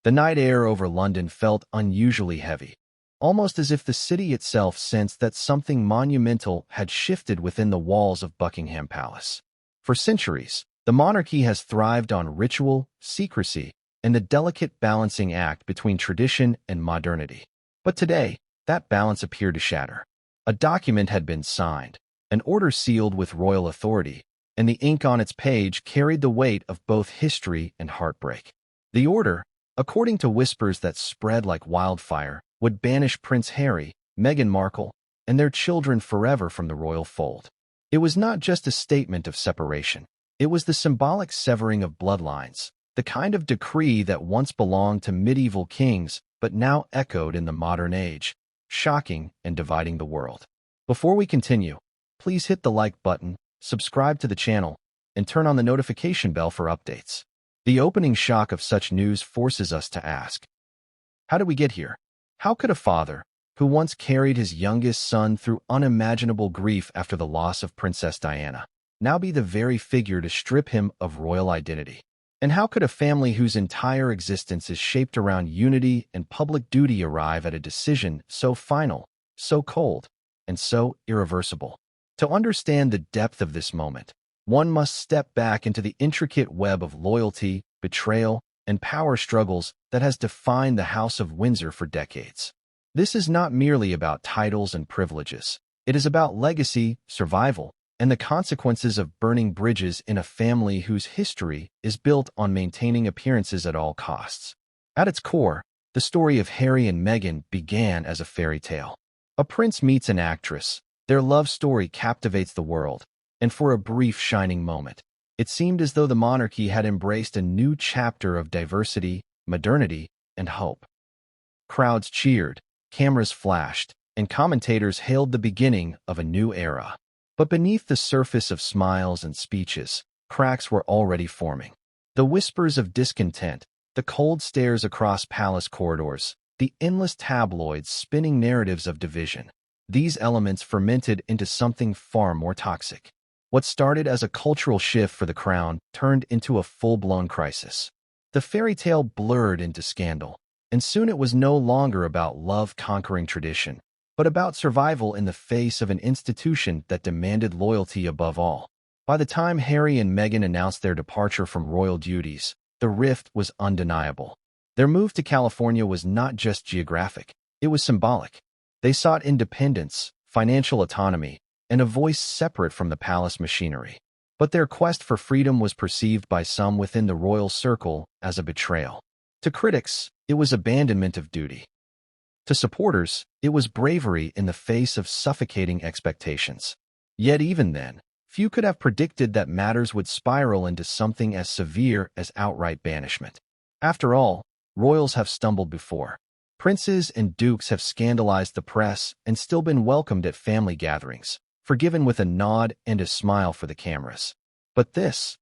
The night air over London felt unusually heavy, almost as if the city itself sensed that something monumental had shifted within the walls of Buckingham Palace. For centuries, the monarchy has thrived on ritual, secrecy, and the delicate balancing act between tradition and modernity. But today, that balance appeared to shatter. A document had been signed, an order sealed with royal authority, and the ink on its page carried the weight of both history and heartbreak. The order, according to whispers that spread like wildfire, would banish Prince Harry, Meghan Markle, and their children forever from the royal fold. It was not just a statement of separation. It was the symbolic severing of bloodlines, the kind of decree that once belonged to medieval kings but now echoed in the modern age, shocking and dividing the world. Before we continue, please hit the like button, subscribe to the channel, and turn on the notification bell for updates. The opening shock of such news forces us to ask, how did we get here? How could a father, who once carried his youngest son through unimaginable grief after the loss of Princess Diana, now be the very figure to strip him of royal identity? And how could a family whose entire existence is shaped around unity and public duty arrive at a decision so final, so cold, and so irreversible? To understand the depth of this moment, one must step back into the intricate web of loyalty, betrayal, and power struggles that has defined the House of Windsor for decades. This is not merely about titles and privileges. It is about legacy, survival, and the consequences of burning bridges in a family whose history is built on maintaining appearances at all costs. At its core, the story of Harry and Meghan began as a fairy tale. A prince meets an actress, their love story captivates the world, and for a brief shining moment, it seemed as though the monarchy had embraced a new chapter of diversity, modernity, and hope. Crowds cheered, cameras flashed, and commentators hailed the beginning of a new era. But beneath the surface of smiles and speeches, cracks were already forming. The whispers of discontent, the cold stares across palace corridors, the endless tabloids spinning narratives of division. These elements fermented into something far more toxic. What started as a cultural shift for the crown turned into a full-blown crisis. The fairy tale blurred into scandal, and soon it was no longer about love conquering tradition, but about survival in the face of an institution that demanded loyalty above all. By the time Harry and Meghan announced their departure from royal duties, the rift was undeniable. Their move to California was not just geographic, it was symbolic. They sought independence, financial autonomy, and a voice separate from the palace machinery. But their quest for freedom was perceived by some within the royal circle as a betrayal. To critics, it was abandonment of duty. To supporters, it was bravery in the face of suffocating expectations. Yet even then, few could have predicted that matters would spiral into something as severe as outright banishment. After all, royals have stumbled before. Princes and dukes have scandalized the press and still been welcomed at family gatherings, forgiven with a nod and a smile for the cameras. But this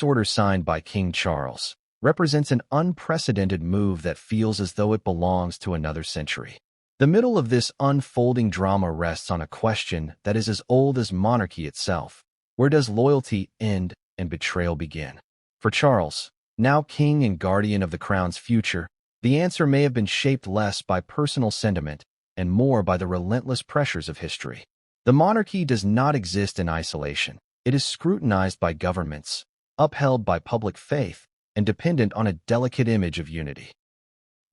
order signed by King Charles, represents an unprecedented move that feels as though it belongs to another century. The middle of this unfolding drama rests on a question that is as old as monarchy itself. Where does loyalty end and betrayal begin? For Charles, now king and guardian of the crown's future, the answer may have been shaped less by personal sentiment and more by the relentless pressures of history. The monarchy does not exist in isolation. It is scrutinized by governments, upheld by public faith, and dependent on a delicate image of unity.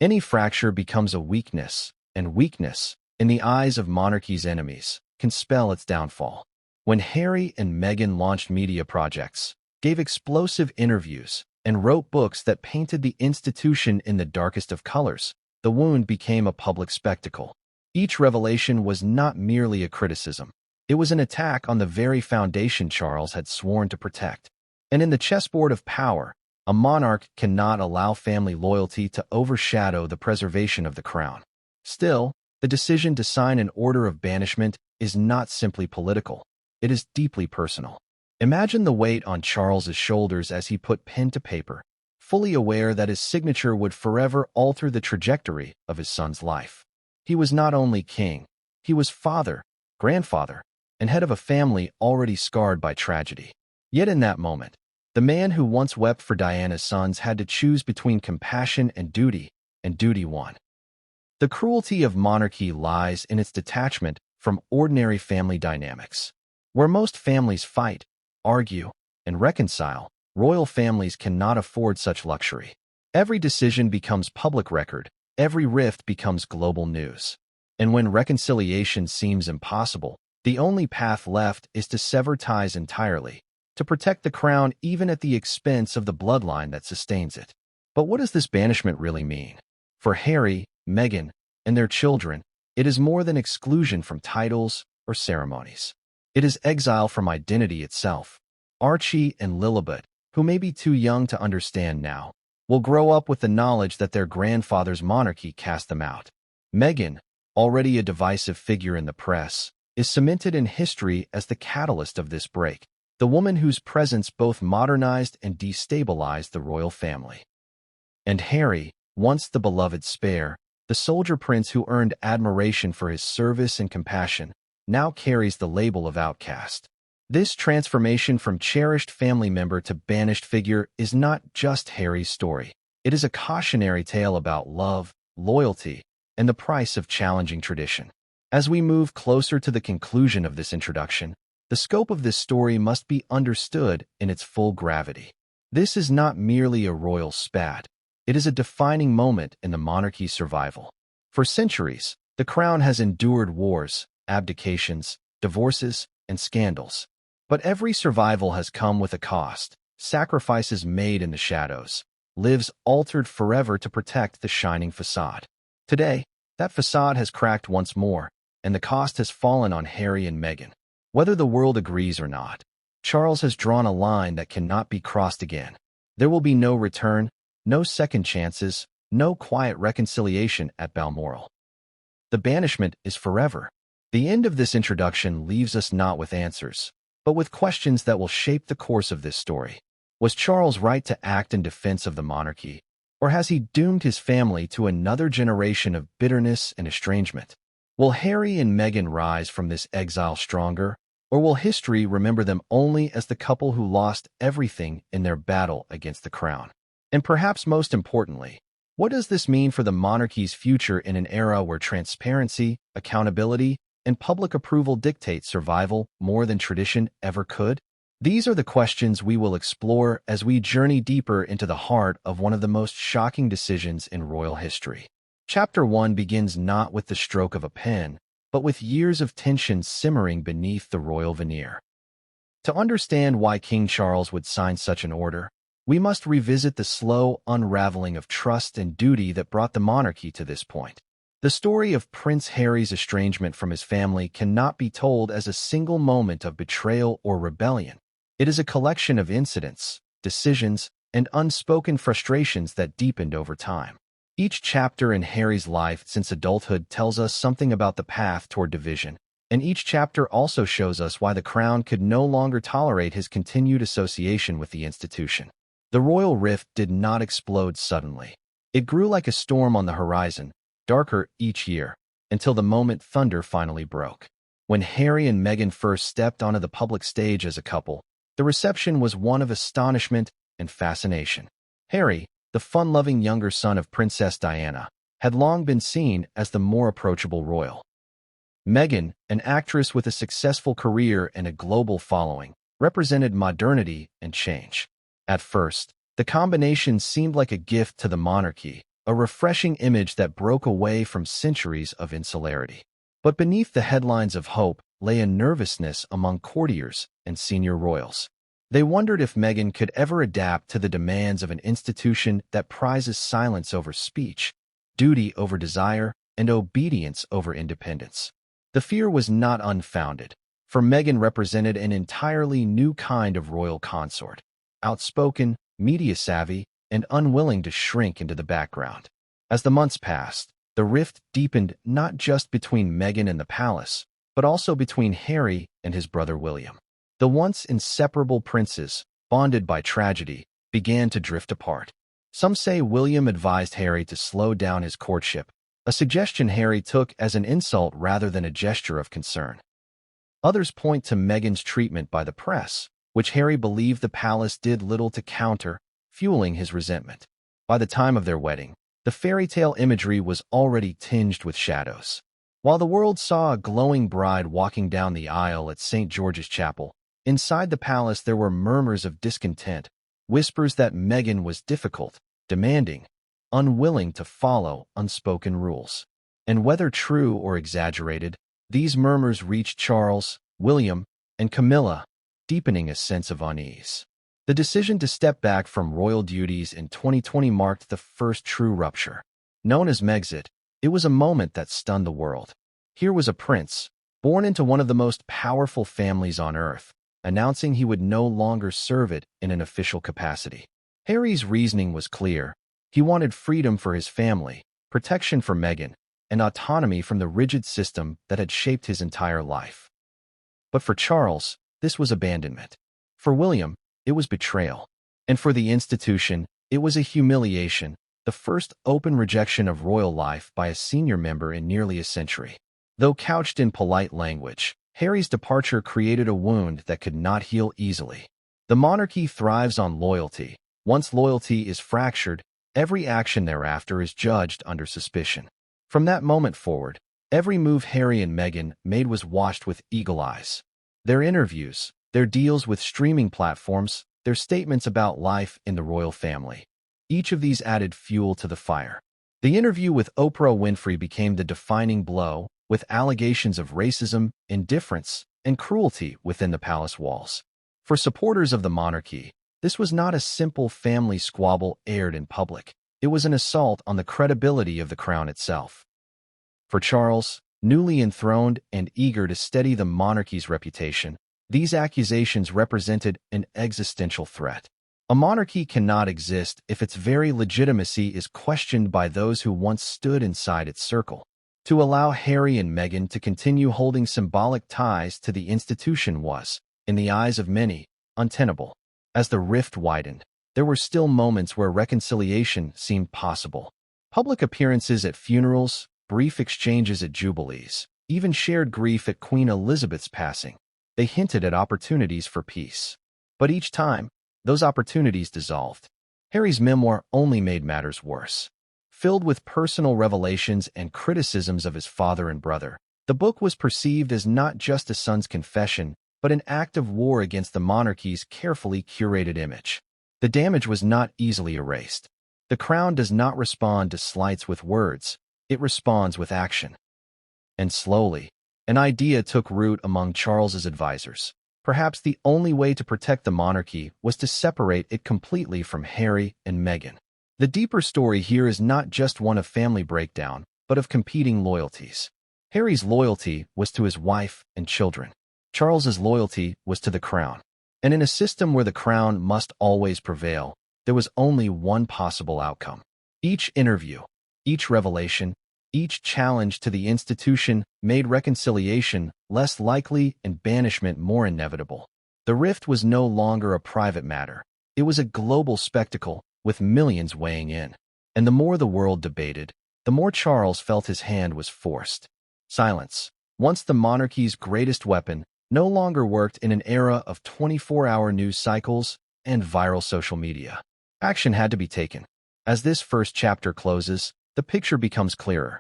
Any fracture becomes a weakness, and weakness, in the eyes of monarchy's enemies, can spell its downfall. When Harry and Meghan launched media projects, gave explosive interviews, and wrote books that painted the institution in the darkest of colors, the wound became a public spectacle. Each revelation was not merely a criticism. It was an attack on the very foundation Charles had sworn to protect. And in the chessboard of power, a monarch cannot allow family loyalty to overshadow the preservation of the crown. Still, the decision to sign an order of banishment is not simply political. It is deeply personal. Imagine the weight on Charles's shoulders as he put pen to paper, fully aware that his signature would forever alter the trajectory of his son's life. He was not only king, he was father, grandfather, and head of a family already scarred by tragedy. Yet in that moment, the man who once wept for Diana's sons had to choose between compassion and duty, and duty won. The cruelty of monarchy lies in its detachment from ordinary family dynamics. Where most families fight, argue, and reconcile, royal families cannot afford such luxury. Every decision becomes public record, every rift becomes global news. And when reconciliation seems impossible, the only path left is to sever ties entirely, to protect the crown even at the expense of the bloodline that sustains it. But what does this banishment really mean? For Harry, Meghan, and their children, it is more than exclusion from titles or ceremonies. It is exile from identity itself. Archie and Lilibet, who may be too young to understand now, will grow up with the knowledge that their grandfather's monarchy cast them out. Meghan, already a divisive figure in the press, is cemented in history as the catalyst of this break, the woman whose presence both modernized and destabilized the royal family. And Harry, once the beloved spare, the soldier prince who earned admiration for his service and compassion, now carries the label of outcast. This transformation from cherished family member to banished figure is not just Harry's story. It is a cautionary tale about love, loyalty, and the price of challenging tradition. As we move closer to the conclusion of this introduction, the scope of this story must be understood in its full gravity. This is not merely a royal spat. It is a defining moment in the monarchy's survival. For centuries, the crown has endured wars, abdications, divorces, and scandals. But every survival has come with a cost, sacrifices made in the shadows, lives altered forever to protect the shining facade. Today, that facade has cracked once more, and the cost has fallen on Harry and Meghan. Whether the world agrees or not, Charles has drawn a line that cannot be crossed again. There will be no return, no second chances, no quiet reconciliation at Balmoral. The banishment is forever. The end of this introduction leaves us not with answers, but with questions that will shape the course of this story. Was Charles right to act in defense of the monarchy, or has he doomed his family to another generation of bitterness and estrangement? Will Harry and Meghan rise from this exile stronger, or will history remember them only as the couple who lost everything in their battle against the crown? And perhaps most importantly, what does this mean for the monarchy's future in an era where transparency, accountability, and public approval dictate survival more than tradition ever could? These are the questions we will explore as we journey deeper into the heart of one of the most shocking decisions in royal history. Chapter 1 begins not with the stroke of a pen, but with years of tension simmering beneath the royal veneer. To understand why King Charles would sign such an order, we must revisit the slow unraveling of trust and duty that brought the monarchy to this point. The story of Prince Harry's estrangement from his family cannot be told as a single moment of betrayal or rebellion. It is a collection of incidents, decisions, and unspoken frustrations that deepened over time. Each chapter in Harry's life since adulthood tells us something about the path toward division, and each chapter also shows us why the crown could no longer tolerate his continued association with the institution. The royal rift did not explode suddenly. It grew like a storm on the horizon, darker each year, until the moment thunder finally broke. When Harry and Meghan first stepped onto the public stage as a couple, the reception was one of astonishment and fascination. Harry, the fun-loving younger son of Princess Diana, had long been seen as the more approachable royal. Meghan, an actress with a successful career and a global following, represented modernity and change. At first, the combination seemed like a gift to the monarchy, a refreshing image that broke away from centuries of insularity. But beneath the headlines of hope lay a nervousness among courtiers and senior royals. They wondered if Meghan could ever adapt to the demands of an institution that prizes silence over speech, duty over desire, and obedience over independence. The fear was not unfounded, for Meghan represented an entirely new kind of royal consort, outspoken, media-savvy, and unwilling to shrink into the background. As the months passed, the rift deepened not just between Meghan and the palace, but also between Harry and his brother William. The once inseparable princes, bonded by tragedy, began to drift apart. Some say William advised Harry to slow down his courtship, a suggestion Harry took as an insult rather than a gesture of concern. Others point to Meghan's treatment by the press, which Harry believed the palace did little to counter, fueling his resentment. By the time of their wedding, The fairy tale imagery was already tinged with shadows. While the world saw a glowing bride walking down the aisle at St. George's Chapel, inside the palace there were murmurs of discontent, whispers that Meghan was difficult, demanding, unwilling to follow unspoken rules. And whether true or exaggerated, these murmurs reached Charles, William, and Camilla, deepening a sense of unease. The decision to step back from royal duties in 2020 marked the first true rupture. Known as Megxit, it was a moment that stunned the world. Here was a prince, born into one of the most powerful families on earth, announcing he would no longer serve it in an official capacity. Harry's reasoning was clear. He wanted freedom for his family, protection for Meghan, and autonomy from the rigid system that had shaped his entire life. But for Charles, this was abandonment. For William, it was betrayal. And for the institution, it was a humiliation, the first open rejection of royal life by a senior member in nearly a century. Though couched in polite language, Harry's departure created a wound that could not heal easily. The monarchy thrives on loyalty. Once loyalty is fractured, every action thereafter is judged under suspicion. From that moment forward, every move Harry and Meghan made was watched with eagle eyes. Their interviews, their deals with streaming platforms, their statements about life in the royal family. Each of these added fuel to the fire. The interview with Oprah Winfrey became the defining blow, with allegations of racism, indifference, and cruelty within the palace walls. For supporters of the monarchy, this was not a simple family squabble aired in public. It was an assault on the credibility of the crown itself. For Charles, newly enthroned and eager to steady the monarchy's reputation, these accusations represented an existential threat. A monarchy cannot exist if its very legitimacy is questioned by those who once stood inside its circle. To allow Harry and Meghan to continue holding symbolic ties to the institution was, in the eyes of many, untenable. As the rift widened, there were still moments where reconciliation seemed possible. Public appearances at funerals, brief exchanges at jubilees, even shared grief at Queen Elizabeth's passing. They hinted at opportunities for peace. But each time, those opportunities dissolved. Harry's memoir only made matters worse. Filled with personal revelations and criticisms of his father and brother, the book was perceived as not just a son's confession, but an act of war against the monarchy's carefully curated image. The damage was not easily erased. The crown does not respond to slights with words, it responds with action. And slowly, an idea took root among Charles's advisors. Perhaps the only way to protect the monarchy was to separate it completely from Harry and Meghan. The deeper story here is not just one of family breakdown, but of competing loyalties. Harry's loyalty was to his wife and children. Charles's loyalty was to the crown. And in a system where the crown must always prevail, there was only one possible outcome. Each interview, each revelation, each challenge to the institution made reconciliation less likely and banishment more inevitable. The rift was no longer a private matter. It was a global spectacle, with millions weighing in. And the more the world debated, the more Charles felt his hand was forced. Silence, once the monarchy's greatest weapon, no longer worked in an era of 24-hour news cycles and viral social media. Action had to be taken. As this first chapter closes, the picture becomes clearer.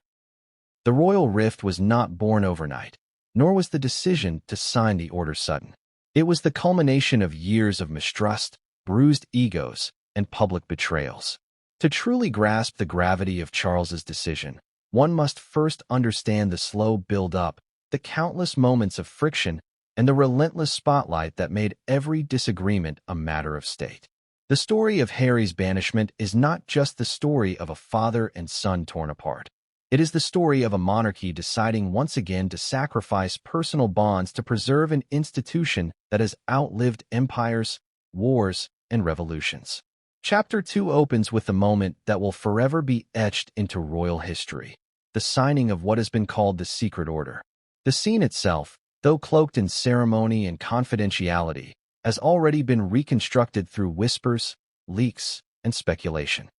The royal rift was not born overnight, nor was the decision to sign the order sudden. It was the culmination of years of mistrust, bruised egos, and public betrayals. To truly grasp the gravity of Charles's decision, one must first understand the slow build-up, the countless moments of friction, and the relentless spotlight that made every disagreement a matter of state. The story of Harry's banishment is not just the story of a father and son torn apart. It is the story of a monarchy deciding once again to sacrifice personal bonds to preserve an institution that has outlived empires, wars, and revolutions. Chapter 2 opens with the moment that will forever be etched into royal history, the signing of what has been called the Secret Order. The scene itself, though cloaked in ceremony and confidentiality, has already been reconstructed through whispers, leaks, and speculation.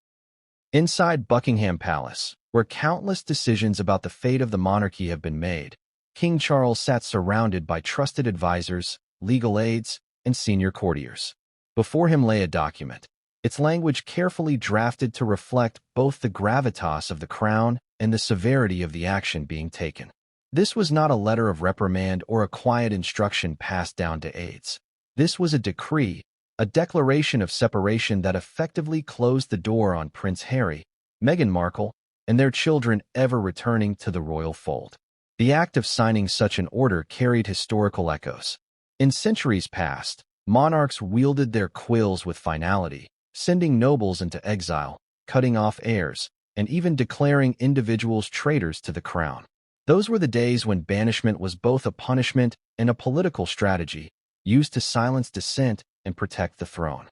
Inside Buckingham Palace, where countless decisions about the fate of the monarchy have been made, King Charles sat surrounded by trusted advisors, legal aides, and senior courtiers. Before him lay a document. its language carefully drafted to reflect both the gravitas of the crown and the severity of the action being taken. This was not a letter of reprimand or a quiet instruction passed down to aides. This was a decree, a declaration of separation that effectively closed the door on Prince Harry, Meghan Markle, and their children ever returning to the royal fold. The act of signing such an order carried historical echoes. In centuries past, monarchs wielded their quills with finality, sending nobles into exile, cutting off heirs, and even declaring individuals traitors to the crown. Those were the days when banishment was both a punishment and a political strategy, used to silence dissent and protect the throne.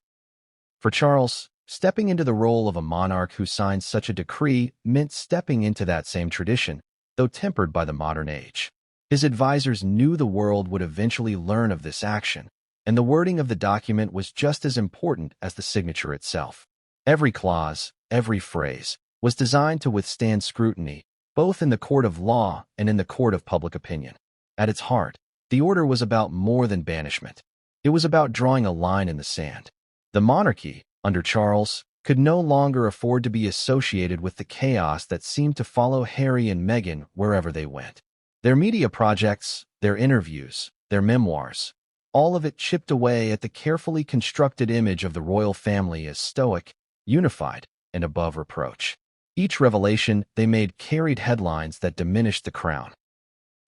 For Charles, stepping into the role of a monarch who signed such a decree meant stepping into that same tradition, though tempered by the modern age. His advisors knew the world would eventually learn of this action, and the wording of the document was just as important as the signature itself. Every clause, every phrase, was designed to withstand scrutiny, both in the court of law and in the court of public opinion. At its heart, the order was about more than banishment. It was about drawing a line in the sand. The monarchy, under Charles, could no longer afford to be associated with the chaos that seemed to follow Harry and Meghan wherever they went. Their media projects, their interviews, their memoirs, all of it chipped away at the carefully constructed image of the royal family as stoic, unified, and above reproach. Each revelation they made carried headlines that diminished the crown.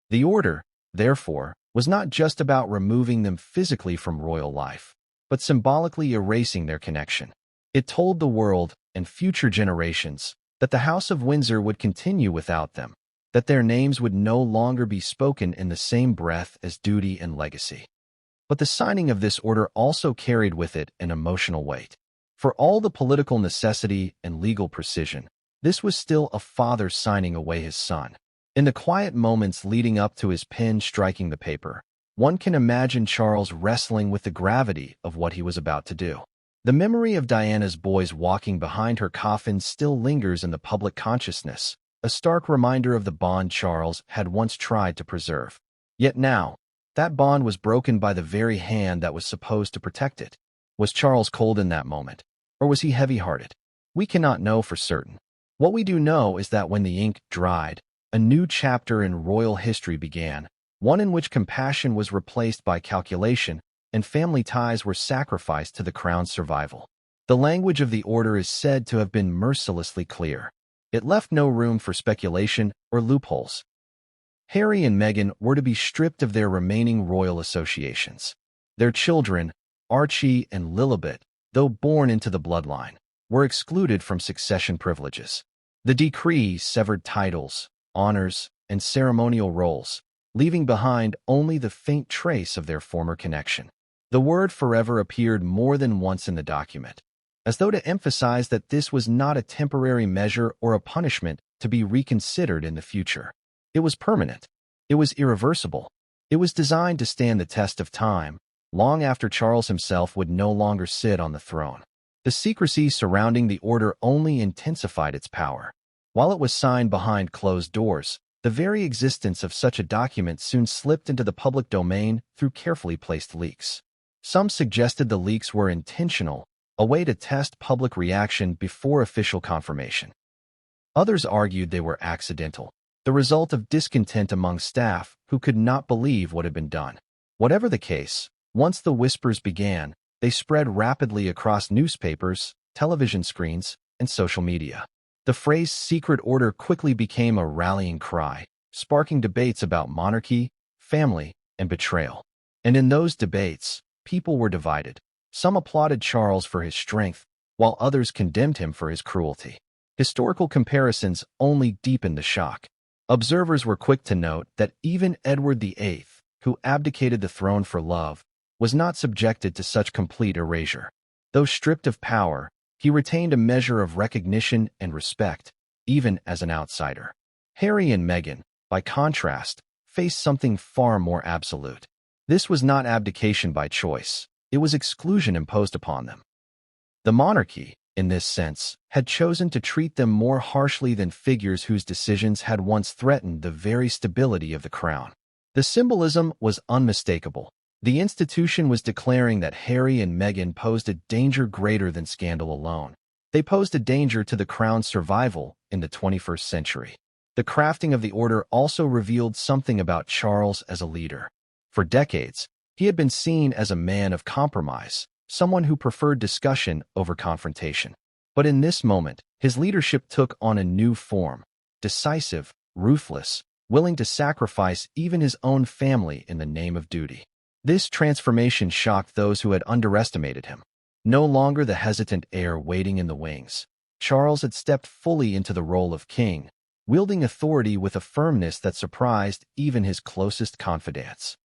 The order, therefore, was not just about removing them physically from royal life, but symbolically erasing their connection. It told the world, and future generations, that the House of Windsor would continue without them, that their names would no longer be spoken in the same breath as duty and legacy. But the signing of this order also carried with it an emotional weight. For all the political necessity and legal precision, this was still a father signing away his son. In the quiet moments leading up to his pen striking the paper, one can imagine Charles wrestling with the gravity of what he was about to do. The memory of Diana's boys walking behind her coffin still lingers in the public consciousness, a stark reminder of the bond Charles had once tried to preserve. Yet now, that bond was broken by the very hand that was supposed to protect it. Was Charles cold in that moment, or was he heavy-hearted? We cannot know for certain. What we do know is that when the ink dried, a new chapter in royal history began, one in which compassion was replaced by calculation and family ties were sacrificed to the crown's survival. The language of the order is said to have been mercilessly clear. It left no room for speculation or loopholes. Harry and Meghan were to be stripped of their remaining royal associations. Their children, Archie and Lilibet, though born into the bloodline, were excluded from succession privileges. The decree severed titles, honors, and ceremonial roles, leaving behind only the faint trace of their former connection. The word forever appeared more than once in the document, as though to emphasize that this was not a temporary measure or a punishment to be reconsidered in the future. It was permanent. It was irreversible. It was designed to stand the test of time, long after Charles himself would no longer sit on the throne. The secrecy surrounding the order only intensified its power. While it was signed behind closed doors, the very existence of such a document soon slipped into the public domain through carefully placed leaks. Some suggested the leaks were intentional, a way to test public reaction before official confirmation. Others argued they were accidental, the result of discontent among staff who could not believe what had been done. Whatever the case, once the whispers began, they spread rapidly across newspapers, television screens, and social media. The phrase secret order quickly became a rallying cry, sparking debates about monarchy, family, and betrayal. And in those debates, people were divided. Some applauded Charles for his strength, while others condemned him for his cruelty. Historical comparisons only deepened the shock. Observers were quick to note that even Edward VIII, who abdicated the throne for love, was not subjected to such complete erasure. Though stripped of power, he retained a measure of recognition and respect, even as an outsider. Harry and Meghan, by contrast, faced something far more absolute. This was not abdication by choice. It was exclusion imposed upon them. The monarchy, in this sense, had chosen to treat them more harshly than figures whose decisions had once threatened the very stability of the crown. The symbolism was unmistakable. The institution was declaring that Harry and Meghan posed a danger greater than scandal alone. They posed a danger to the crown's survival in the 21st century. The crafting of the order also revealed something about Charles as a leader. For decades, he had been seen as a man of compromise, someone who preferred discussion over confrontation. But in this moment, his leadership took on a new form: decisive, ruthless, willing to sacrifice even his own family in the name of duty. This transformation shocked those who had underestimated him. No longer the hesitant heir waiting in the wings, Charles had stepped fully into the role of king, wielding authority with a firmness that surprised even his closest confidants.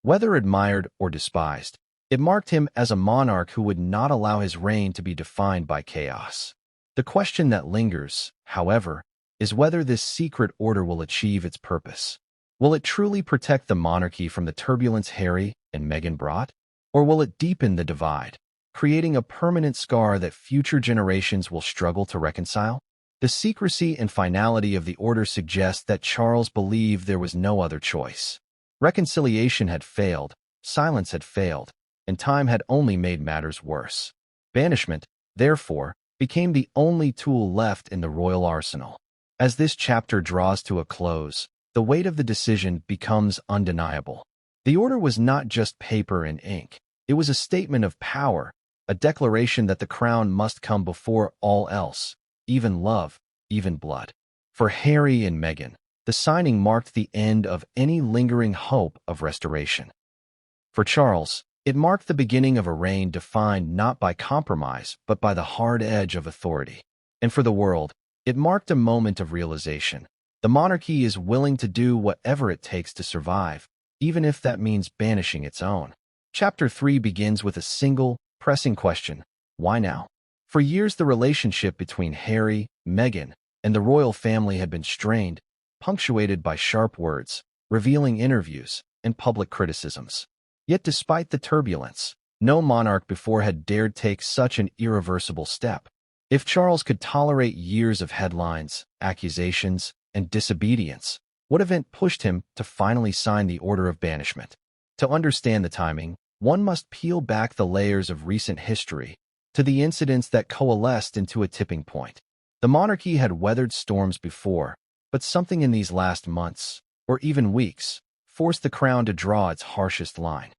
Whether admired or despised, it marked him as a monarch who would not allow his reign to be defined by chaos. The question that lingers, however, is whether this secret order will achieve its purpose. Will it truly protect the monarchy from the turbulence Harry and Meghan brought? Or will it deepen the divide, creating a permanent scar that future generations will struggle to reconcile? The secrecy and finality of the order suggest that Charles believed there was no other choice. Reconciliation had failed, silence had failed, and time had only made matters worse. Banishment, therefore, became the only tool left in the royal arsenal. As this chapter draws to a close, the weight of the decision becomes undeniable. The order was not just paper and ink. It was a statement of power, a declaration that the crown must come before all else, even love, even blood. For Harry and Meghan, the signing marked the end of any lingering hope of restoration. For Charles, it marked the beginning of a reign defined not by compromise but by the hard edge of authority. And for the world, it marked a moment of realization. The monarchy is willing to do whatever it takes to survive, even if that means banishing its own. Chapter 3 begins with a single, pressing question: why now? For years, the relationship between Harry, Meghan, and the royal family had been strained, punctuated by sharp words, revealing interviews, and public criticisms. Yet despite the turbulence, no monarch before had dared take such an irreversible step. If Charles could tolerate years of headlines, accusations, and disobedience, what event pushed him to finally sign the order of banishment? To understand the timing, one must peel back the layers of recent history to the incidents that coalesced into a tipping point. The monarchy had weathered storms before, but something in these last months, or even weeks, forced the crown to draw its harshest line.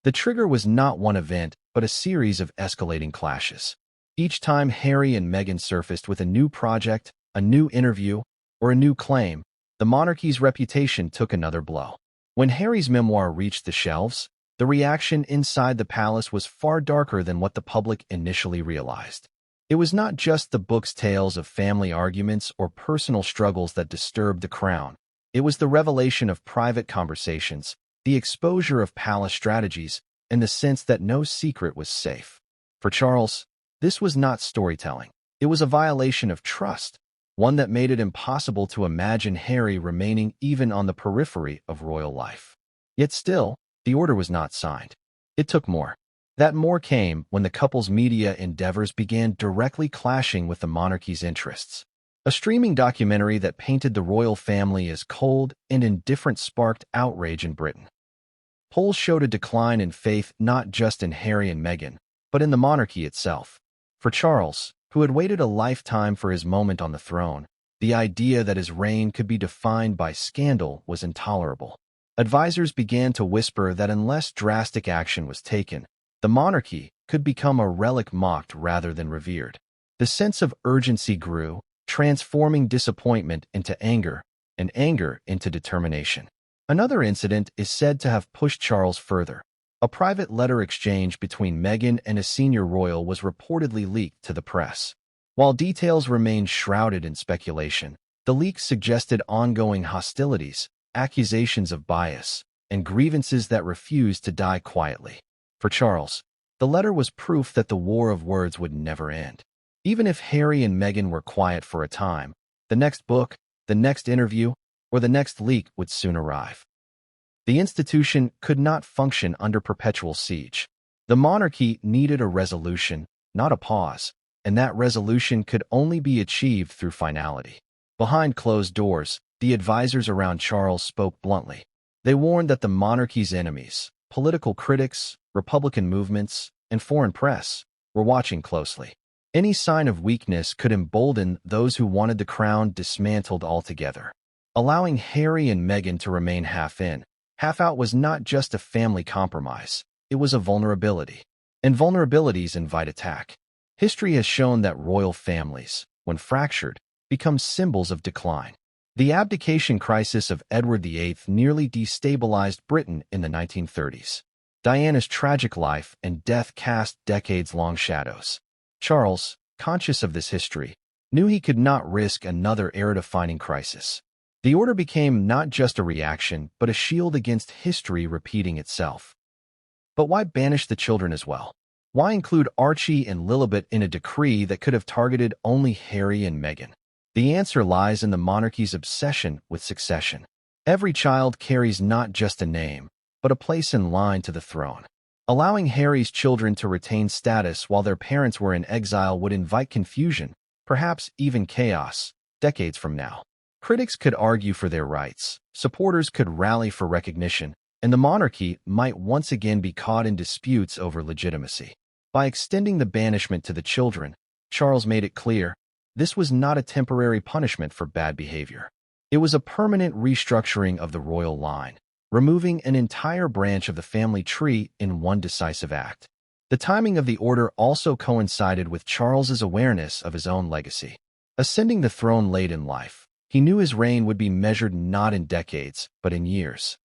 The trigger was not one event, but a series of escalating clashes. Each time Harry and Meghan surfaced with a new project, a new interview, or a new claim, the monarchy's reputation took another blow. When Harry's memoir reached the shelves, the reaction inside the palace was far darker than what the public initially realized. It was not just the book's tales of family arguments or personal struggles that disturbed the crown. It was the revelation of private conversations, the exposure of palace strategies, and the sense that no secret was safe. For Charles, this was not storytelling. It was a violation of trust, one that made it impossible to imagine Harry remaining even on the periphery of royal life. Yet still, the order was not signed. It took more. That more came when the couple's media endeavors began directly clashing with the monarchy's interests. A streaming documentary that painted the royal family as cold and indifferent sparked outrage in Britain. Polls showed a decline in faith not just in Harry and Meghan, but in the monarchy itself. For Charles, who had waited a lifetime for his moment on the throne, the idea that his reign could be defined by scandal was intolerable. Advisors began to whisper that unless drastic action was taken, the monarchy could become a relic mocked rather than revered. The sense of urgency grew, transforming disappointment into anger, and anger into determination. Another incident is said to have pushed Charles further. A private letter exchange between Meghan and a senior royal was reportedly leaked to the press. While details remained shrouded in speculation, the leaks suggested ongoing hostilities, accusations of bias, and grievances that refused to die quietly. For Charles, the letter was proof that the war of words would never end. Even if Harry and Meghan were quiet for a time, the next book, the next interview, or the next leak would soon arrive. The institution could not function under perpetual siege. The monarchy needed a resolution, not a pause, and that resolution could only be achieved through finality. Behind closed doors, the advisors around Charles spoke bluntly. They warned that the monarchy's enemies, political critics, Republican movements, and foreign press were watching closely. Any sign of weakness could embolden those who wanted the crown dismantled altogether. Allowing Harry and Meghan to remain half in, half out was not just a family compromise, it was a vulnerability. And vulnerabilities invite attack. History has shown that royal families, when fractured, become symbols of decline. The abdication crisis of Edward VIII nearly destabilized Britain in the 1930s. Diana's tragic life and death cast decades-long shadows. Charles, conscious of this history, knew he could not risk another era-defining crisis. The order became not just a reaction, but a shield against history repeating itself. But why banish the children as well? Why include Archie and Lilibet in a decree that could have targeted only Harry and Meghan? The answer lies in the monarchy's obsession with succession. Every child carries not just a name, but a place in line to the throne. Allowing Harry's children to retain status while their parents were in exile would invite confusion, perhaps even chaos, decades from now. Critics could argue for their rights, supporters could rally for recognition, and the monarchy might once again be caught in disputes over legitimacy. By extending the banishment to the children, Charles made it clear this was not a temporary punishment for bad behavior. It was a permanent restructuring of the royal line, removing an entire branch of the family tree in one decisive act. The timing of the order also coincided with Charles's awareness of his own legacy. Ascending the throne late in life, he knew his reign would be measured not in decades, but in years.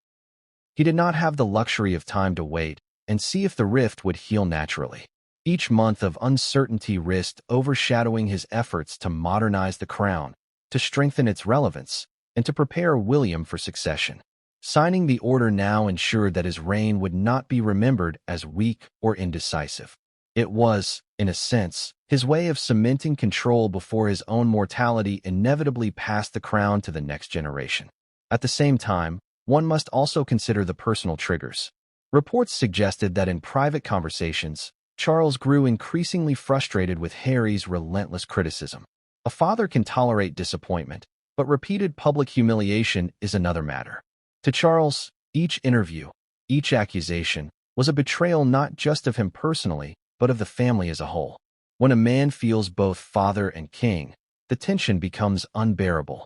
He did not have the luxury of time to wait and see if the rift would heal naturally. Each month of uncertainty risked overshadowing his efforts to modernize the crown, to strengthen its relevance, and to prepare William for succession. Signing the order now ensured that his reign would not be remembered as weak or indecisive. It was, in a sense, his way of cementing control before his own mortality inevitably passed the crown to the next generation. At the same time, one must also consider the personal triggers. Reports suggested that in private conversations, Charles grew increasingly frustrated with Harry's relentless criticism. A father can tolerate disappointment, but repeated public humiliation is another matter. To Charles, each interview, each accusation, was a betrayal not just of him personally, but of the family as a whole. When a man feels both father and king, the tension becomes unbearable.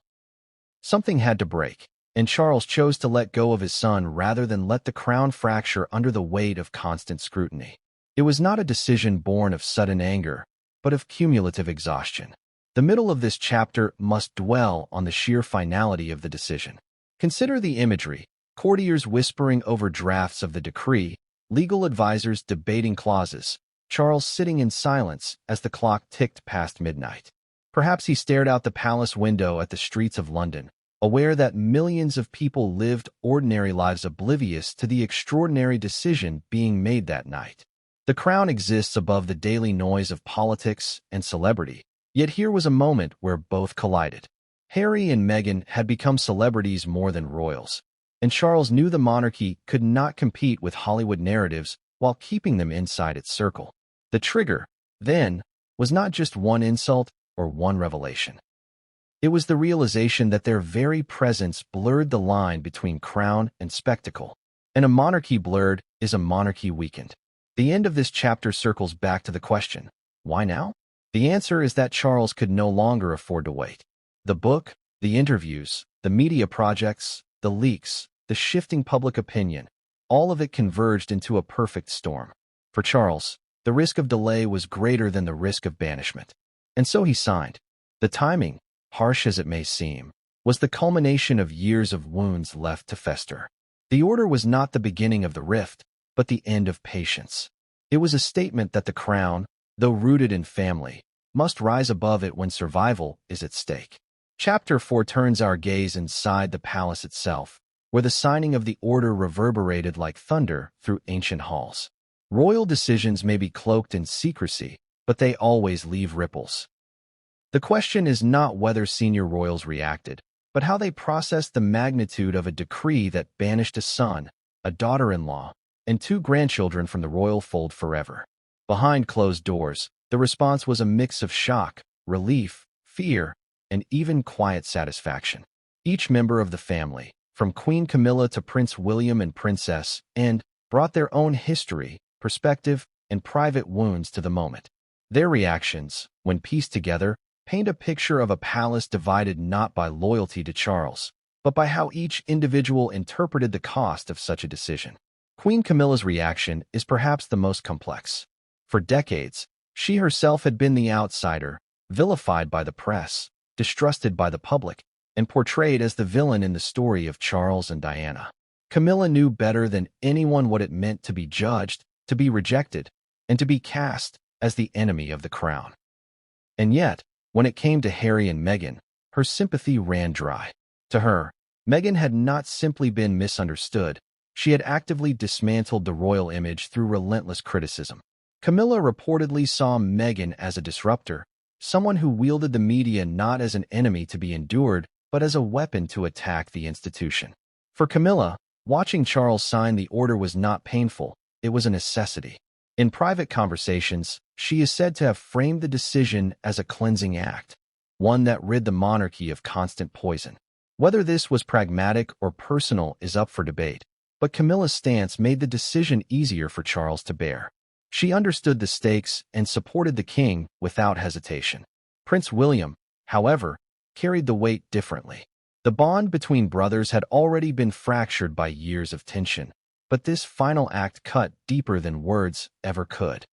Something had to break, and Charles chose to let go of his son rather than let the crown fracture under the weight of constant scrutiny. It was not a decision born of sudden anger, but of cumulative exhaustion. The middle of this chapter must dwell on the sheer finality of the decision. Consider the imagery: courtiers whispering over drafts of the decree, legal advisors debating clauses, Charles sitting in silence as the clock ticked past midnight. Perhaps he stared out the palace window at the streets of London, aware that millions of people lived ordinary lives oblivious to the extraordinary decision being made that night. The crown exists above the daily noise of politics and celebrity, yet here was a moment where both collided. Harry and Meghan had become celebrities more than royals, and Charles knew the monarchy could not compete with Hollywood narratives while keeping them inside its circle. The trigger, then, was not just one insult or one revelation. It was the realization that their very presence blurred the line between crown and spectacle. And a monarchy blurred is a monarchy weakened. The end of this chapter circles back to the question, why now? The answer is that Charles could no longer afford to wait. The book, the interviews, the media projects, the leaks, the shifting public opinion, all of it converged into a perfect storm. For Charles, the risk of delay was greater than the risk of banishment. And so he signed. The timing, harsh as it may seem, was the culmination of years of wounds left to fester. The order was not the beginning of the rift, but the end of patience. It was a statement that the crown, though rooted in family, must rise above it when survival is at stake. Chapter 4 turns our gaze inside the palace itself, where the signing of the order reverberated like thunder through ancient halls. Royal decisions may be cloaked in secrecy, but they always leave ripples. The question is not whether senior royals reacted, but how they processed the magnitude of a decree that banished a son, a daughter-in-law, and 2 grandchildren from the royal fold forever. Behind closed doors, the response was a mix of shock, relief, fear, and even quiet satisfaction. Each member of the family, from Queen Camilla to Prince William and Princess Anne, brought their own history, perspective, and private wounds to the moment. Their reactions, when pieced together, paint a picture of a palace divided not by loyalty to Charles, but by how each individual interpreted the cost of such a decision. Queen Camilla's reaction is perhaps the most complex. For decades, she herself had been the outsider, vilified by the press, distrusted by the public, and portrayed as the villain in the story of Charles and Diana. Camilla knew better than anyone what it meant to be judged, to be rejected, and to be cast as the enemy of the crown. And yet, when it came to Harry and Meghan, her sympathy ran dry. To her, Meghan had not simply been misunderstood, she had actively dismantled the royal image through relentless criticism. Camilla reportedly saw Meghan as a disruptor, someone who wielded the media not as an enemy to be endured, but as a weapon to attack the institution. For Camilla, watching Charles sign the order was not painful, it was a necessity. In private conversations, she is said to have framed the decision as a cleansing act, one that rid the monarchy of constant poison. Whether this was pragmatic or personal is up for debate, but Camilla's stance made the decision easier for Charles to bear. She understood the stakes and supported the king without hesitation. Prince William, however, carried the weight differently. The bond between brothers had already been fractured by years of tension, but this final act cut deeper than words ever could.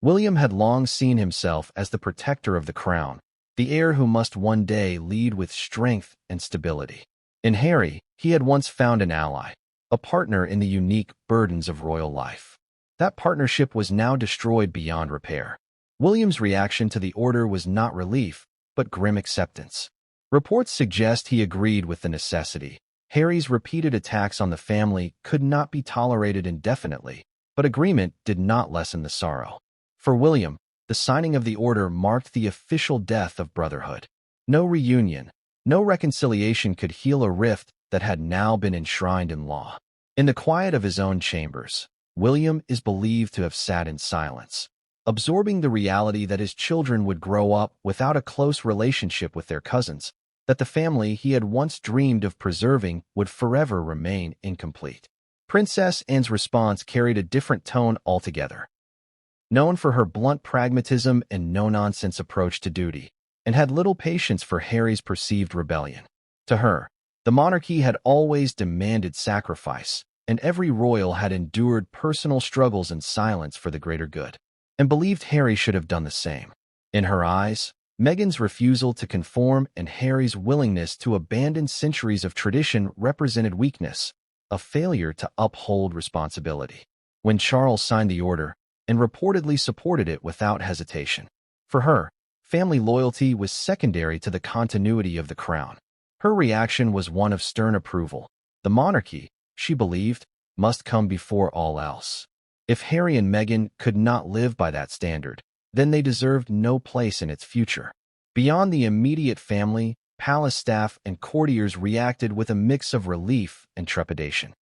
William had long seen himself as the protector of the crown, the heir who must one day lead with strength and stability. In Harry, he had once found an ally, a partner in the unique burdens of royal life. That partnership was now destroyed beyond repair. William's reaction to the order was not relief, but grim acceptance. Reports suggest he agreed with the necessity. Harry's repeated attacks on the family could not be tolerated indefinitely, but agreement did not lessen the sorrow. For William, the signing of the order marked the official death of brotherhood. No reunion, no reconciliation could heal a rift that had now been enshrined in law. In the quiet of his own chambers, William is believed to have sat in silence, absorbing the reality that his children would grow up without a close relationship with their cousins, that the family he had once dreamed of preserving would forever remain incomplete. Princess Anne's response carried a different tone altogether. Known for her blunt pragmatism and no-nonsense approach to duty, and had little patience for Harry's perceived rebellion. To her, the monarchy had always demanded sacrifice, and every royal had endured personal struggles in silence for the greater good, and believed Harry should have done the same. In her eyes, Meghan's refusal to conform and Harry's willingness to abandon centuries of tradition represented weakness, a failure to uphold responsibility. When Charles signed the order, and reportedly supported it without hesitation. For her, family loyalty was secondary to the continuity of the crown. Her reaction was one of stern approval. The monarchy, she believed, must come before all else. If Harry and Meghan could not live by that standard, then they deserved no place in its future. Beyond the immediate family, palace staff and courtiers reacted with a mix of relief and trepidation.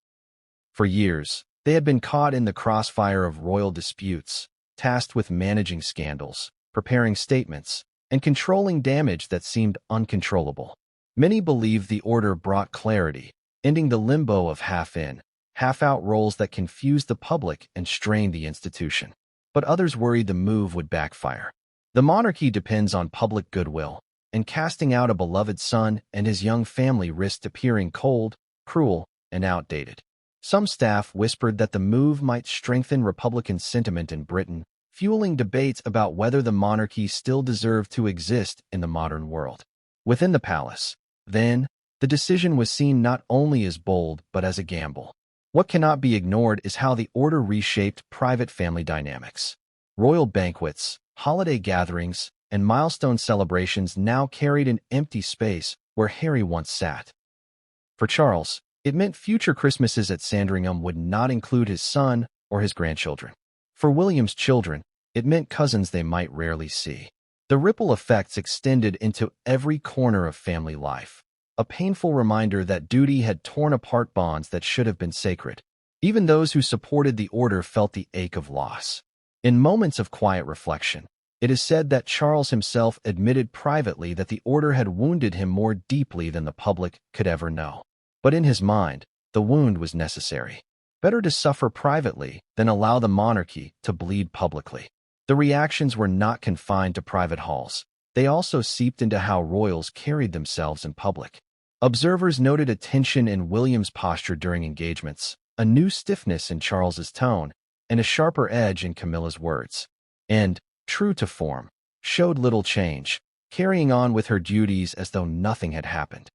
For years, they had been caught in the crossfire of royal disputes, tasked with managing scandals, preparing statements, and controlling damage that seemed uncontrollable. Many believed the order brought clarity, ending the limbo of half-in, half-out roles that confused the public and strained the institution. But others worried the move would backfire. The monarchy depends on public goodwill, and casting out a beloved son and his young family risked appearing cold, cruel, and outdated. Some staff whispered that the move might strengthen Republican sentiment in Britain, fueling debates about whether the monarchy still deserved to exist in the modern world. Within the palace, then, the decision was seen not only as bold but as a gamble. What cannot be ignored is how the order reshaped private family dynamics. Royal banquets, holiday gatherings, and milestone celebrations now carried an empty space where Harry once sat. For Charles, it meant future Christmases at Sandringham would not include his son or his grandchildren. For William's children, it meant cousins they might rarely see. The ripple effects extended into every corner of family life, a painful reminder that duty had torn apart bonds that should have been sacred. Even those who supported the order felt the ache of loss. In moments of quiet reflection, it is said that Charles himself admitted privately that the order had wounded him more deeply than the public could ever know. But in his mind, the wound was necessary. Better to suffer privately than allow the monarchy to bleed publicly. The reactions were not confined to private halls. They also seeped into how royals carried themselves in public. Observers noted a tension in William's posture during engagements, a new stiffness in Charles's tone, and a sharper edge in Camilla's words. And, true to form, showed little change, carrying on with her duties as though nothing had happened.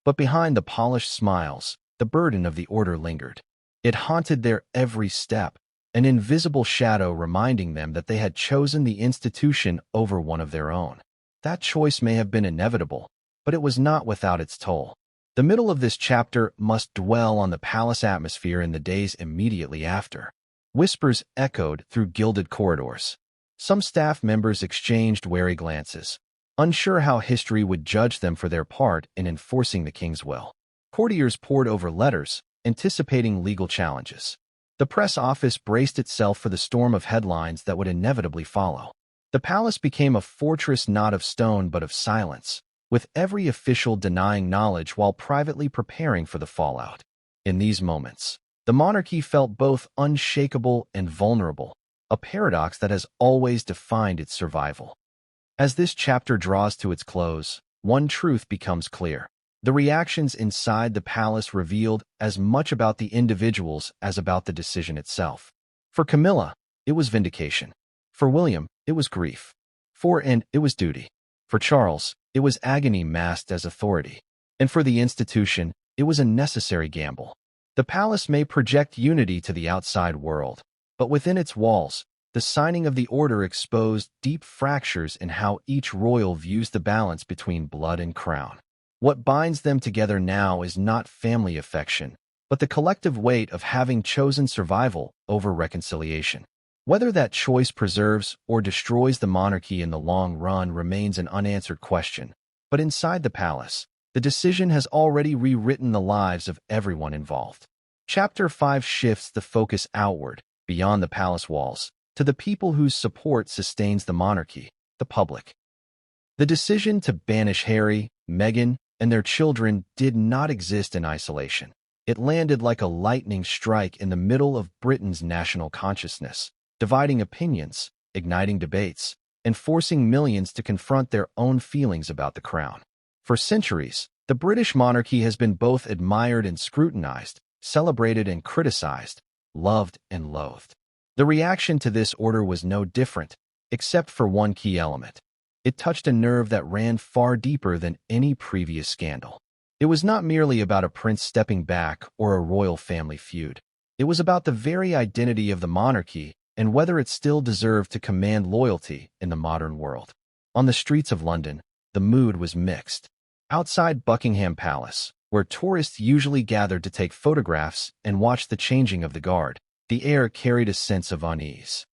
But behind the polished smiles, the burden of the order lingered. It haunted their every step, an invisible shadow reminding them that they had chosen the institution over one of their own. That choice may have been inevitable, but it was not without its toll. The middle of this chapter must dwell on the palace atmosphere in the days immediately after. Whispers echoed through gilded corridors. Some staff members exchanged wary glances, unsure how history would judge them for their part in enforcing the king's will. Courtiers pored over letters, anticipating legal challenges. The press office braced itself for the storm of headlines that would inevitably follow. The palace became a fortress not of stone but of silence, with every official denying knowledge while privately preparing for the fallout. In these moments, the monarchy felt both unshakable and vulnerable, a paradox that has always defined its survival. As this chapter draws to its close, one truth becomes clear. The reactions inside the palace revealed as much about the individuals as about the decision itself. For Camilla, it was vindication. For William, it was grief. It was duty. For Charles, it was agony masked as authority. And for the institution, it was a necessary gamble. The palace may project unity to the outside world, but within its walls, the signing of the order exposed deep fractures in how each royal views the balance between blood and crown. What binds them together now is not family affection, but the collective weight of having chosen survival over reconciliation. Whether that choice preserves or destroys the monarchy in the long run remains an unanswered question. But inside the palace, the decision has already rewritten the lives of everyone involved. Chapter 5 shifts the focus outward, beyond the palace walls, to the people whose support sustains the monarchy, the public. The decision to banish Harry, Meghan, and their children did not exist in isolation. It landed like a lightning strike in the middle of Britain's national consciousness, dividing opinions, igniting debates, and forcing millions to confront their own feelings about the crown. For centuries, the British monarchy has been both admired and scrutinized, celebrated and criticized, loved and loathed. The reaction to this order was no different, except for one key element. It touched a nerve that ran far deeper than any previous scandal. It was not merely about a prince stepping back or a royal family feud. It was about the very identity of the monarchy and whether it still deserved to command loyalty in the modern world. On the streets of London, the mood was mixed. Outside Buckingham Palace, where tourists usually gathered to take photographs and watch the changing of the guard, the air carried a sense of unease.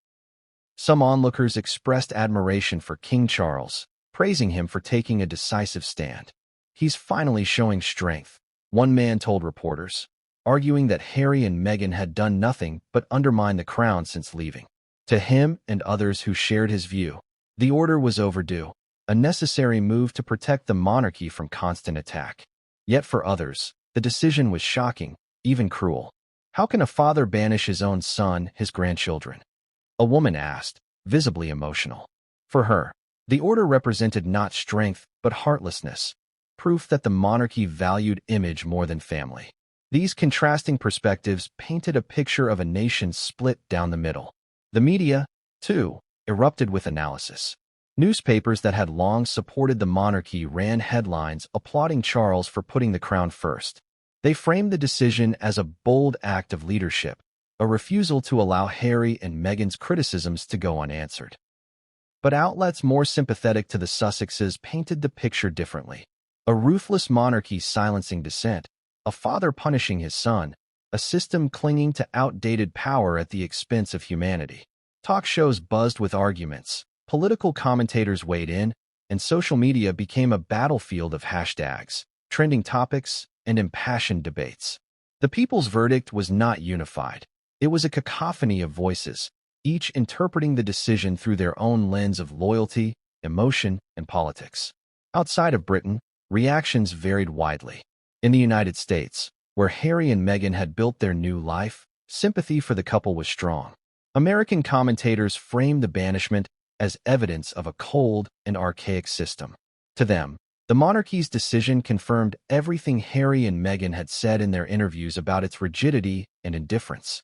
Some onlookers expressed admiration for King Charles, praising him for taking a decisive stand. "He's finally showing strength," one man told reporters, arguing that Harry and Meghan had done nothing but undermine the crown since leaving. To him and others who shared his view, the order was overdue, a necessary move to protect the monarchy from constant attack. Yet for others, the decision was shocking, even cruel. How can a father banish his own son, his grandchildren? A woman asked, visibly emotional. For her, the order represented not strength, but heartlessness, proof that the monarchy valued image more than family. These contrasting perspectives painted a picture of a nation split down the middle. The media, too, erupted with analysis. Newspapers that had long supported the monarchy ran headlines applauding Charles for putting the crown first. They framed the decision as a bold act of leadership, a refusal to allow Harry and Meghan's criticisms to go unanswered. But outlets more sympathetic to the Sussexes painted the picture differently. A ruthless monarchy silencing dissent, a father punishing his son, a system clinging to outdated power at the expense of humanity. Talk shows buzzed with arguments, political commentators weighed in, and social media became a battlefield of hashtags, trending topics, and impassioned debates. The people's verdict was not unified. It was a cacophony of voices, each interpreting the decision through their own lens of loyalty, emotion, and politics. Outside of Britain, reactions varied widely. In the United States, Where Harry and Meghan had built their new life, sympathy for the couple was strong. American commentators framed the banishment as evidence of a cold and archaic system. To them, the monarchy's decision confirmed everything Harry and Meghan had said in their interviews about its rigidity and indifference.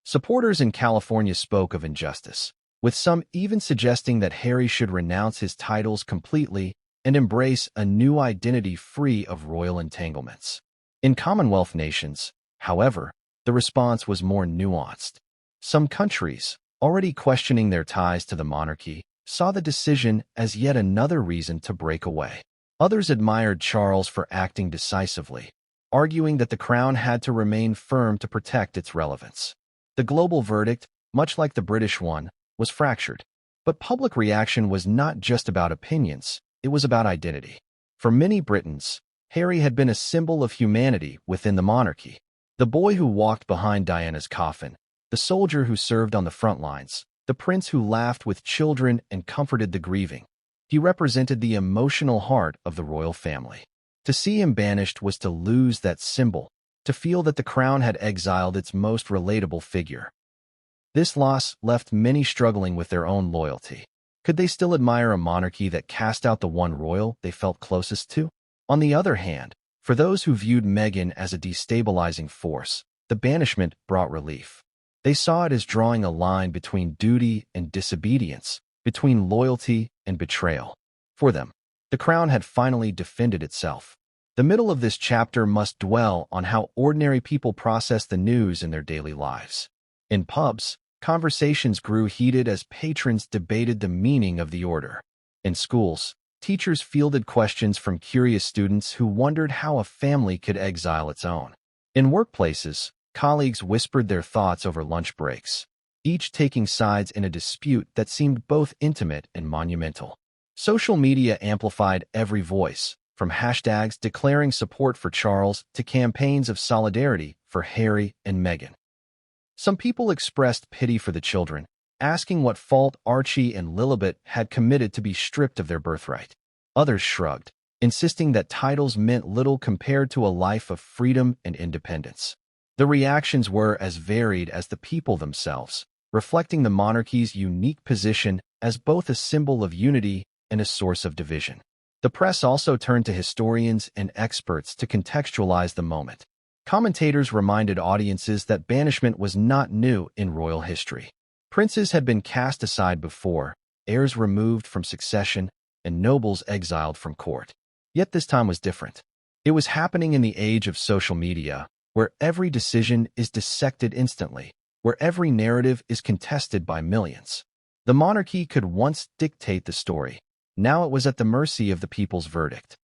Supporters in California spoke of injustice, with some even suggesting that Harry should renounce his titles completely and embrace a new identity free of royal entanglements. In Commonwealth nations, however, the response was more nuanced. Some countries, already questioning their ties to the monarchy, saw the decision as yet another reason to break away. Others admired Charles for acting decisively, arguing that the crown had to remain firm to protect its relevance. The global verdict, much like the British one, was fractured. But public reaction was not just about opinions, it was about identity. For many Britons, Harry had been a symbol of humanity within the monarchy. The boy who walked behind Diana's coffin, the soldier who served on the front lines, the prince who laughed with children and comforted the grieving. He represented the emotional heart of the royal family. To see him banished was to lose that symbol, to feel that the crown had exiled its most relatable figure. This loss left many struggling with their own loyalty. Could they still admire a monarchy that cast out the one royal they felt closest to? On the other hand, for those who viewed Meghan as a destabilizing force, the banishment brought relief. They saw it as drawing a line between duty and disobedience, between loyalty and betrayal. For them, the crown had finally defended itself. The middle of this chapter must dwell on how ordinary people process the news in their daily lives. In pubs, conversations grew heated as patrons debated the meaning of the order. In schools, teachers fielded questions from curious students who wondered how a family could exile its own. In workplaces, colleagues whispered their thoughts over lunch breaks, each taking sides in a dispute that seemed both intimate and monumental. Social media amplified every voice, from hashtags declaring support for Charles to campaigns of solidarity for Harry and Meghan. Some people expressed pity for the children, asking what fault Archie and Lilibet had committed to be stripped of their birthright. Others shrugged, insisting that titles meant little compared to a life of freedom and independence. The reactions were as varied as the people themselves, reflecting the monarchy's unique position as both a symbol of unity and a source of division. The press also turned to historians and experts to contextualize the moment. Commentators reminded audiences that banishment was not new in royal history. Princes had been cast aside before, heirs removed from succession, and nobles exiled from court. Yet this time was different. It was happening in the age of social media, where every decision is dissected instantly, where every narrative is contested by millions. The monarchy could once dictate the story. Now it was at the mercy of the people's verdict.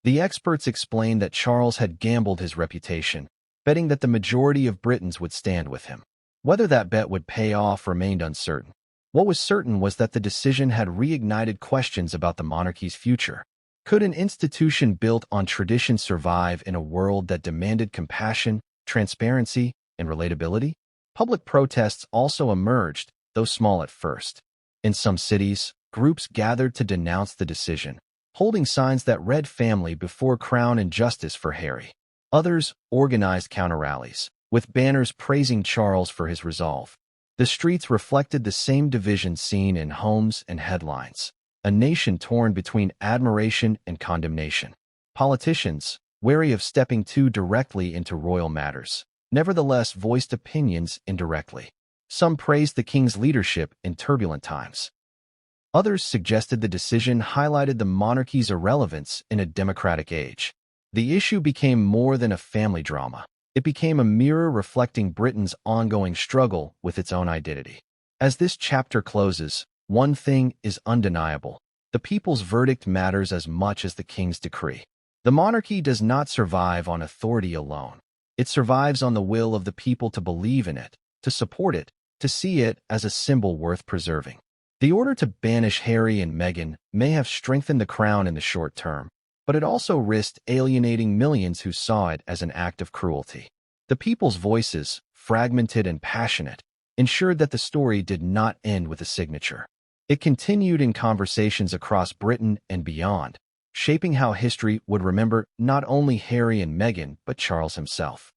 The experts explained that Charles had gambled his reputation, betting that the majority of Britons would stand with him. Whether that bet would pay off remained uncertain. What was certain was that the decision had reignited questions about the monarchy's future. Could an institution built on tradition survive in a world that demanded compassion, transparency, and relatability? Public protests also emerged, though small at first. In some cities, groups gathered to denounce the decision, holding signs that read "Family before Crown and Justice for Harry." Others organized counter-rallies, with banners praising Charles for his resolve. The streets reflected the same division seen in homes and headlines, a nation torn between admiration and condemnation. Politicians, wary of stepping too directly into royal matters, nevertheless voiced opinions indirectly. Some praised the king's leadership in turbulent times. Others suggested the decision highlighted the monarchy's irrelevance in a democratic age. The issue became more than a family drama. It became a mirror reflecting Britain's ongoing struggle with its own identity. As this chapter closes, one thing is undeniable. The people's verdict matters as much as the king's decree. The monarchy does not survive on authority alone. It survives on the will of the people to believe in it, to support it, to see it as a symbol worth preserving. The order to banish Harry and Meghan may have strengthened the crown in the short term, but it also risked alienating millions who saw it as an act of cruelty. The people's voices, fragmented and passionate, ensured that the story did not end with a signature. It continued in conversations across Britain and beyond, shaping how history would remember not only Harry and Meghan but Charles himself.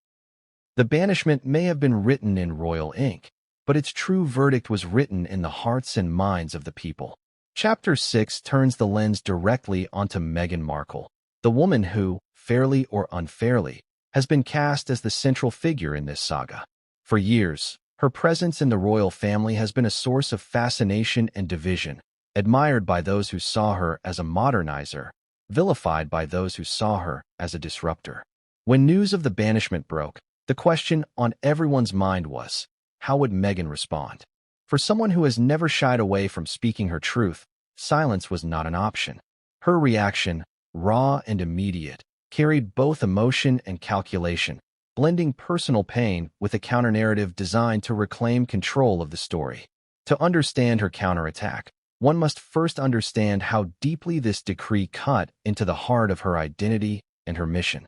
The banishment may have been written in royal ink, but its true verdict was written in the hearts and minds of the people. Chapter 6 turns the lens directly onto Meghan Markle, the woman who, fairly or unfairly, has been cast as the central figure in this saga. For years, her presence in the royal family has been a source of fascination and division, admired by those who saw her as a modernizer, vilified by those who saw her as a disruptor. When news of the banishment broke, the question on everyone's mind was, how would Meghan respond? For someone who has never shied away from speaking her truth, silence was not an option. Her reaction, raw and immediate, carried both emotion and calculation, blending personal pain with a counter-narrative designed to reclaim control of the story. To understand her counterattack, one must first understand how deeply this decree cut into the heart of her identity and her mission.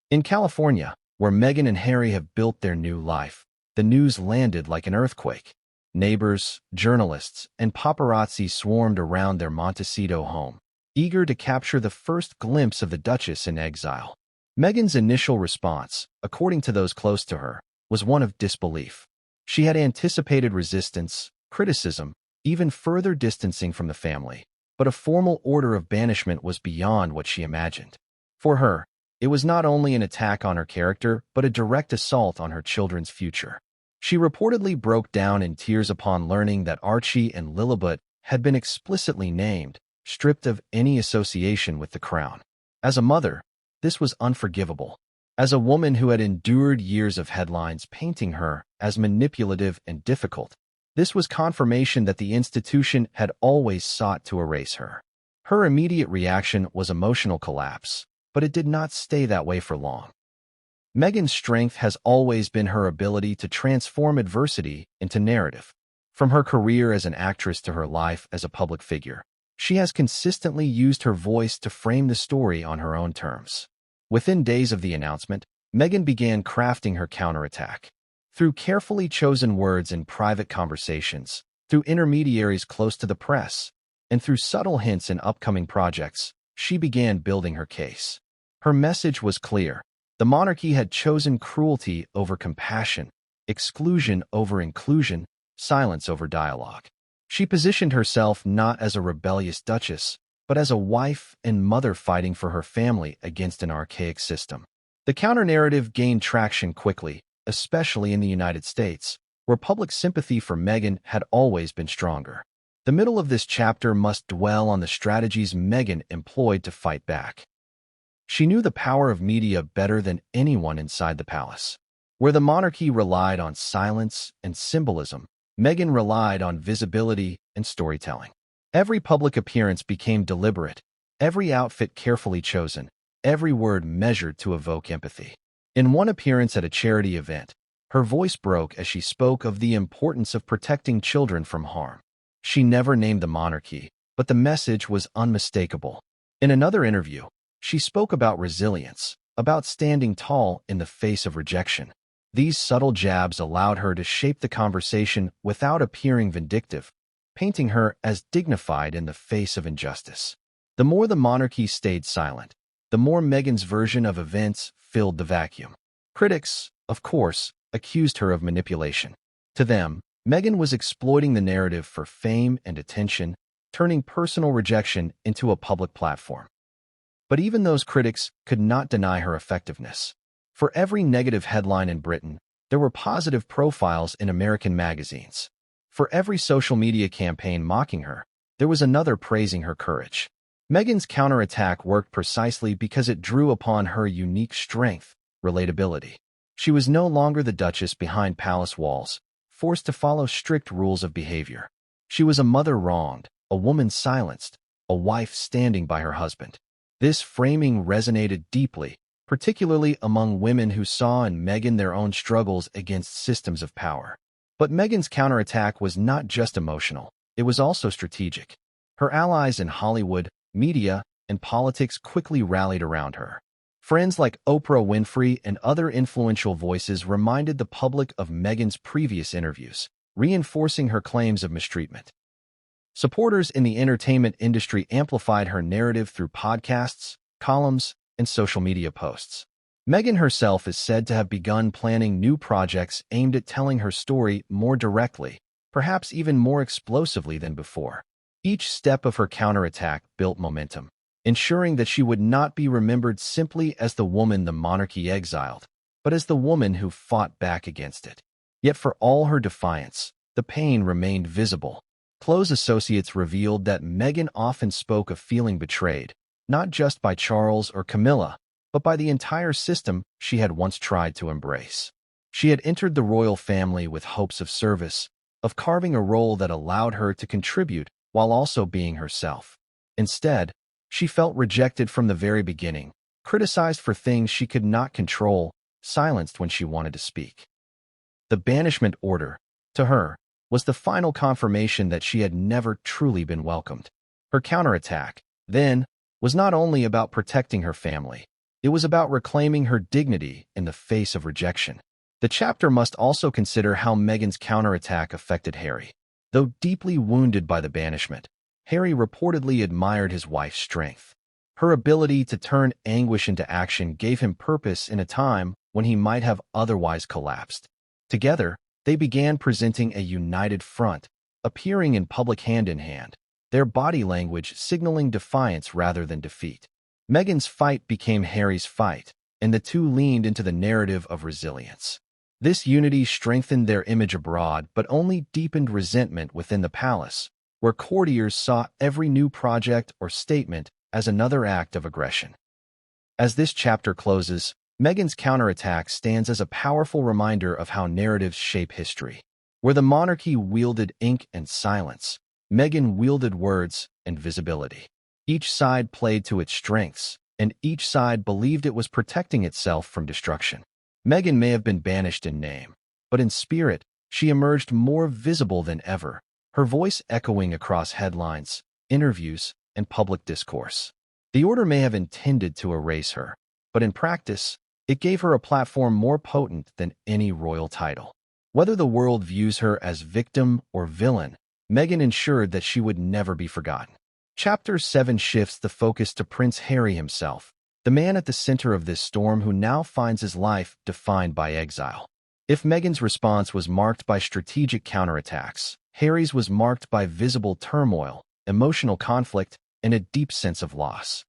In California, where Meghan and Harry have built their new life, the news landed like an earthquake. Neighbors, journalists, and paparazzi swarmed around their Montecito home, eager to capture the first glimpse of the Duchess in exile. Meghan's initial response, according to those close to her, was one of disbelief. She had anticipated resistance, criticism, even further distancing from the family, but a formal order of banishment was beyond what she imagined. For her, it was not only an attack on her character, but a direct assault on her children's future. She reportedly broke down in tears upon learning that Archie and Lilibet had been explicitly named, stripped of any association with the crown. As a mother, this was unforgivable. As a woman who had endured years of headlines painting her as manipulative and difficult, this was confirmation that the institution had always sought to erase her. Her immediate reaction was emotional collapse, but it did not stay that way for long. Meghan's strength has always been her ability to transform adversity into narrative. From her career as an actress to her life as a public figure, she has consistently used her voice to frame the story on her own terms. Within days of the announcement, Meghan began crafting her counterattack. Through carefully chosen words in private conversations, through intermediaries close to the press, and through subtle hints in upcoming projects, she began building her case. Her message was clear. The monarchy had chosen cruelty over compassion, exclusion over inclusion, silence over dialogue. She positioned herself not as a rebellious duchess, but as a wife and mother fighting for her family against an archaic system. The counter-narrative gained traction quickly, especially in the United States, where public sympathy for Meghan had always been stronger. The middle of this chapter must dwell on the strategies Meghan employed to fight back. She knew the power of media better than anyone inside the palace. Where the monarchy relied on silence and symbolism, Meghan relied on visibility and storytelling. Every public appearance became deliberate, every outfit carefully chosen, every word measured to evoke empathy. In one appearance at a charity event, her voice broke as she spoke of the importance of protecting children from harm. She never named the monarchy, but the message was unmistakable. In another interview, she spoke about resilience, about standing tall in the face of rejection. These subtle jabs allowed her to shape the conversation without appearing vindictive, painting her as dignified in the face of injustice. The more the monarchy stayed silent, the more Meghan's version of events filled the vacuum. Critics, of course, accused her of manipulation. To them, Meghan was exploiting the narrative for fame and attention, turning personal rejection into a public platform. But even those critics could not deny her effectiveness. For every negative headline in Britain, there were positive profiles in American magazines. For every social media campaign mocking her, there was another praising her courage. Meghan's counterattack worked precisely because it drew upon her unique strength, relatability. She was no longer the duchess behind palace walls, forced to follow strict rules of behavior. She was a mother wronged, a woman silenced, a wife standing by her husband. This framing resonated deeply, particularly among women who saw in Meghan their own struggles against systems of power. But Meghan's counterattack was not just emotional, it was also strategic. Her allies in Hollywood, media, and politics quickly rallied around her. Friends like Oprah Winfrey and other influential voices reminded the public of Meghan's previous interviews, reinforcing her claims of mistreatment. Supporters in the entertainment industry amplified her narrative through podcasts, columns, and social media posts. Meghan herself is said to have begun planning new projects aimed at telling her story more directly, perhaps even more explosively than before. Each step of her counterattack built momentum, ensuring that she would not be remembered simply as the woman the monarchy exiled, but as the woman who fought back against it. Yet for all her defiance, the pain remained visible. Close associates revealed that Meghan often spoke of feeling betrayed, not just by Charles or Camilla, but by the entire system she had once tried to embrace. She had entered the royal family with hopes of service, of carving a role that allowed her to contribute while also being herself. Instead, she felt rejected from the very beginning, criticized for things she could not control, silenced when she wanted to speak. The banishment order, to her, was the final confirmation that she had never truly been welcomed. Her counterattack, then, was not only about protecting her family, it was about reclaiming her dignity in the face of rejection. The chapter must also consider how Meghan's counterattack affected Harry. Though deeply wounded by the banishment, Harry reportedly admired his wife's strength. Her ability to turn anguish into action gave him purpose in a time when he might have otherwise collapsed. Together, they began presenting a united front, appearing in public hand in hand, their body language signaling defiance rather than defeat. Meghan's fight became Harry's fight, and the two leaned into the narrative of resilience. This unity strengthened their image abroad but only deepened resentment within the palace, where courtiers saw every new project or statement as another act of aggression. As this chapter closes, Meghan's counterattack stands as a powerful reminder of how narratives shape history. Where the monarchy wielded ink and silence, Meghan wielded words and visibility. Each side played to its strengths, and each side believed it was protecting itself from destruction. Meghan may have been banished in name, but in spirit, she emerged more visible than ever, her voice echoing across headlines, interviews, and public discourse. The order may have intended to erase her, but in practice, it gave her a platform more potent than any royal title. Whether the world views her as victim or villain, Meghan ensured that she would never be forgotten. Chapter 7 shifts the focus to Prince Harry himself, the man at the center of this storm who now finds his life defined by exile. If Meghan's response was marked by strategic counterattacks, Harry's was marked by visible turmoil, emotional conflict, and a deep sense of loss.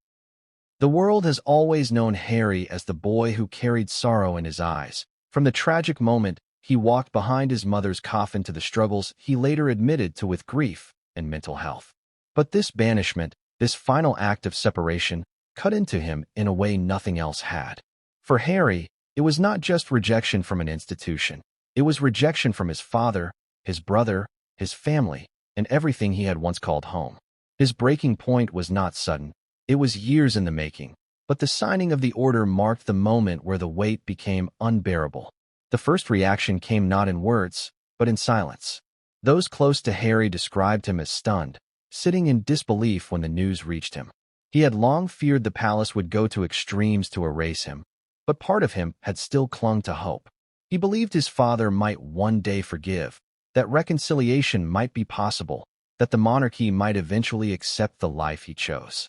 The world has always known Harry as the boy who carried sorrow in his eyes. From the tragic moment he walked behind his mother's coffin to the struggles he later admitted to with grief and mental health. But this banishment, this final act of separation, cut into him in a way nothing else had. For Harry, it was not just rejection from an institution. It was rejection from his father, his brother, his family, and everything he had once called home. His breaking point was not sudden. It was years in the making, but the signing of the order marked the moment where the weight became unbearable. The first reaction came not in words, but in silence. Those close to Harry described him as stunned, sitting in disbelief when the news reached him. He had long feared the palace would go to extremes to erase him, but part of him had still clung to hope. He believed his father might one day forgive, that reconciliation might be possible, that the monarchy might eventually accept the life he chose.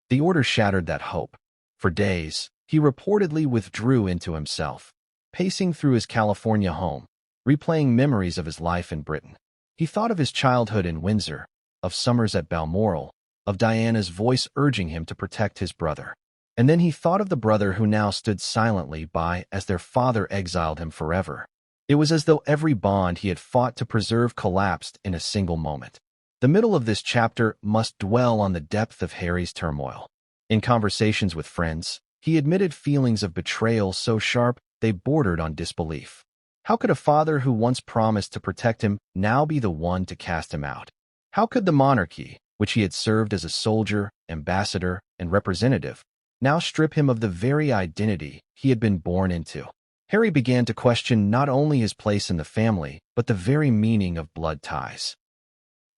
The order shattered that hope. For days, he reportedly withdrew into himself, pacing through his California home, replaying memories of his life in Britain. He thought of his childhood in Windsor, of summers at Balmoral, of Diana's voice urging him to protect his brother. And then he thought of the brother who now stood silently by as their father exiled him forever. It was as though every bond he had fought to preserve collapsed in a single moment. The middle of this chapter must dwell on the depth of Harry's turmoil. In conversations with friends, he admitted feelings of betrayal so sharp they bordered on disbelief. How could a father who once promised to protect him now be the one to cast him out? How could the monarchy, which he had served as a soldier, ambassador, and representative, now strip him of the very identity he had been born into? Harry began to question not only his place in the family, but the very meaning of blood ties.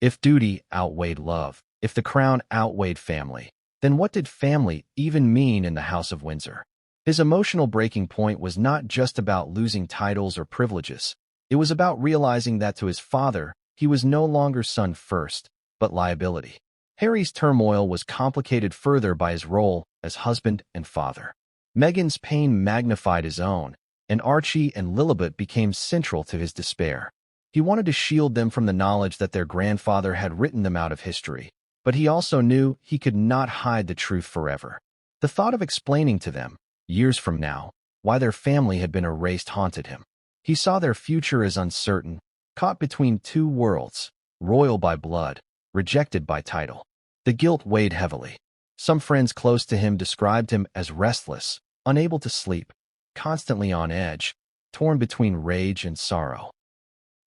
If duty outweighed love, if the crown outweighed family, then what did family even mean in the House of Windsor? His emotional breaking point was not just about losing titles or privileges. It was about realizing that to his father, he was no longer son first, but liability. Harry's turmoil was complicated further by his role as husband and father. Meghan's pain magnified his own, and Archie and Lilibet became central to his despair. He wanted to shield them from the knowledge that their grandfather had written them out of history, but he also knew he could not hide the truth forever. The thought of explaining to them, years from now, why their family had been erased haunted him. He saw their future as uncertain, caught between two worlds, royal by blood, rejected by title. The guilt weighed heavily. Some friends close to him described him as restless, unable to sleep, constantly on edge, torn between rage and sorrow.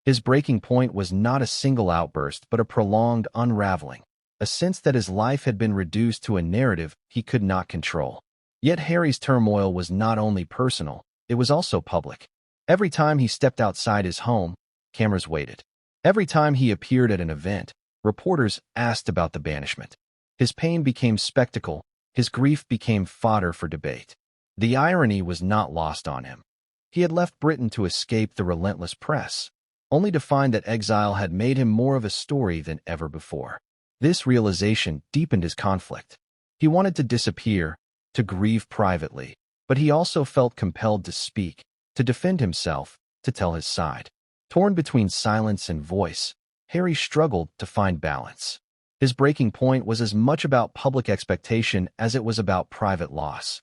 His breaking point was not a single outburst but a prolonged unraveling, a sense that his life had been reduced to a narrative he could not control. Yet Harry's turmoil was not only personal, it was also public. Every time he stepped outside his home, cameras waited. Every time he appeared at an event, reporters asked about the banishment. His pain became spectacle, his grief became fodder for debate. The irony was not lost on him. He had left Britain to escape the relentless press, only to find that exile had made him more of a story than ever before. This realization deepened his conflict. He wanted to disappear, to grieve privately, but he also felt compelled to speak, to defend himself, to tell his side. Torn between silence and voice, Harry struggled to find balance. His breaking point was as much about public expectation as it was about private loss.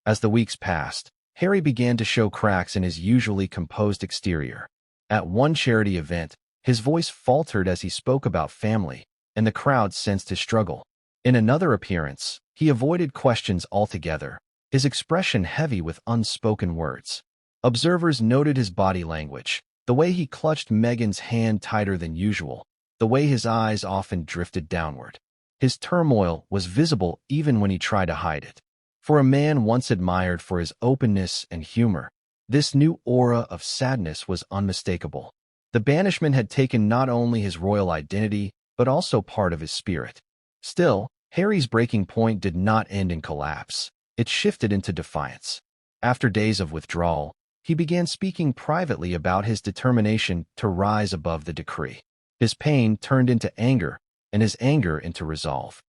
As the weeks passed, Harry began to show cracks in his usually composed exterior. At one charity event, his voice faltered as he spoke about family, and the crowd sensed his struggle. In another appearance, he avoided questions altogether, his expression heavy with unspoken words. Observers noted his body language, the way he clutched Meghan's hand tighter than usual, the way his eyes often drifted downward. His turmoil was visible even when he tried to hide it. For a man once admired for his openness and humor, this new aura of sadness was unmistakable. The banishment had taken not only his royal identity, but also part of his spirit. Still, Harry's breaking point did not end in collapse. It shifted into defiance. After days of withdrawal, he began speaking privately about his determination to rise above the decree. His pain turned into anger, and his anger into resolve.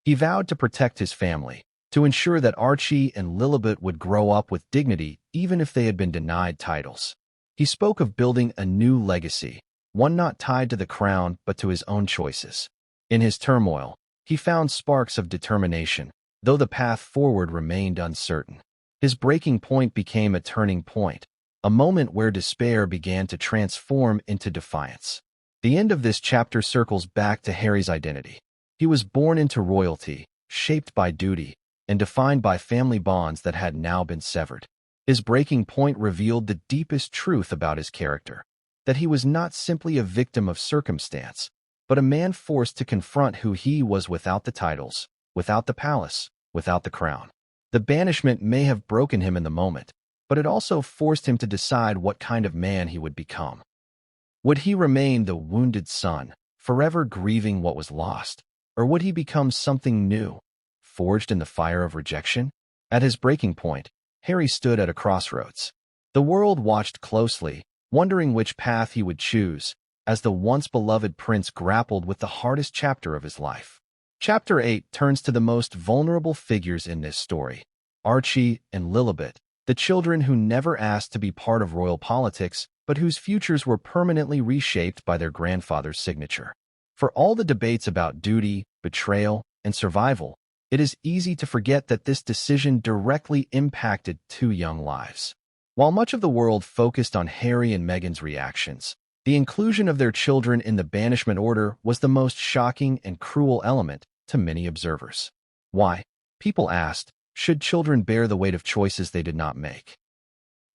He vowed to protect his family, to ensure that Archie and Lilibet would grow up with dignity even if they had been denied titles. He spoke of building a new legacy, one not tied to the crown but to his own choices. In his turmoil, he found sparks of determination, though the path forward remained uncertain. His breaking point became a turning point, a moment where despair began to transform into defiance. The end of this chapter circles back to Harry's identity. He was born into royalty, shaped by duty, and defined by family bonds that had now been severed. His breaking point revealed the deepest truth about his character, that he was not simply a victim of circumstance, but a man forced to confront who he was without the titles, without the palace, without the crown. The banishment may have broken him in the moment, but it also forced him to decide what kind of man he would become. Would he remain the wounded son, forever grieving what was lost, or would he become something new, forged in the fire of rejection? At his breaking point, Harry stood at a crossroads. The world watched closely, wondering which path he would choose, as the once-beloved prince grappled with the hardest chapter of his life. Chapter 8 turns to the most vulnerable figures in this story, Archie and Lilibet, the children who never asked to be part of royal politics, but whose futures were permanently reshaped by their grandfather's signature. For all the debates about duty, betrayal, and survival, it is easy to forget that this decision directly impacted two young lives. While much of the world focused on Harry and Meghan's reactions, the inclusion of their children in the banishment order was the most shocking and cruel element to many observers. Why? People asked, should children bear the weight of choices they did not make?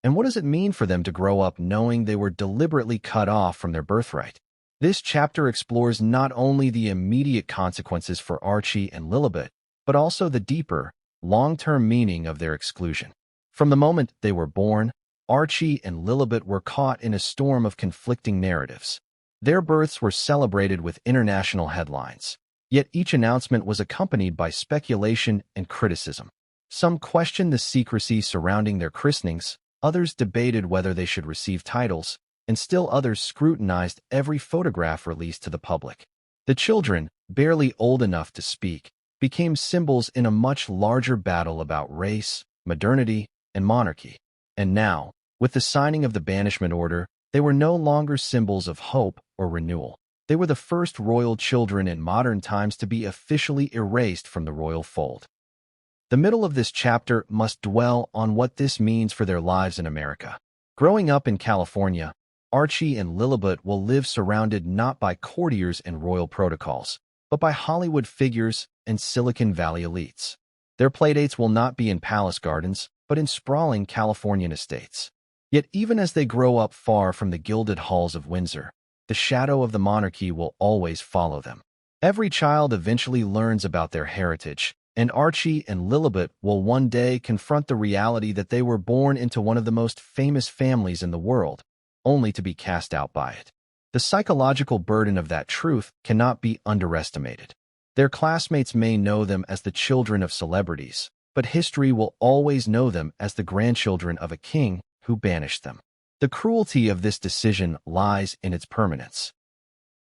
And what does it mean for them to grow up knowing they were deliberately cut off from their birthright? This chapter explores not only the immediate consequences for Archie and Lilibet, but also the deeper, long-term meaning of their exclusion. From the moment they were born, Archie and Lilibet were caught in a storm of conflicting narratives. Their births were celebrated with international headlines, yet each announcement was accompanied by speculation and criticism. Some questioned the secrecy surrounding their christenings, others debated whether they should receive titles, and still others scrutinized every photograph released to the public. The children, barely old enough to speak, became symbols in a much larger battle about race, modernity, and monarchy. And now, with the signing of the banishment order, they were no longer symbols of hope or renewal. They were the first royal children in modern times to be officially erased from the royal fold. The middle of this chapter must dwell on what this means for their lives in America. Growing up in California, Archie and Lilibet will live surrounded not by courtiers and royal protocols, but by Hollywood figures and Silicon Valley elites. Their playdates will not be in palace gardens, but in sprawling Californian estates. Yet even as they grow up far from the gilded halls of Windsor, the shadow of the monarchy will always follow them. Every child eventually learns about their heritage, and Archie and Lilibet will one day confront the reality that they were born into one of the most famous families in the world, only to be cast out by it. The psychological burden of that truth cannot be underestimated. Their classmates may know them as the children of celebrities, but history will always know them as the grandchildren of a king who banished them. The cruelty of this decision lies in its permanence.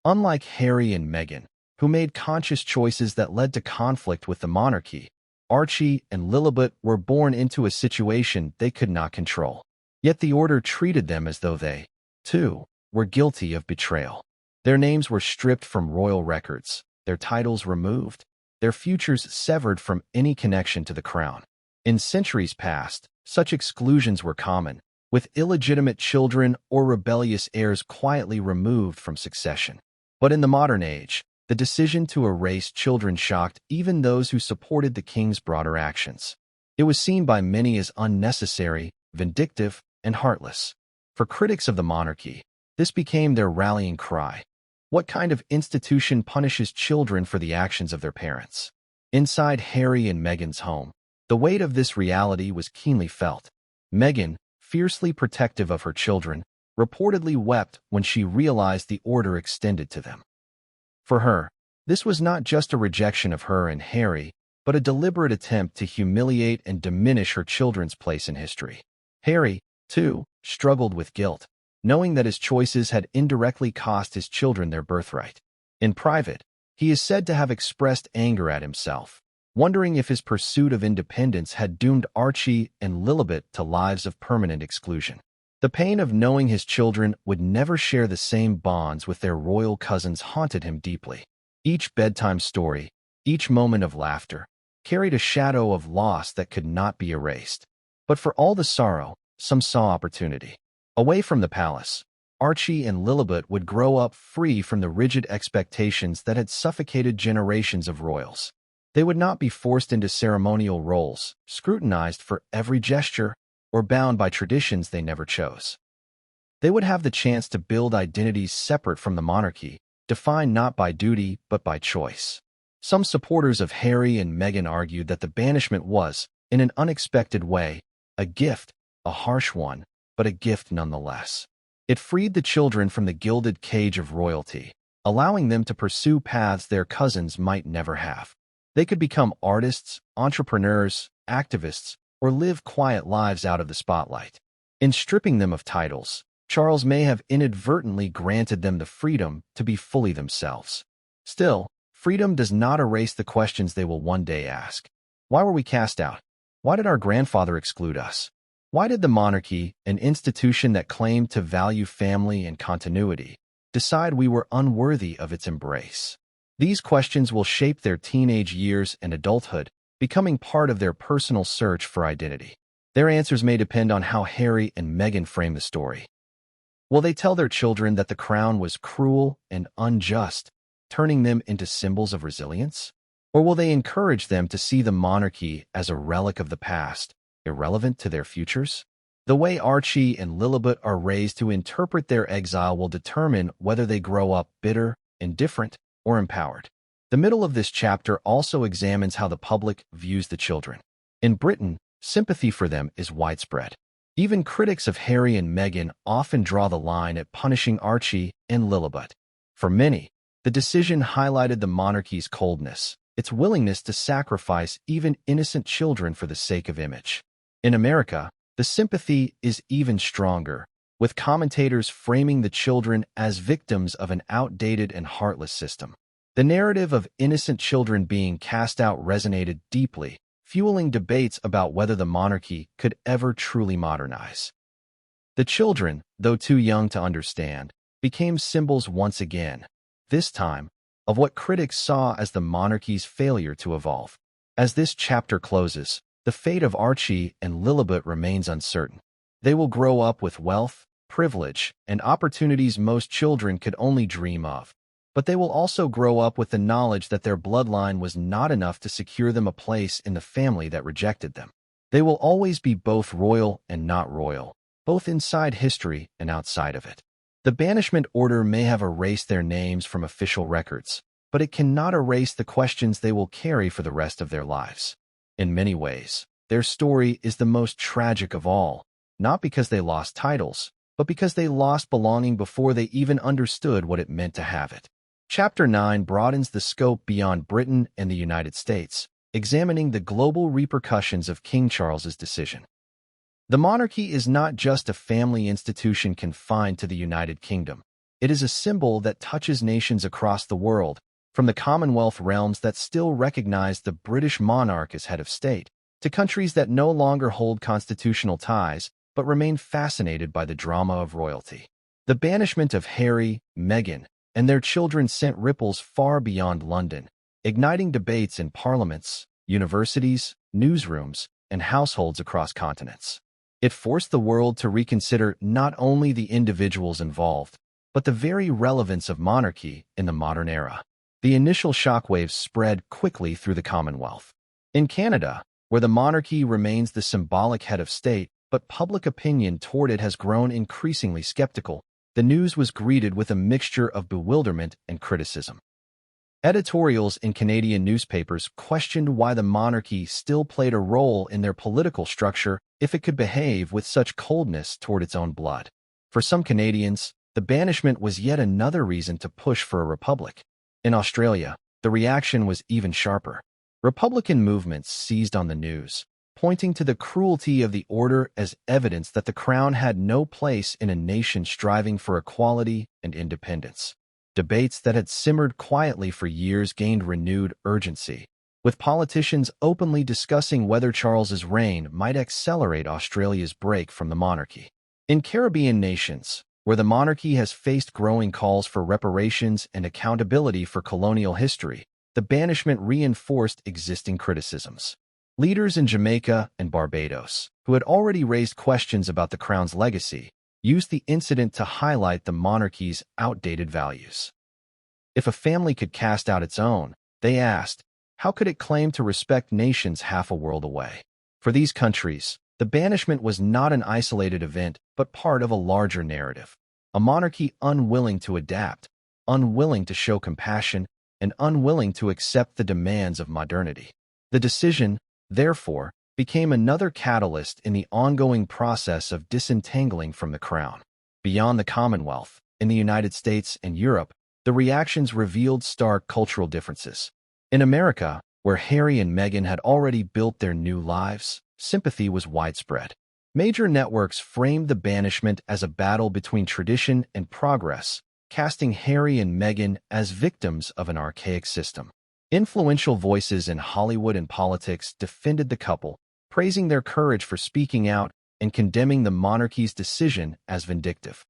Unlike Harry and Meghan, who made conscious choices that led to conflict with the monarchy, Archie and Lilibet were born into a situation they could not control. Yet the order treated them as though they, too, were guilty of betrayal. Their names were stripped from royal records, their titles removed, their futures severed from any connection to the crown. In centuries past, such exclusions were common, with illegitimate children or rebellious heirs quietly removed from succession. But in the modern age, the decision to erase children shocked even those who supported the king's broader actions. It was seen by many as unnecessary, vindictive, and heartless. For critics of the monarchy, this became their rallying cry. What kind of institution punishes children for the actions of their parents? Inside Harry and Meghan's home, the weight of this reality was keenly felt. Meghan, fiercely protective of her children, reportedly wept when she realized the order extended to them. For her, this was not just a rejection of her and Harry, but a deliberate attempt to humiliate and diminish her children's place in history. Harry, too, struggled with guilt, knowing that his choices had indirectly cost his children their birthright. In private, he is said to have expressed anger at himself, wondering if his pursuit of independence had doomed Archie and Lilibet to lives of permanent exclusion. The pain of knowing his children would never share the same bonds with their royal cousins haunted him deeply. Each bedtime story, each moment of laughter, carried a shadow of loss that could not be erased. But for all the sorrow, some saw opportunity. Away from the palace, Archie and Lilibet would grow up free from the rigid expectations that had suffocated generations of royals. They would not be forced into ceremonial roles, scrutinized for every gesture, or bound by traditions they never chose. They would have the chance to build identities separate from the monarchy, defined not by duty but by choice. Some supporters of Harry and Meghan argued that the banishment was, in an unexpected way, a gift, a harsh one, but a gift nonetheless. It freed the children from the gilded cage of royalty, allowing them to pursue paths their cousins might never have. They could become artists, entrepreneurs, activists, or live quiet lives out of the spotlight. In stripping them of titles, Charles may have inadvertently granted them the freedom to be fully themselves. Still, freedom does not erase the questions they will one day ask. Why were we cast out? Why did our grandfather exclude us? Why did the monarchy, an institution that claimed to value family and continuity, decide we were unworthy of its embrace? These questions will shape their teenage years and adulthood, becoming part of their personal search for identity. Their answers may depend on how Harry and Meghan frame the story. Will they tell their children that the crown was cruel and unjust, turning them into symbols of resilience? Or will they encourage them to see the monarchy as a relic of the past, irrelevant to their futures? The way Archie and Lilibet are raised to interpret their exile will determine whether they grow up bitter, indifferent, or empowered. The middle of this chapter also examines how the public views the children. In Britain, sympathy for them is widespread. Even critics of Harry and Meghan often draw the line at punishing Archie and Lilibet. For many, the decision highlighted the monarchy's coldness, its willingness to sacrifice even innocent children for the sake of image. In America, the sympathy is even stronger, with commentators framing the children as victims of an outdated and heartless system. The narrative of innocent children being cast out resonated deeply, fueling debates about whether the monarchy could ever truly modernize. The children, though too young to understand, became symbols once again, this time, of what critics saw as the monarchy's failure to evolve. As this chapter closes, the fate of Archie and Lilibet remains uncertain. They will grow up with wealth, privilege, and opportunities most children could only dream of. But they will also grow up with the knowledge that their bloodline was not enough to secure them a place in the family that rejected them. They will always be both royal and not royal, both inside history and outside of it. The banishment order may have erased their names from official records, but it cannot erase the questions they will carry for the rest of their lives. In many ways, their story is the most tragic of all, not because they lost titles, but because they lost belonging before they even understood what it meant to have it. Chapter 9 broadens the scope beyond Britain and the United States, examining the global repercussions of King Charles's decision. The monarchy is not just a family institution confined to the United Kingdom. It is a symbol that touches nations across the world, from the Commonwealth realms that still recognize the British monarch as head of state, to countries that no longer hold constitutional ties but remain fascinated by the drama of royalty. The banishment of Harry, Meghan, and their children sent ripples far beyond London, igniting debates in parliaments, universities, newsrooms, and households across continents. It forced the world to reconsider not only the individuals involved, but the very relevance of monarchy in the modern era. The initial shockwaves spread quickly through the Commonwealth. In Canada, where the monarchy remains the symbolic head of state, but public opinion toward it has grown increasingly skeptical, the news was greeted with a mixture of bewilderment and criticism. Editorials in Canadian newspapers questioned why the monarchy still played a role in their political structure if it could behave with such coldness toward its own blood. For some Canadians, the banishment was yet another reason to push for a republic. In Australia, the reaction was even sharper. Republican movements seized on the news, pointing to the cruelty of the order as evidence that the crown had no place in a nation striving for equality and independence. Debates that had simmered quietly for years gained renewed urgency, with politicians openly discussing whether Charles's reign might accelerate Australia's break from the monarchy. In Caribbean nations, where the monarchy has faced growing calls for reparations and accountability for colonial history, the banishment reinforced existing criticisms. Leaders in Jamaica and Barbados, who had already raised questions about the crown's legacy, used the incident to highlight the monarchy's outdated values. If a family could cast out its own, they asked, how could it claim to respect nations half a world away? For these countries, the banishment was not an isolated event, but part of a larger narrative. A monarchy unwilling to adapt, unwilling to show compassion, and unwilling to accept the demands of modernity. The decision, therefore, became another catalyst in the ongoing process of disentangling from the crown. Beyond the Commonwealth, in the United States and Europe, the reactions revealed stark cultural differences. In America, where Harry and Meghan had already built their new lives, sympathy was widespread. Major networks framed the banishment as a battle between tradition and progress, casting Harry and Meghan as victims of an archaic system. Influential voices in Hollywood and politics defended the couple, praising their courage for speaking out and condemning the monarchy's decision as vindictive.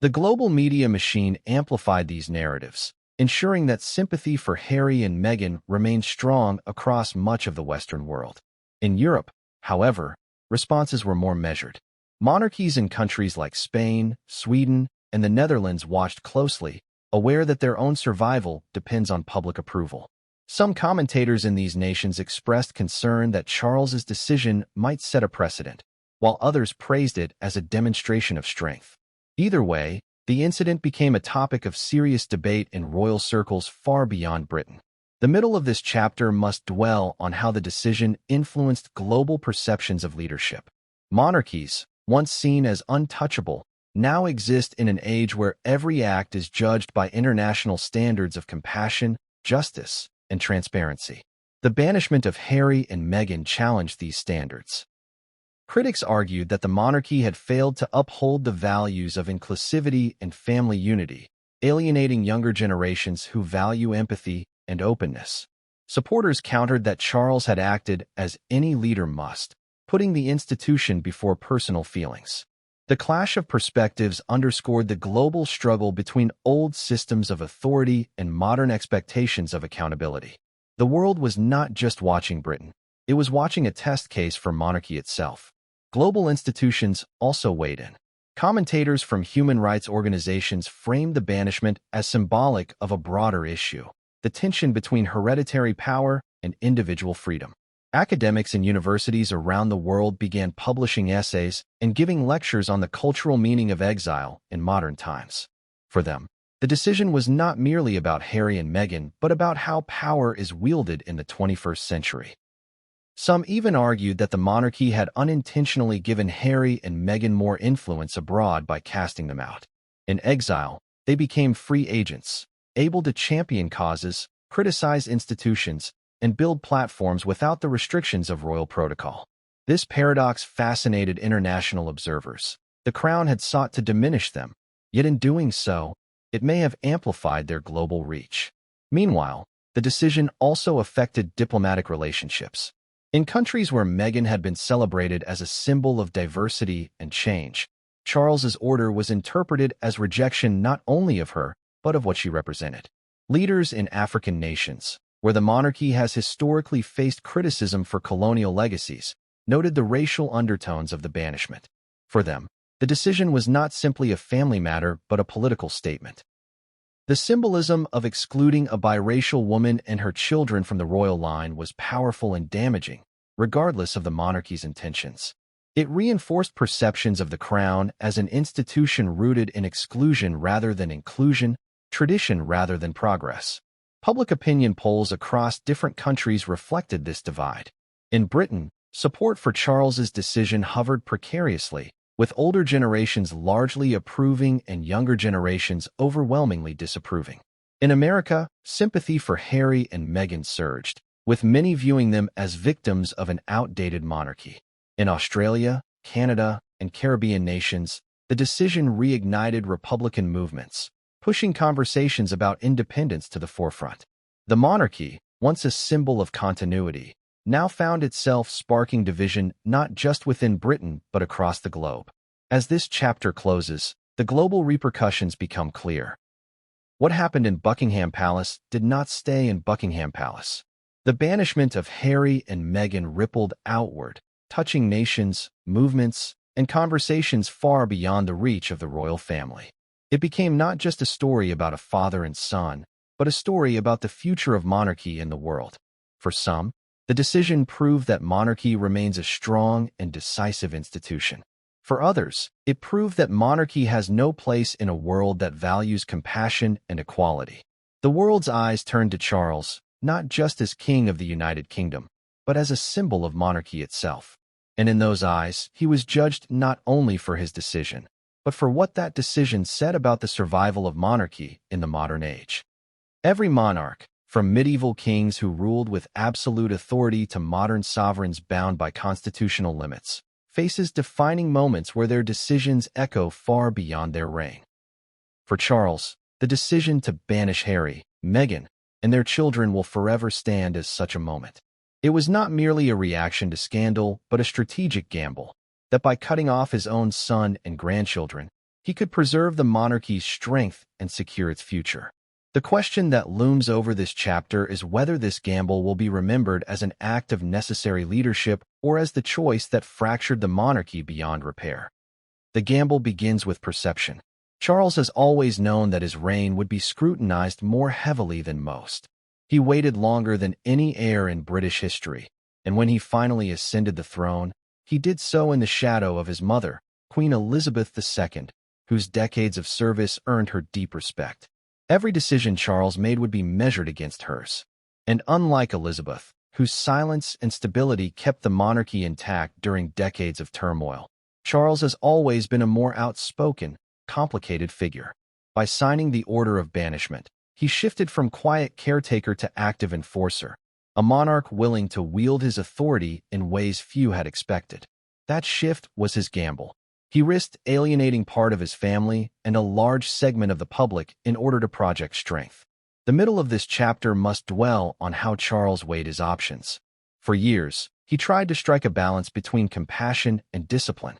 The global media machine amplified these narratives, ensuring that sympathy for Harry and Meghan remained strong across much of the Western world. In Europe, however, responses were more measured. Monarchies in countries like Spain, Sweden, and the Netherlands watched closely, aware that their own survival depends on public approval. Some commentators in these nations expressed concern that Charles's decision might set a precedent, while others praised it as a demonstration of strength. Either way, the incident became a topic of serious debate in royal circles far beyond Britain. The middle of this chapter must dwell on how the decision influenced global perceptions of leadership. Monarchies, once seen as untouchable, now exist in an age where every act is judged by international standards of compassion, justice, and transparency. The banishment of Harry and Meghan challenged these standards. Critics argued that the monarchy had failed to uphold the values of inclusivity and family unity, alienating younger generations who value empathy and openness. Supporters countered that Charles had acted as any leader must, putting the institution before personal feelings. The clash of perspectives underscored the global struggle between old systems of authority and modern expectations of accountability. The world was not just watching Britain. It was watching a test case for monarchy itself. Global institutions also weighed in. Commentators from human rights organizations framed the banishment as symbolic of a broader issue: the tension between hereditary power and individual freedom. Academics in universities around the world began publishing essays and giving lectures on the cultural meaning of exile in modern times. For them, the decision was not merely about Harry and Meghan, but about how power is wielded in the 21st century. Some even argued that the monarchy had unintentionally given Harry and Meghan more influence abroad by casting them out. In exile, they became free agents, able to champion causes, criticize institutions, and build platforms without the restrictions of royal protocol. This paradox fascinated international observers. The crown had sought to diminish them, yet in doing so, it may have amplified their global reach. Meanwhile, the decision also affected diplomatic relationships. In countries where Meghan had been celebrated as a symbol of diversity and change, Charles's order was interpreted as rejection not only of her, but of what she represented. Leaders in African nations, where the monarchy has historically faced criticism for colonial legacies, noted the racial undertones of the banishment. For them, the decision was not simply a family matter but a political statement. The symbolism of excluding a biracial woman and her children from the royal line was powerful and damaging, regardless of the monarchy's intentions. It reinforced perceptions of the crown as an institution rooted in exclusion rather than inclusion, tradition rather than progress. Public opinion polls across different countries reflected this divide. In Britain, support for Charles's decision hovered precariously, with older generations largely approving and younger generations overwhelmingly disapproving. In America, sympathy for Harry and Meghan surged, with many viewing them as victims of an outdated monarchy. In Australia, Canada, and Caribbean nations, the decision reignited Republican movements, pushing conversations about independence to the forefront. The monarchy, once a symbol of continuity, now found itself sparking division not just within Britain but across the globe. As this chapter closes, the global repercussions become clear. What happened in Buckingham Palace did not stay in Buckingham Palace. The banishment of Harry and Meghan rippled outward, touching nations, movements, and conversations far beyond the reach of the royal family. It became not just a story about a father and son, but a story about the future of monarchy in the world. For some, the decision proved that monarchy remains a strong and decisive institution. For others, it proved that monarchy has no place in a world that values compassion and equality. The world's eyes turned to Charles, not just as King of the United Kingdom, but as a symbol of monarchy itself. And in those eyes, he was judged not only for his decision, but for what that decision said about the survival of monarchy in the modern age. Every monarch, from medieval kings who ruled with absolute authority to modern sovereigns bound by constitutional limits, faces defining moments where their decisions echo far beyond their reign. For Charles, the decision to banish Harry, Meghan, and their children will forever stand as such a moment. It was not merely a reaction to scandal, but a strategic gamble, that by cutting off his own son and grandchildren, he could preserve the monarchy's strength and secure its future. The question that looms over this chapter is whether this gamble will be remembered as an act of necessary leadership or as the choice that fractured the monarchy beyond repair. The gamble begins with perception. Charles has always known that his reign would be scrutinized more heavily than most. He waited longer than any heir in British history, and when he finally ascended the throne, he did so in the shadow of his mother, Queen Elizabeth II, whose decades of service earned her deep respect. Every decision Charles made would be measured against hers. And unlike Elizabeth, whose silence and stability kept the monarchy intact during decades of turmoil, Charles has always been a more outspoken, complicated figure. By signing the Order of Banishment, he shifted from quiet caretaker to active enforcer, a monarch willing to wield his authority in ways few had expected. That shift was his gamble. He risked alienating part of his family and a large segment of the public in order to project strength. The middle of this chapter must dwell on how Charles weighed his options. For years, he tried to strike a balance between compassion and discipline.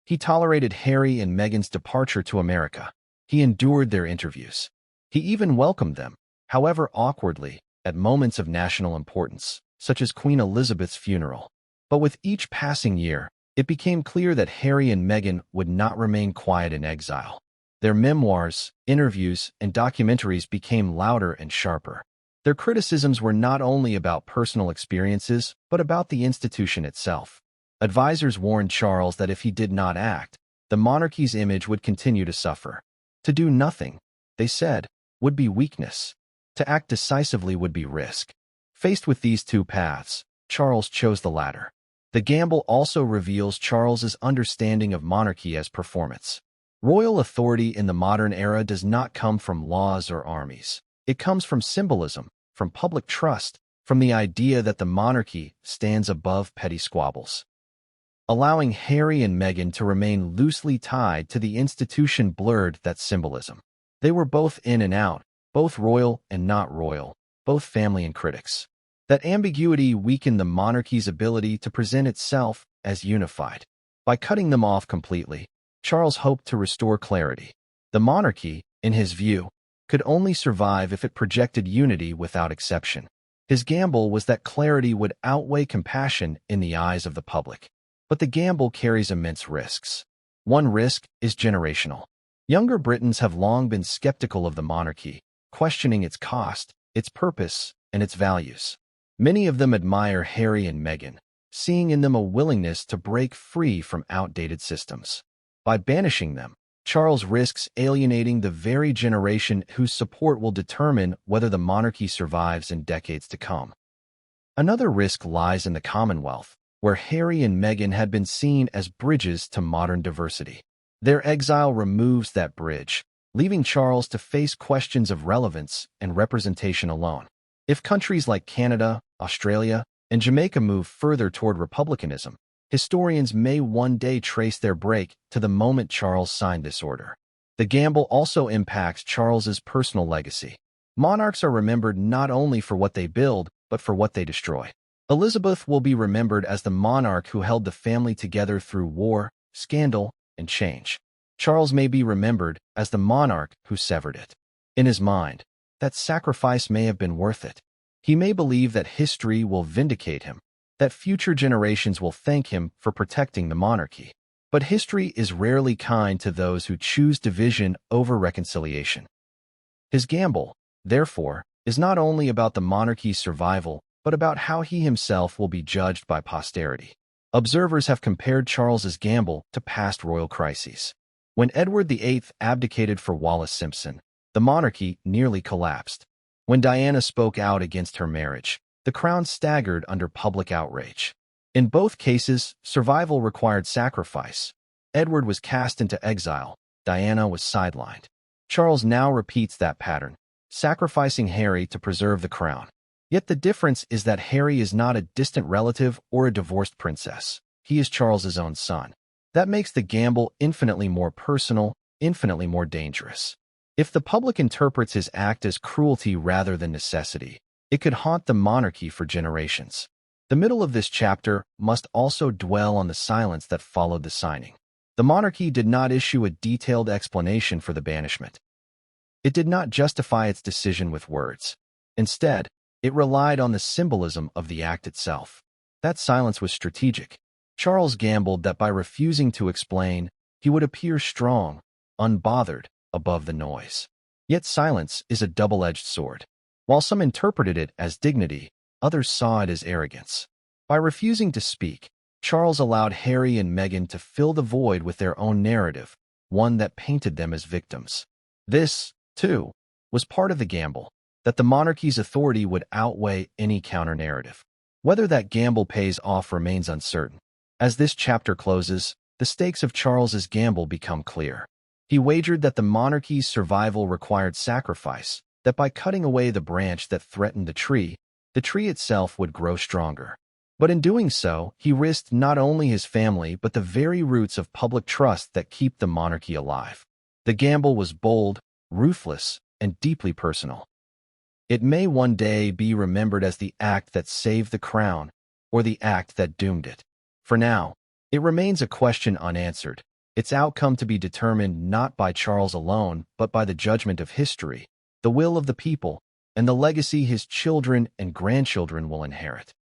He tolerated Harry and Meghan's departure to America. He endured their interviews. He even welcomed them, however awkwardly, at moments of national importance, such as Queen Elizabeth's funeral. But with each passing year, it became clear that Harry and Meghan would not remain quiet in exile. Their memoirs, interviews, and documentaries became louder and sharper. Their criticisms were not only about personal experiences, but about the institution itself. Advisors warned Charles that if he did not act, the monarchy's image would continue to suffer. To do nothing, they said, would be weakness. To act decisively would be risk. Faced with these two paths, Charles chose the latter. The gamble also reveals Charles's understanding of monarchy as performance. Royal authority in the modern era does not come from laws or armies. It comes from symbolism, from public trust, from the idea that the monarchy stands above petty squabbles. Allowing Harry and Meghan to remain loosely tied to the institution blurred that symbolism. They were both in and out, both royal and not royal, both family and critics. That ambiguity weakened the monarchy's ability to present itself as unified. By cutting them off completely, Charles hoped to restore clarity. The monarchy, in his view, could only survive if it projected unity without exception. His gamble was that clarity would outweigh compassion in the eyes of the public. But the gamble carries immense risks. One risk is generational. Younger Britons have long been skeptical of the monarchy, questioning its cost, its purpose, and its values. Many of them admire Harry and Meghan, seeing in them a willingness to break free from outdated systems. By banishing them, Charles risks alienating the very generation whose support will determine whether the monarchy survives in decades to come. Another risk lies in the Commonwealth, where Harry and Meghan had been seen as bridges to modern diversity. Their exile removes that bridge, leaving Charles to face questions of relevance and representation alone. If countries like Canada, Australia, and Jamaica move further toward republicanism, historians may one day trace their break to the moment Charles signed this order. The gamble also impacts Charles's personal legacy. Monarchs are remembered not only for what they build, but for what they destroy. Elizabeth will be remembered as the monarch who held the family together through war, scandal, and change. Charles may be remembered as the monarch who severed it. In his mind, that sacrifice may have been worth it. He may believe that history will vindicate him, that future generations will thank him for protecting the monarchy. But history is rarely kind to those who choose division over reconciliation. His gamble, therefore, is not only about the monarchy's survival, but about how he himself will be judged by posterity. Observers have compared Charles's gamble to past royal crises. When Edward VIII abdicated for Wallis Simpson, the monarchy nearly collapsed. When Diana spoke out against her marriage, the crown staggered under public outrage. In both cases, survival required sacrifice. Edward was cast into exile. Diana was sidelined. Charles now repeats that pattern, sacrificing Harry to preserve the crown. Yet the difference is that Harry is not a distant relative or a divorced princess. He is Charles's own son. That makes the gamble infinitely more personal, infinitely more dangerous. If the public interprets his act as cruelty rather than necessity, it could haunt the monarchy for generations. The middle of this chapter must also dwell on the silence that followed the signing. The monarchy did not issue a detailed explanation for the banishment. It did not justify its decision with words. Instead, it relied on the symbolism of the act itself. That silence was strategic. Charles gambled that by refusing to explain, he would appear strong, unbothered, above the noise. Yet silence is a double-edged sword. While some interpreted it as dignity, others saw it as arrogance. By refusing to speak, Charles allowed Harry and Meghan to fill the void with their own narrative, one that painted them as victims. This, too, was part of the gamble, that the monarchy's authority would outweigh any counter-narrative. Whether that gamble pays off remains uncertain. As this chapter closes, the stakes of Charles's gamble become clear. He wagered that the monarchy's survival required sacrifice, that by cutting away the branch that threatened the tree itself would grow stronger. But in doing so, he risked not only his family but the very roots of public trust that keep the monarchy alive. The gamble was bold, ruthless, and deeply personal. It may one day be remembered as the act that saved the crown, or the act that doomed it. For now, it remains a question unanswered, its outcome to be determined not by Charles alone but by the judgment of history, the will of the people, and the legacy his children and grandchildren will inherit.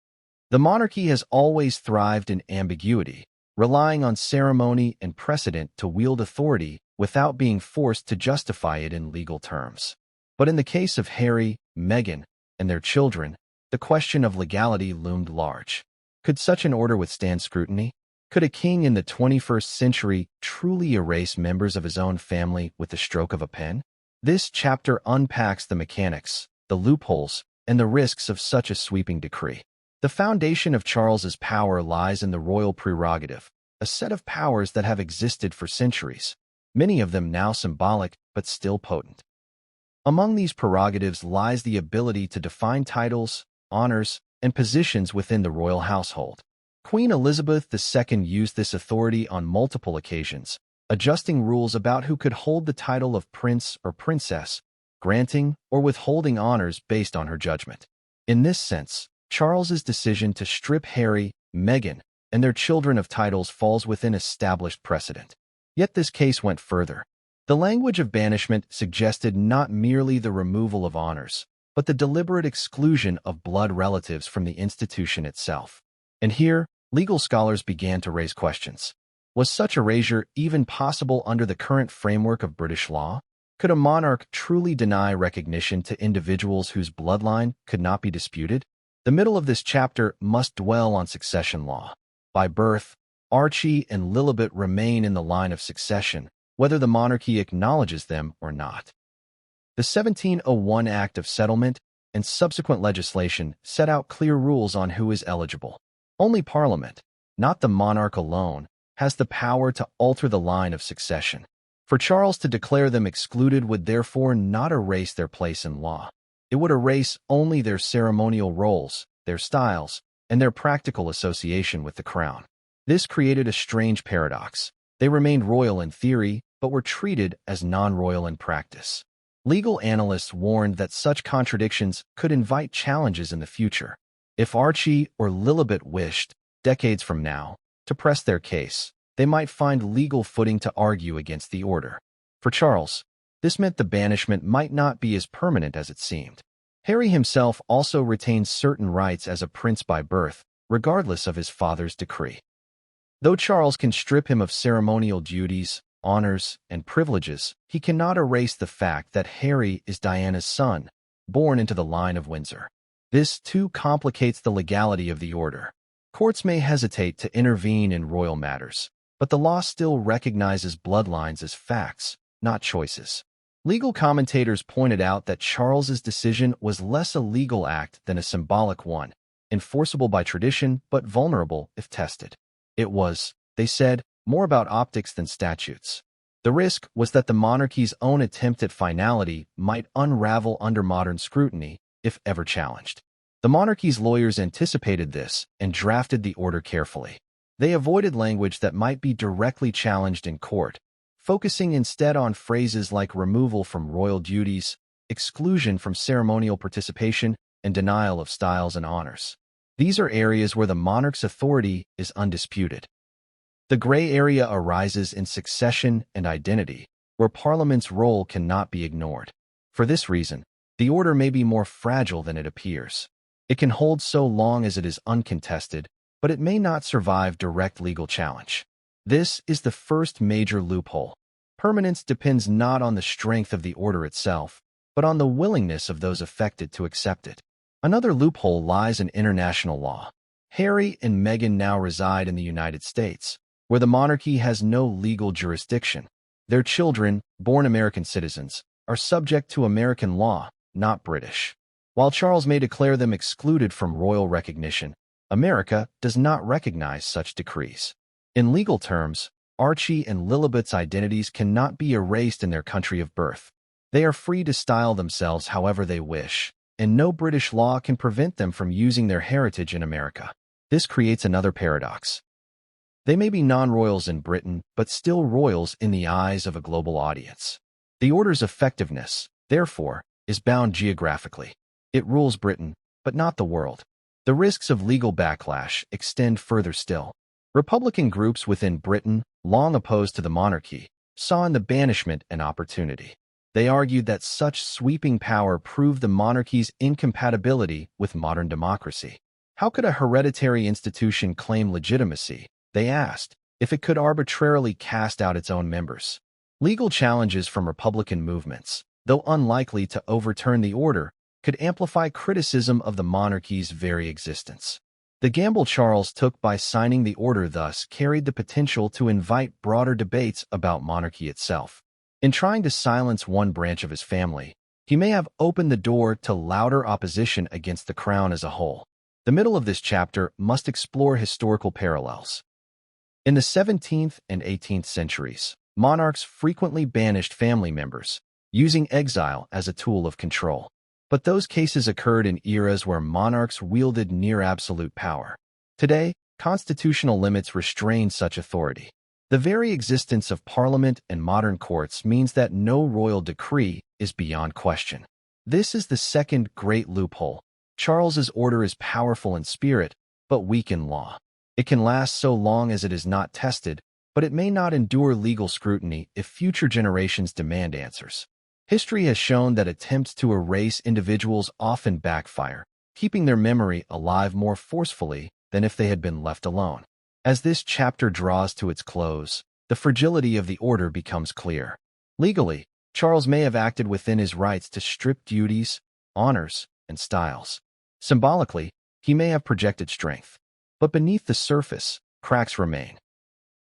The monarchy has always thrived in ambiguity, relying on ceremony and precedent to wield authority without being forced to justify it in legal terms. But in the case of Harry, Meghan, and their children, the question of legality loomed large. Could such an order withstand scrutiny? Could a king in the 21st century truly erase members of his own family with the stroke of a pen? This chapter unpacks the mechanics, the loopholes, and the risks of such a sweeping decree. The foundation of Charles's power lies in the royal prerogative, a set of powers that have existed for centuries, many of them now symbolic but still potent. Among these prerogatives lies the ability to define titles, honors, and positions within the royal household. Queen Elizabeth II used this authority on multiple occasions, adjusting rules about who could hold the title of prince or princess, granting or withholding honors based on her judgment. In this sense, Charles's decision to strip Harry, Meghan, and their children of titles falls within established precedent. Yet this case went further. The language of banishment suggested not merely the removal of honors, but the deliberate exclusion of blood relatives from the institution itself. And here, legal scholars began to raise questions. Was such erasure even possible under the current framework of British law? Could a monarch truly deny recognition to individuals whose bloodline could not be disputed? The middle of this chapter must dwell on succession law. By birth, Archie and Lilibet remain in the line of succession, whether the monarchy acknowledges them or not. The 1701 Act of Settlement and subsequent legislation set out clear rules on who is eligible. Only Parliament, not the monarch alone, has the power to alter the line of succession. For Charles to declare them excluded would therefore not erase their place in law. It would erase only their ceremonial roles, their styles, and their practical association with the crown. This created a strange paradox. They remained royal in theory, but were treated as non-royal in practice. Legal analysts warned that such contradictions could invite challenges in the future. If Archie or Lilibet wished, decades from now, to press their case, they might find legal footing to argue against the order. For Charles, this meant the banishment might not be as permanent as it seemed. Harry himself also retained certain rights as a prince by birth, regardless of his father's decree. Though Charles can strip him of ceremonial duties, honors, and privileges, he cannot erase the fact that Harry is Diana's son, born into the line of Windsor. This too complicates the legality of the order. Courts may hesitate to intervene in royal matters, but the law still recognizes bloodlines as facts, not choices. Legal commentators pointed out that Charles's decision was less a legal act than a symbolic one, enforceable by tradition but vulnerable if tested. It was, they said, more about optics than statutes. The risk was that the monarchy's own attempt at finality might unravel under modern scrutiny, if ever challenged. The monarchy's lawyers anticipated this and drafted the order carefully. They avoided language that might be directly challenged in court, focusing instead on phrases like removal from royal duties, exclusion from ceremonial participation, and denial of styles and honors. These are areas where the monarch's authority is undisputed. The gray area arises in succession and identity, where Parliament's role cannot be ignored. For this reason, the order may be more fragile than it appears. It can hold so long as it is uncontested, but it may not survive direct legal challenge. This is the first major loophole. Permanence depends not on the strength of the order itself, but on the willingness of those affected to accept it. Another loophole lies in international law. Harry and Meghan now reside in the United States, where the monarchy has no legal jurisdiction. Their children, born American citizens, are subject to American law, not British. While Charles may declare them excluded from royal recognition, America does not recognize such decrees. In legal terms, Archie and Lilibet's identities cannot be erased in their country of birth. They are free to style themselves however they wish, and no British law can prevent them from using their heritage in America. This creates another paradox. They may be non-royals in Britain, but still royals in the eyes of a global audience. The order's effectiveness, therefore, is bound geographically. It rules Britain, but not the world. The risks of legal backlash extend further still. Republican groups within Britain, long opposed to the monarchy, saw in the banishment an opportunity. They argued that such sweeping power proved the monarchy's incompatibility with modern democracy. How could a hereditary institution claim legitimacy, they asked, if it could arbitrarily cast out its own members? Legal challenges from Republican movements, though unlikely to overturn the order, could amplify criticism of the monarchy's very existence. The gamble Charles took by signing the order thus carried the potential to invite broader debates about monarchy itself. In trying to silence one branch of his family, he may have opened the door to louder opposition against the crown as a whole. The middle of this chapter must explore historical parallels. In the 17th and 18th centuries, monarchs frequently banished family members, using exile as a tool of control. But those cases occurred in eras where monarchs wielded near-absolute power. Today, constitutional limits restrain such authority. The very existence of parliament and modern courts means that no royal decree is beyond question. This is the second great loophole. Charles's order is powerful in spirit, but weak in law. It can last so long as it is not tested, but it may not endure legal scrutiny if future generations demand answers. History has shown that attempts to erase individuals often backfire, keeping their memory alive more forcefully than if they had been left alone. As this chapter draws to its close, the fragility of the order becomes clear. Legally, Charles may have acted within his rights to strip duties, honors, and styles. Symbolically, he may have projected strength. But beneath the surface, cracks remain.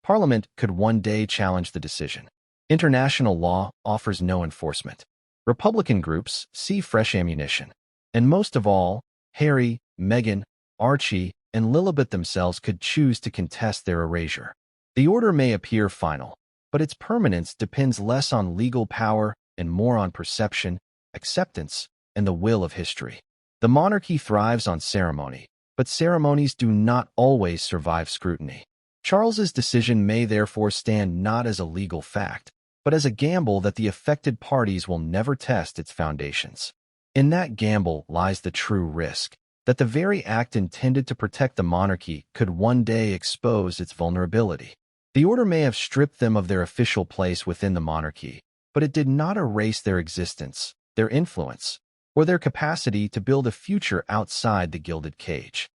Parliament could one day challenge the decision. International law offers no enforcement. Republican groups see fresh ammunition. And most of all, Harry, Meghan, Archie, and Lilibet themselves could choose to contest their erasure. The order may appear final, but its permanence depends less on legal power and more on perception, acceptance, and the will of history. The monarchy thrives on ceremony, but ceremonies do not always survive scrutiny. Charles's decision may therefore stand not as a legal fact, but as a gamble that the affected parties will never test its foundations. In that gamble lies the true risk, that the very act intended to protect the monarchy could one day expose its vulnerability. The order may have stripped them of their official place within the monarchy, but it did not erase their existence, their influence, or their capacity to build a future outside the gilded cage.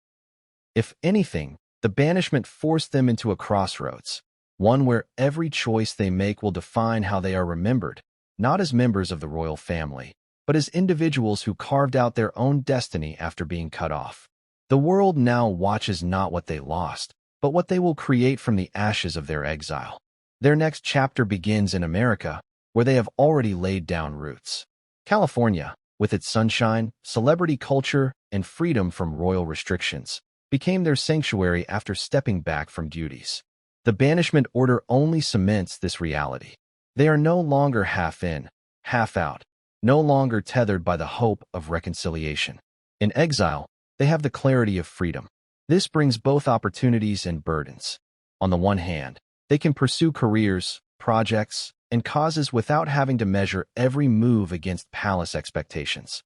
If anything, the banishment forced them into a crossroads, one where every choice they make will define how they are remembered, not as members of the royal family, but as individuals who carved out their own destiny after being cut off. The world now watches not what they lost, but what they will create from the ashes of their exile. Their next chapter begins in America, where they have already laid down roots. California, with its sunshine, celebrity culture, and freedom from royal restrictions, became their sanctuary after stepping back from duties. The banishment order only cements this reality. They are no longer half in, half out, no longer tethered by the hope of reconciliation. In exile, they have the clarity of freedom. This brings both opportunities and burdens. On the one hand, they can pursue careers, projects, and causes without having to measure every move against palace expectations.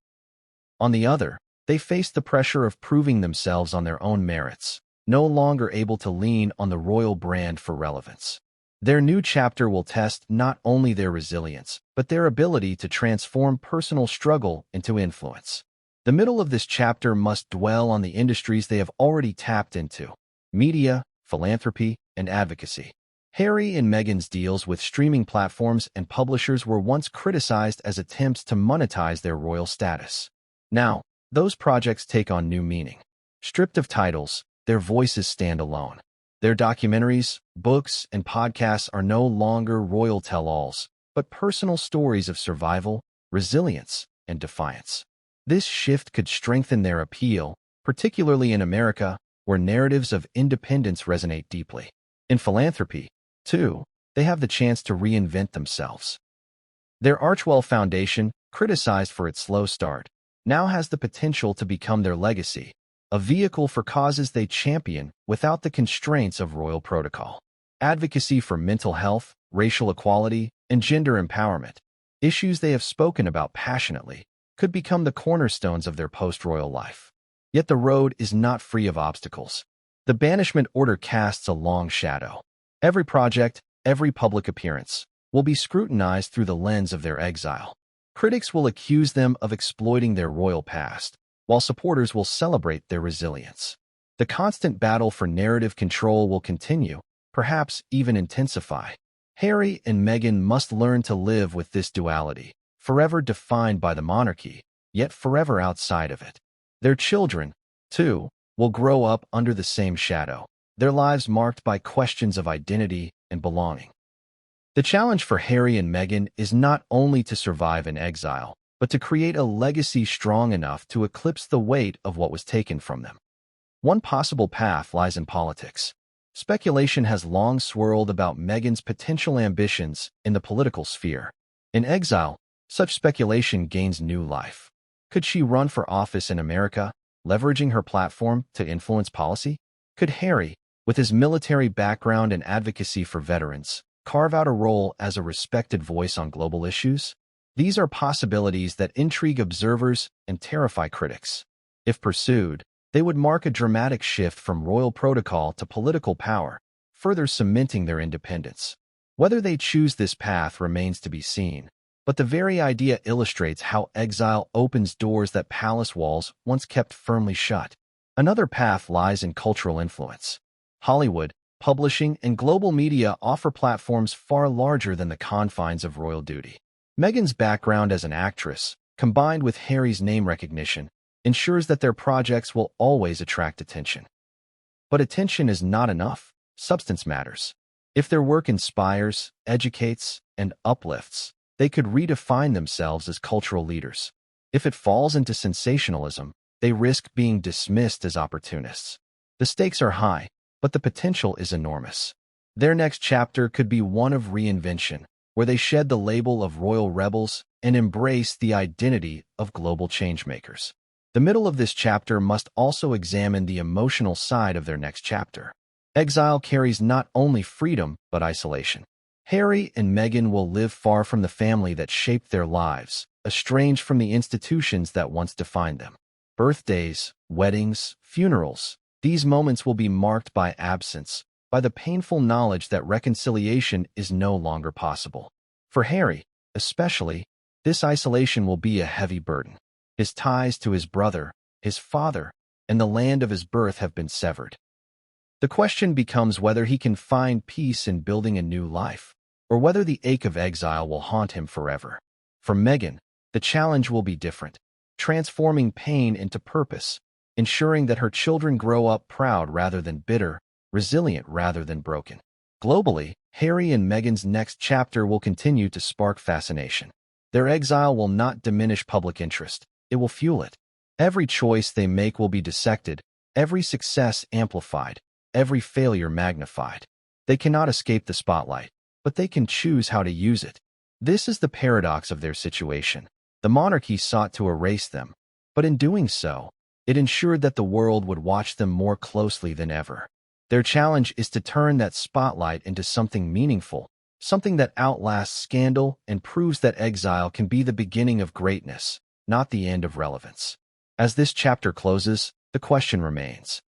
On the other, they face the pressure of proving themselves on their own merits, no longer able to lean on the royal brand for relevance. Their new chapter will test not only their resilience, but their ability to transform personal struggle into influence. The middle of this chapter must dwell on the industries they have already tapped into: media, philanthropy, and advocacy. Harry and Meghan's deals with streaming platforms and publishers were once criticized as attempts to monetize their royal status. Now, those projects take on new meaning. Stripped of titles, their voices stand alone. Their documentaries, books, and podcasts are no longer royal tell-alls, but personal stories of survival, resilience, and defiance. This shift could strengthen their appeal, particularly in America, where narratives of independence resonate deeply. In philanthropy, too, they have the chance to reinvent themselves. Their Archwell Foundation, criticized for its slow start, now has the potential to become their legacy, a vehicle for causes they champion without the constraints of royal protocol. Advocacy for mental health, racial equality, and gender empowerment, issues they have spoken about passionately, could become the cornerstones of their post-royal life. Yet the road is not free of obstacles. The banishment order casts a long shadow. Every project, every public appearance, will be scrutinized through the lens of their exile. Critics will accuse them of exploiting their royal past, while supporters will celebrate their resilience. The constant battle for narrative control will continue, perhaps even intensify. Harry and Meghan must learn to live with this duality, forever defined by the monarchy, yet forever outside of it. Their children, too, will grow up under the same shadow, their lives marked by questions of identity and belonging. The challenge for Harry and Meghan is not only to survive in exile, but to create a legacy strong enough to eclipse the weight of what was taken from them. One possible path lies in politics. Speculation has long swirled about Meghan's potential ambitions in the political sphere. In exile, such speculation gains new life. Could she run for office in America, leveraging her platform to influence policy? Could Harry, with his military background and advocacy for veterans, carve out a role as a respected voice on global issues? These are possibilities that intrigue observers and terrify critics. If pursued, they would mark a dramatic shift from royal protocol to political power, further cementing their independence. Whether they choose this path remains to be seen, but the very idea illustrates how exile opens doors that palace walls once kept firmly shut. Another path lies in cultural influence. Hollywood, publishing, and global media offer platforms far larger than the confines of royal duty. Meghan's background as an actress, combined with Harry's name recognition, ensures that their projects will always attract attention. But attention is not enough. Substance matters. If their work inspires, educates, and uplifts, they could redefine themselves as cultural leaders. If it falls into sensationalism, they risk being dismissed as opportunists. The stakes are high, but the potential is enormous. Their next chapter could be one of reinvention, where they shed the label of royal rebels and embrace the identity of global changemakers. The middle of this chapter must also examine the emotional side of their next chapter. Exile carries not only freedom, but isolation. Harry and Meghan will live far from the family that shaped their lives, estranged from the institutions that once defined them. Birthdays, weddings, funerals, these moments will be marked by absence, by the painful knowledge that reconciliation is no longer possible. For Harry, especially, this isolation will be a heavy burden. His ties to his brother, his father, and the land of his birth have been severed. The question becomes whether he can find peace in building a new life, or whether the ache of exile will haunt him forever. For Meghan, the challenge will be different, transforming pain into purpose, ensuring that her children grow up proud rather than bitter, resilient rather than broken. Globally, Harry and Meghan's next chapter will continue to spark fascination. Their exile will not diminish public interest. It will fuel it. Every choice they make will be dissected, every success amplified, every failure magnified. They cannot escape the spotlight, but they can choose how to use it. This is the paradox of their situation. The monarchy sought to erase them, but in doing so, it ensured that the world would watch them more closely than ever. Their challenge is to turn that spotlight into something meaningful, something that outlasts scandal and proves that exile can be the beginning of greatness, not the end of relevance. As this chapter closes, the question remains: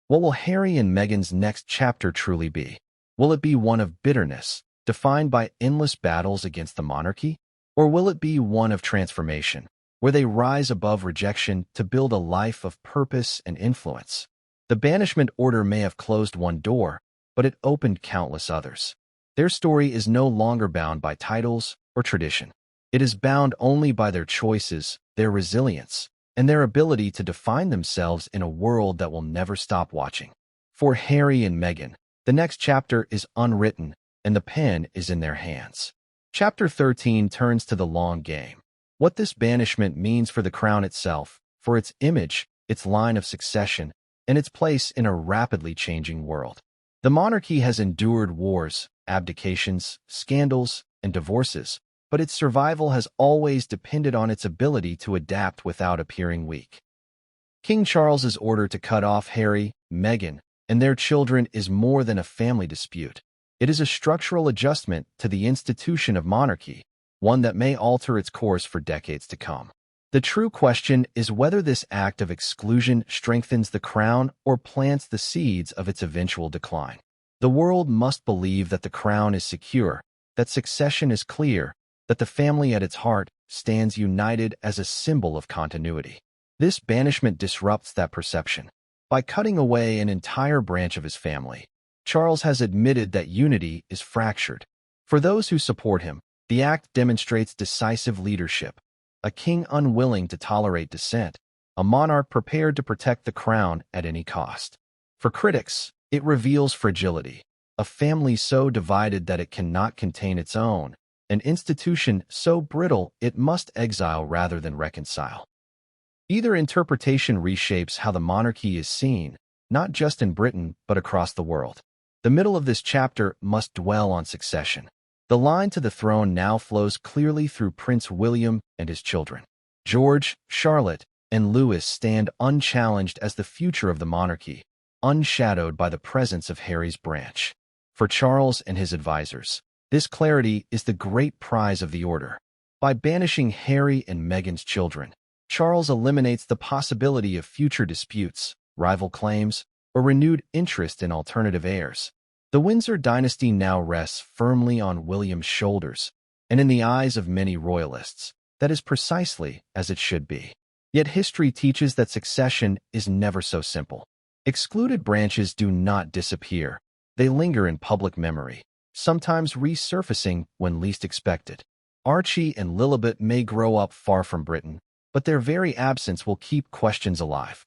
what will Harry and Meghan's next chapter truly be? Will it be one of bitterness, defined by endless battles against the monarchy? Or will it be one of transformation, where they rise above rejection to build a life of purpose and influence? The banishment order may have closed one door, but it opened countless others. Their story is no longer bound by titles or tradition. It is bound only by their choices, their resilience, and their ability to define themselves in a world that will never stop watching. For Harry and Meghan, the next chapter is unwritten, and the pen is in their hands. Chapter 13 turns to the long game. What this banishment means for the crown itself, for its image, its line of succession, and its place in a rapidly changing world. The monarchy has endured wars, abdications, scandals, and divorces, but its survival has always depended on its ability to adapt without appearing weak. King Charles's order to cut off Harry, Meghan, and their children is more than a family dispute. It is a structural adjustment to the institution of monarchy, one that may alter its course for decades to come. The true question is whether this act of exclusion strengthens the crown or plants the seeds of its eventual decline. The world must believe that the crown is secure, that succession is clear, that the family at its heart stands united as a symbol of continuity. This banishment disrupts that perception. By cutting away an entire branch of his family, Charles has admitted that unity is fractured. For those who support him, the act demonstrates decisive leadership, a king unwilling to tolerate dissent, a monarch prepared to protect the crown at any cost. For critics, it reveals fragility, a family so divided that it cannot contain its own, an institution so brittle it must exile rather than reconcile. Either interpretation reshapes how the monarchy is seen, not just in Britain but across the world. The middle of this chapter must dwell on succession. The line to the throne now flows clearly through Prince William and his children. George, Charlotte, and Louis stand unchallenged as the future of the monarchy, unshadowed by the presence of Harry's branch. For Charles and his advisors, this clarity is the great prize of the order. By banishing Harry and Meghan's children, Charles eliminates the possibility of future disputes, rival claims, or renewed interest in alternative heirs. The Windsor dynasty now rests firmly on William's shoulders, and in the eyes of many royalists, that is precisely as it should be. Yet history teaches that succession is never so simple. Excluded branches do not disappear. They linger in public memory, sometimes resurfacing when least expected. Archie and Lilibet may grow up far from Britain, but their very absence will keep questions alive.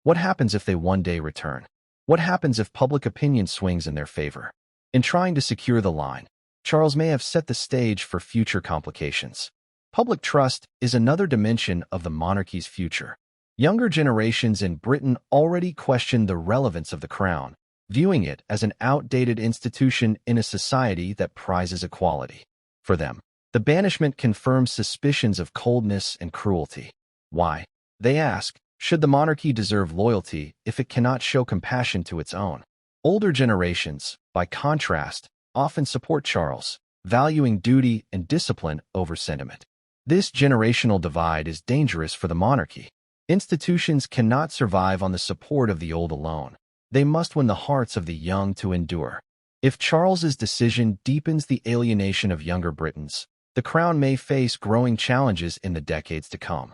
What happens if they one day return? What happens if public opinion swings in their favor? In trying to secure the line, Charles may have set the stage for future complications. Public trust is another dimension of the monarchy's future. Younger generations in Britain already question the relevance of the crown, viewing it as an outdated institution in a society that prizes equality. For them, the banishment confirms suspicions of coldness and cruelty. Why? They ask, should the monarchy deserve loyalty if it cannot show compassion to its own? Older generations, by contrast, often support Charles, valuing duty and discipline over sentiment. This generational divide is dangerous for the monarchy. Institutions cannot survive on the support of the old alone. They must win the hearts of the young to endure. If Charles's decision deepens the alienation of younger Britons, the crown may face growing challenges in the decades to come.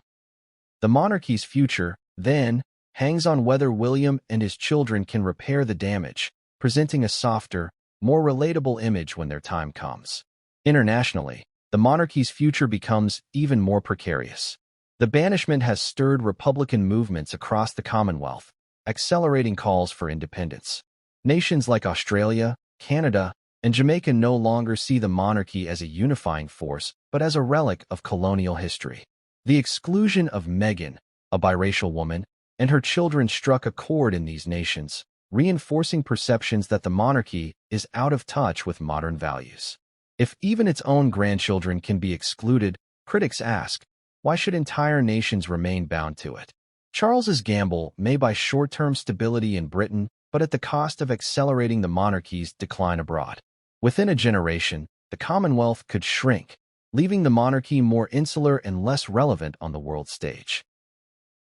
The monarchy's future, then, hangs on whether William and his children can repair the damage, presenting a softer, more relatable image when their time comes. Internationally, the monarchy's future becomes even more precarious. The banishment has stirred Republican movements across the Commonwealth, accelerating calls for independence. Nations like Australia, Canada, and Jamaica no longer see the monarchy as a unifying force, but as a relic of colonial history. The exclusion of Meghan, a biracial woman, and her children struck a chord in these nations, reinforcing perceptions that the monarchy is out of touch with modern values. If even its own grandchildren can be excluded, critics ask, why should entire nations remain bound to it? Charles's gamble may buy short-term stability in Britain, but at the cost of accelerating the monarchy's decline abroad. Within a generation, the Commonwealth could shrink, leaving the monarchy more insular and less relevant on the world stage.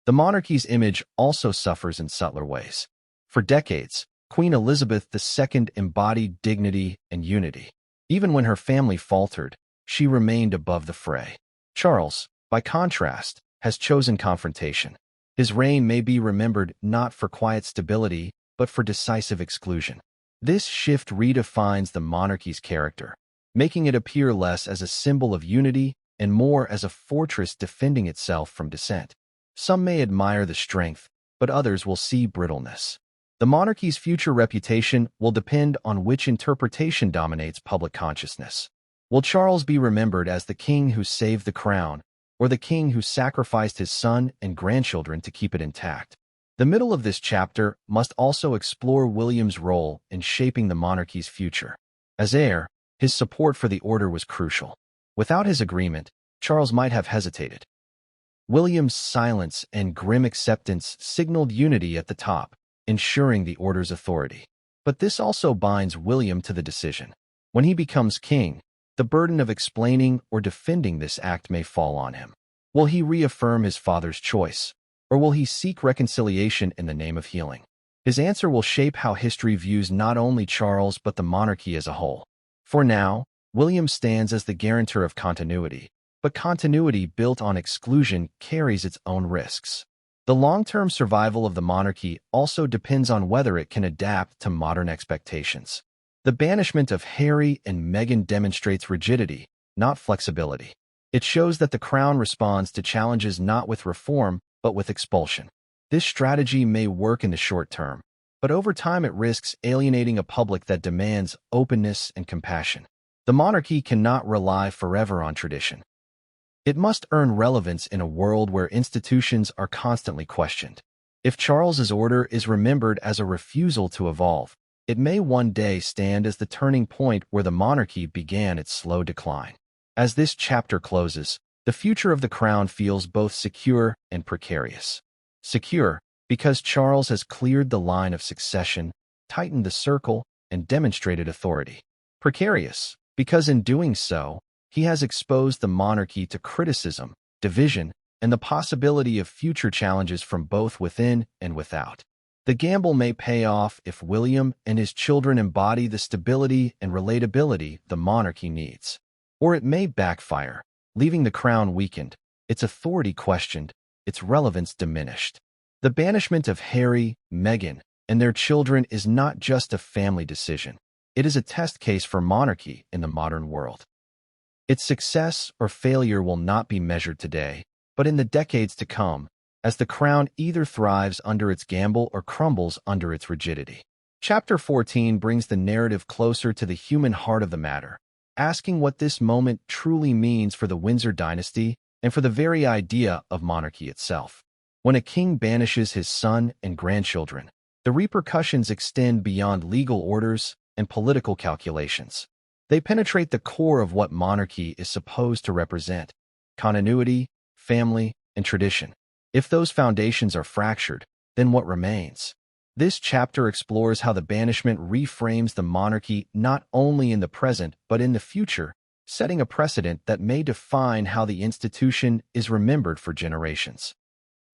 The monarchy's image also suffers in subtler ways. For decades, Queen Elizabeth II embodied dignity and unity. Even when her family faltered, she remained above the fray. Charles, by contrast, has chosen confrontation. His reign may be remembered not for quiet stability, but for decisive exclusion. This shift redefines the monarchy's character, making it appear less as a symbol of unity and more as a fortress defending itself from dissent. Some may admire the strength, but others will see brittleness. The monarchy's future reputation will depend on which interpretation dominates public consciousness. Will Charles be remembered as the king who saved the crown, or the king who sacrificed his son and grandchildren to keep it intact? The middle of this chapter must also explore William's role in shaping the monarchy's future. As heir, his support for the order was crucial. Without his agreement, Charles might have hesitated. William's silence and grim acceptance signaled unity at the top, ensuring the order's authority. But this also binds William to the decision. When he becomes king, the burden of explaining or defending this act may fall on him. Will he reaffirm his father's choice, or will he seek reconciliation in the name of healing? His answer will shape how history views not only Charles but the monarchy as a whole. For now, William stands as the guarantor of continuity, but continuity built on exclusion carries its own risks. The long-term survival of the monarchy also depends on whether it can adapt to modern expectations. The banishment of Harry and Meghan demonstrates rigidity, not flexibility. It shows that the crown responds to challenges not with reform, but with expulsion. This strategy may work in the short term, but over time it risks alienating a public that demands openness and compassion. The monarchy cannot rely forever on tradition. It must earn relevance in a world where institutions are constantly questioned. If Charles's order is remembered as a refusal to evolve, it may one day stand as the turning point where the monarchy began its slow decline. As this chapter closes, the future of the crown feels both secure and precarious. Secure, because Charles has cleared the line of succession, tightened the circle, and demonstrated authority. Precarious, because in doing so, he has exposed the monarchy to criticism, division, and the possibility of future challenges from both within and without. The gamble may pay off if William and his children embody the stability and relatability the monarchy needs. Or it may backfire, leaving the crown weakened, its authority questioned, its relevance diminished. The banishment of Harry, Meghan, and their children is not just a family decision. It is a test case for monarchy in the modern world. Its success or failure will not be measured today, but in the decades to come, as the crown either thrives under its gamble or crumbles under its rigidity. Chapter 14 brings the narrative closer to the human heart of the matter, asking what this moment truly means for the Windsor dynasty and for the very idea of monarchy itself. When a king banishes his son and grandchildren, the repercussions extend beyond legal orders and political calculations. They penetrate the core of what monarchy is supposed to represent: continuity, family, and tradition. If those foundations are fractured, then what remains? This chapter explores how the banishment reframes the monarchy not only in the present but in the future, setting a precedent that may define how the institution is remembered for generations.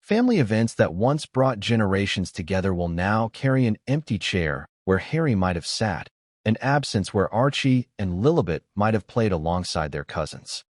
Family events that once brought generations together will now carry an empty chair where Harry might have sat, an absence where Archie and Lilibet might have played alongside their cousins.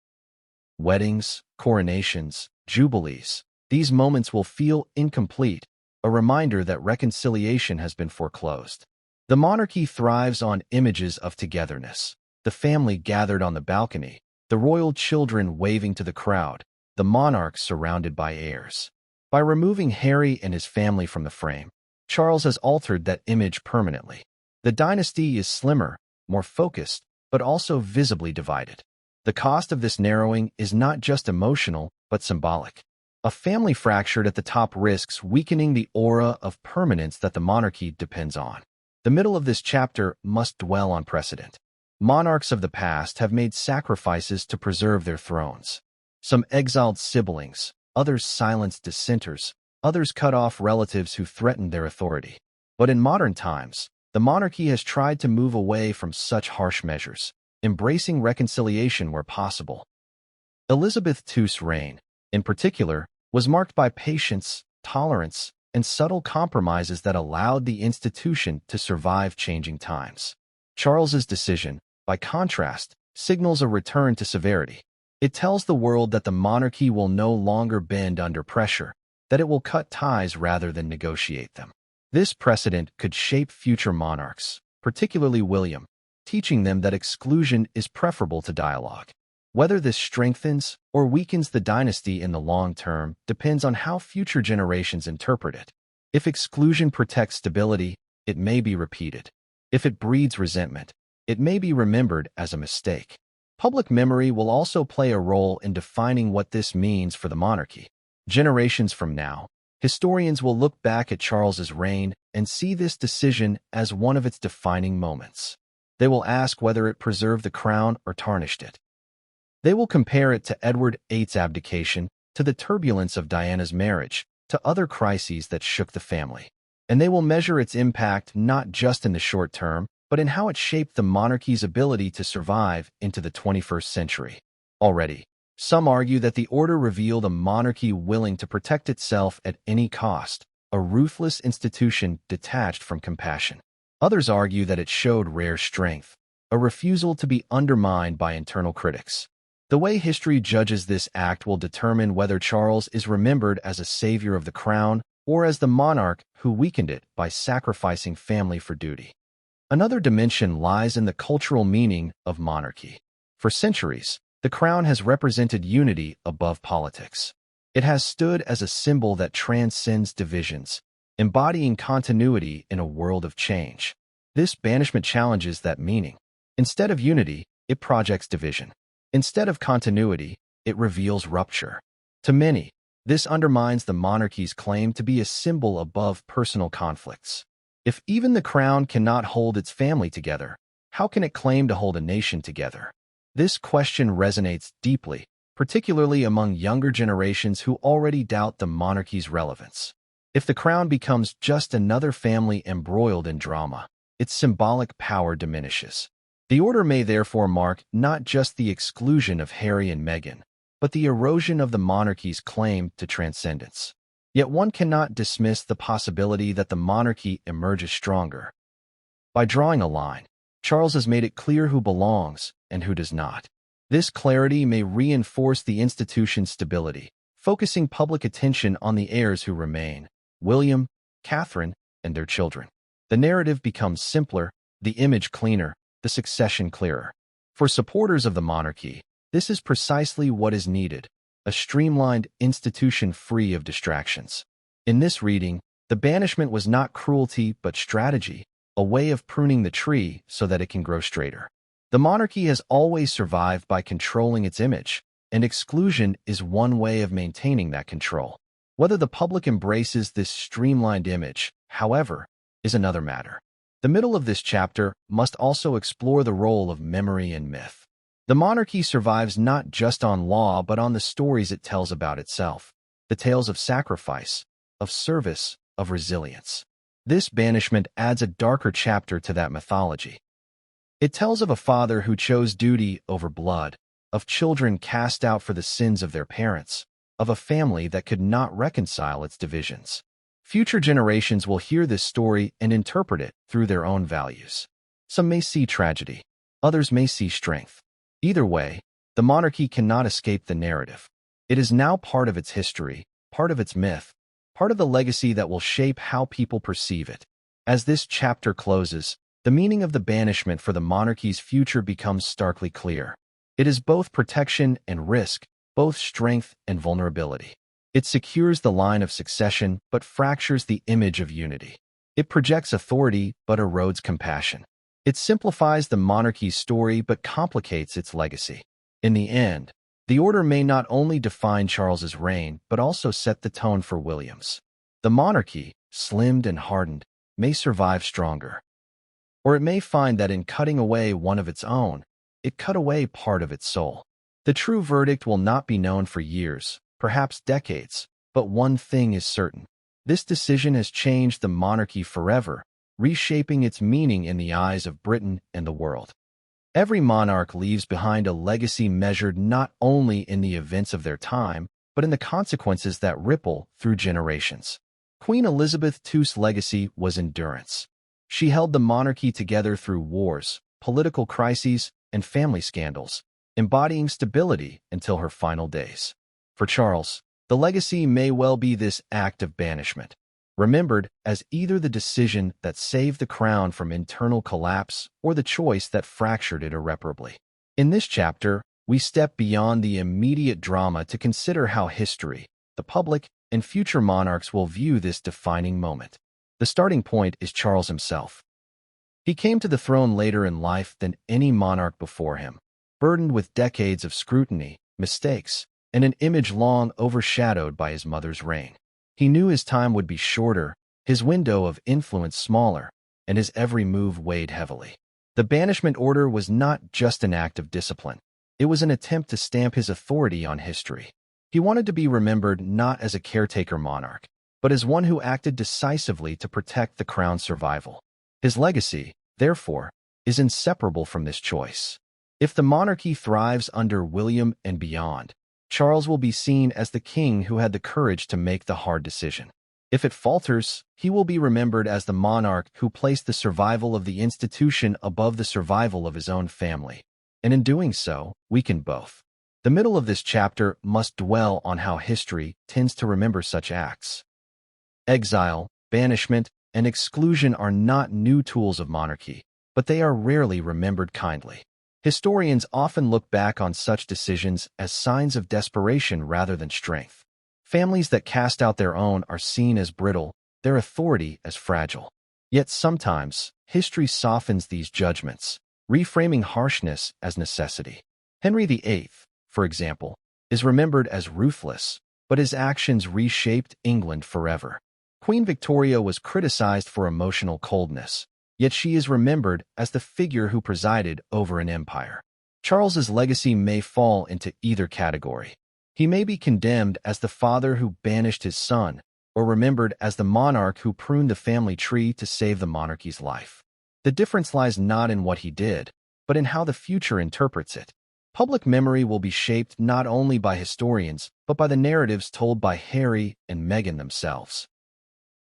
Weddings, coronations, jubilees, these moments will feel incomplete, a reminder that reconciliation has been foreclosed. The monarchy thrives on images of togetherness: the family gathered on the balcony, the royal children waving to the crowd, the monarch surrounded by heirs. By removing Harry and his family from the frame, Charles has altered that image permanently. The dynasty is slimmer, more focused, but also visibly divided. The cost of this narrowing is not just emotional, but symbolic. A family fractured at the top risks weakening the aura of permanence that the monarchy depends on. The middle of this chapter must dwell on precedent. Monarchs of the past have made sacrifices to preserve their thrones. Some exiled siblings, others silenced dissenters, others cut off relatives who threatened their authority. But in modern times, the monarchy has tried to move away from such harsh measures, embracing reconciliation where possible. Elizabeth II's reign, in particular, was marked by patience, tolerance, and subtle compromises that allowed the institution to survive changing times. Charles's decision, by contrast, signals a return to severity. It tells the world that the monarchy will no longer bend under pressure, that it will cut ties rather than negotiate them. This precedent could shape future monarchs, particularly William, teaching them that exclusion is preferable to dialogue. Whether this strengthens or weakens the dynasty in the long term depends on how future generations interpret it. If exclusion protects stability, it may be repeated. If it breeds resentment, it may be remembered as a mistake. Public memory will also play a role in defining what this means for the monarchy. Generations from now, historians will look back at Charles's reign and see this decision as one of its defining moments. They will ask whether it preserved the crown or tarnished it. They will compare it to Edward VIII's abdication, to to the turbulence of Diana's marriage, to other crises that shook the family. And they will measure its impact not just in the short term, but in how it shaped the monarchy's ability to survive into the 21st century. Already, some argue that the order revealed a monarchy willing to protect itself at any cost, a ruthless institution detached from compassion. Others argue that it showed rare strength, a refusal to be undermined by internal critics. The way history judges this act will determine whether Charles is remembered as a savior of the crown or as the monarch who weakened it by sacrificing family for duty. Another dimension lies in the cultural meaning of monarchy. For centuries, the crown has represented unity above politics. It has stood as a symbol that transcends divisions, embodying continuity in a world of change. This banishment challenges that meaning. Instead of unity, it projects division. Instead of continuity, it reveals rupture. To many, this undermines the monarchy's claim to be a symbol above personal conflicts. If even the crown cannot hold its family together, how can it claim to hold a nation together? This question resonates deeply, particularly among younger generations who already doubt the monarchy's relevance. If the crown becomes just another family embroiled in drama, its symbolic power diminishes. The order may therefore mark not just the exclusion of Harry and Meghan, but the erosion of the monarchy's claim to transcendence. Yet one cannot dismiss the possibility that the monarchy emerges stronger. By drawing a line, Charles has made it clear who belongs and who does not. This clarity may reinforce the institution's stability, focusing public attention on the heirs who remain, William, Catherine, and their children. The narrative becomes simpler, the image cleaner, the succession clearer. For supporters of the monarchy, this is precisely what is needed, a streamlined institution free of distractions. In this reading, the banishment was not cruelty but strategy, a way of pruning the tree so that it can grow straighter. The monarchy has always survived by controlling its image, and exclusion is one way of maintaining that control. Whether the public embraces this streamlined image, however, is another matter. The middle of this chapter must also explore the role of memory and myth. The monarchy survives not just on law but on the stories it tells about itself, the tales of sacrifice, of service, of resilience. This banishment adds a darker chapter to that mythology. It tells of a father who chose duty over blood, of children cast out for the sins of their parents, of a family that could not reconcile its divisions. Future generations will hear this story and interpret it through their own values. Some may see tragedy, others may see strength. Either way, the monarchy cannot escape the narrative. It is now part of its history, part of its myth, part of the legacy that will shape how people perceive it. As this chapter closes, the meaning of the banishment for the monarchy's future becomes starkly clear. It is both protection and risk, both strength and vulnerability. It secures the line of succession but fractures the image of unity. It projects authority but erodes compassion. It simplifies the monarchy's story but complicates its legacy. In the end, the order may not only define Charles's reign but also set the tone for William's. The monarchy, slimmed and hardened, may survive stronger. Or it may find that in cutting away one of its own, it cut away part of its soul. The true verdict will not be known for years, perhaps decades, but one thing is certain. This decision has changed the monarchy forever, reshaping its meaning in the eyes of Britain and the world. Every monarch leaves behind a legacy measured not only in the events of their time, but in the consequences that ripple through generations. Queen Elizabeth II's legacy was endurance. She held the monarchy together through wars, political crises, and family scandals, embodying stability until her final days. For Charles, the legacy may well be this act of banishment, remembered as either the decision that saved the crown from internal collapse or the choice that fractured it irreparably. In this chapter, we step beyond the immediate drama to consider how history, the public, and future monarchs will view this defining moment. The starting point is Charles himself. He came to the throne later in life than any monarch before him, burdened with decades of scrutiny, mistakes, and an image long overshadowed by his mother's reign. He knew his time would be shorter, his window of influence smaller, and his every move weighed heavily. The banishment order was not just an act of discipline. It was an attempt to stamp his authority on history. He wanted to be remembered not as a caretaker monarch, but as one who acted decisively to protect the crown's survival. His legacy, therefore, is inseparable from this choice. If the monarchy thrives under William and beyond, Charles will be seen as the king who had the courage to make the hard decision. If it falters, he will be remembered as the monarch who placed the survival of the institution above the survival of his own family, and in doing so, weakened both. The middle of this chapter must dwell on how history tends to remember such acts. Exile, banishment, and exclusion are not new tools of monarchy, but they are rarely remembered kindly. Historians often look back on such decisions as signs of desperation rather than strength. Families that cast out their own are seen as brittle, their authority as fragile. Yet sometimes, history softens these judgments, reframing harshness as necessity. Henry VIII, for example, is remembered as ruthless, but his actions reshaped England forever. Queen Victoria was criticized for emotional coldness, yet she is remembered as the figure who presided over an empire. Charles's legacy may fall into either category. He may be condemned as the father who banished his son, or remembered as the monarch who pruned the family tree to save the monarchy's life. The difference lies not in what he did, but in how the future interprets it. Public memory will be shaped not only by historians, but by the narratives told by Harry and Meghan themselves.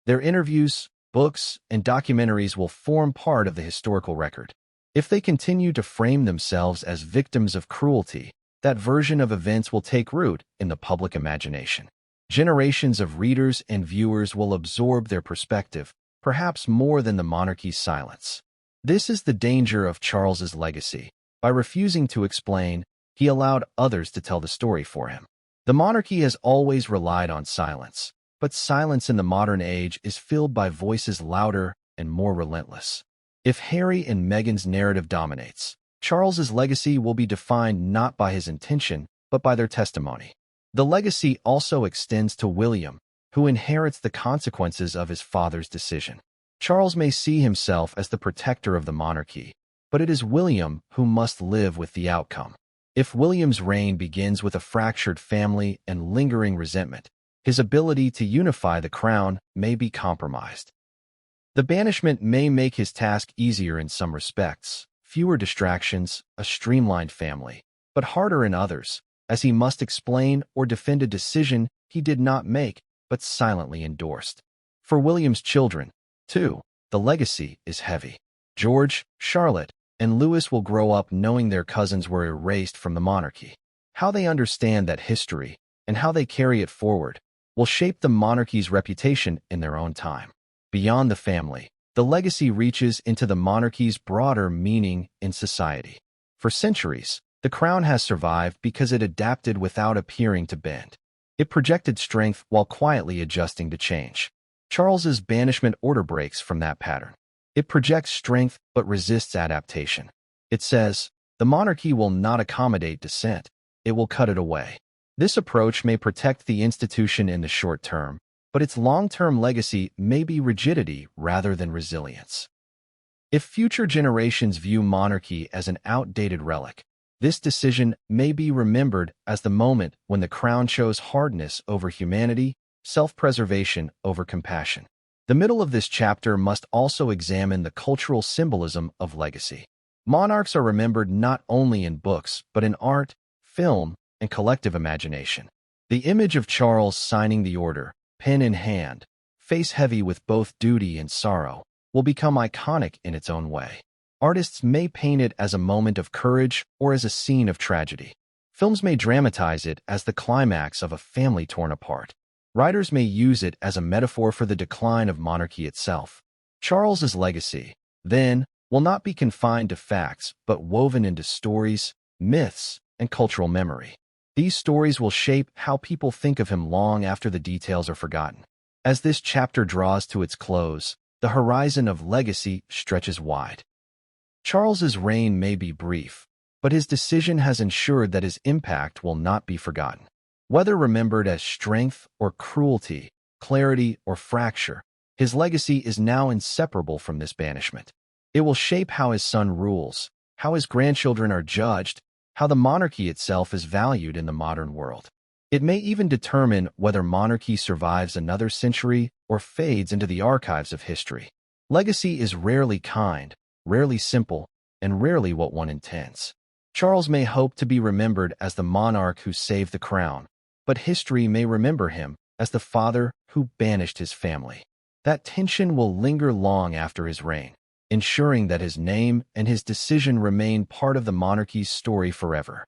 Their interviews, books, and documentaries will form part of the historical record. If they continue to frame themselves as victims of cruelty, that version of events will take root in the public imagination. Generations of readers and viewers will absorb their perspective, perhaps more than the monarchy's silence. This is the danger of Charles's legacy. By refusing to explain, he allowed others to tell the story for him. The monarchy has always relied on silence, but silence in the modern age is filled by voices louder and more relentless. If Harry and Meghan's narrative dominates, Charles's legacy will be defined not by his intention, but by their testimony. The legacy also extends to William, who inherits the consequences of his father's decision. Charles may see himself as the protector of the monarchy, but it is William who must live with the outcome. If William's reign begins with a fractured family and lingering resentment, his ability to unify the crown may be compromised. The banishment may make his task easier in some respects, fewer distractions, a streamlined family, but harder in others, as he must explain or defend a decision he did not make but silently endorsed. For William's children, too, the legacy is heavy. George, Charlotte, and Louis will grow up knowing their cousins were erased from the monarchy. How they understand that history, and how they carry it forward, will shape the monarchy's reputation in their own time. Beyond the family, the legacy reaches into the monarchy's broader meaning in society. For centuries, the crown has survived because it adapted without appearing to bend. It projected strength while quietly adjusting to change. Charles's banishment order breaks from that pattern. It projects strength but resists adaptation. It says, the monarchy will not accommodate dissent, it will cut it away. This approach may protect the institution in the short term, but its long-term legacy may be rigidity rather than resilience. If future generations view monarchy as an outdated relic, this decision may be remembered as the moment when the crown chose hardness over humanity, self-preservation over compassion. The middle of this chapter must also examine the cultural symbolism of legacy. Monarchs are remembered not only in books, but in art, film, and collective imagination. The image of Charles signing the order, pen in hand, face heavy with both duty and sorrow, will become iconic in its own way. Artists may paint it as a moment of courage or as a scene of tragedy. Films may dramatize it as the climax of a family torn apart. Writers may use it as a metaphor for the decline of monarchy itself. Charles's legacy, then, will not be confined to facts, but woven into stories, myths, and cultural memory. These stories will shape how people think of him long after the details are forgotten. As this chapter draws to its close, the horizon of legacy stretches wide. Charles's reign may be brief, but his decision has ensured that his impact will not be forgotten. Whether remembered as strength or cruelty, clarity or fracture, his legacy is now inseparable from this banishment. It will shape how his son rules, how his grandchildren are judged, how the monarchy itself is valued in the modern world. It may even determine whether monarchy survives another century or fades into the archives of history. Legacy is rarely kind, rarely simple, and rarely what one intends. Charles may hope to be remembered as the monarch who saved the crown, but history may remember him as the father who banished his family. That tension will linger long after his reign, ensuring that his name and his decision remain part of the monarchy's story forever.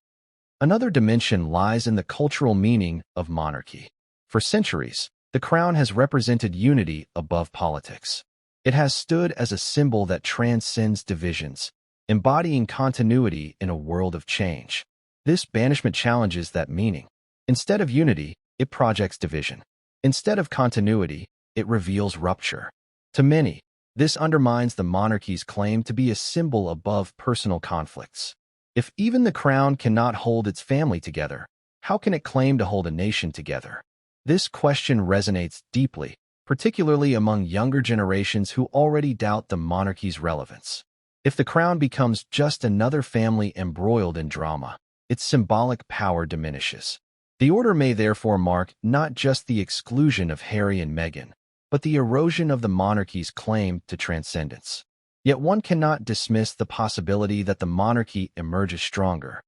Another dimension lies in the cultural meaning of monarchy. For centuries, the crown has represented unity above politics. It has stood as a symbol that transcends divisions, embodying continuity in a world of change. This banishment challenges that meaning. Instead of unity, it projects division. Instead of continuity, it reveals rupture. To many, this undermines the monarchy's claim to be a symbol above personal conflicts. If even the crown cannot hold its family together, how can it claim to hold a nation together? This question resonates deeply, particularly among younger generations who already doubt the monarchy's relevance. If the crown becomes just another family embroiled in drama, its symbolic power diminishes. The order may therefore mark not just the exclusion of Harry and Meghan, but the erosion of the monarchy's claim to transcendence. Yet one cannot dismiss the possibility that the monarchy emerges stronger.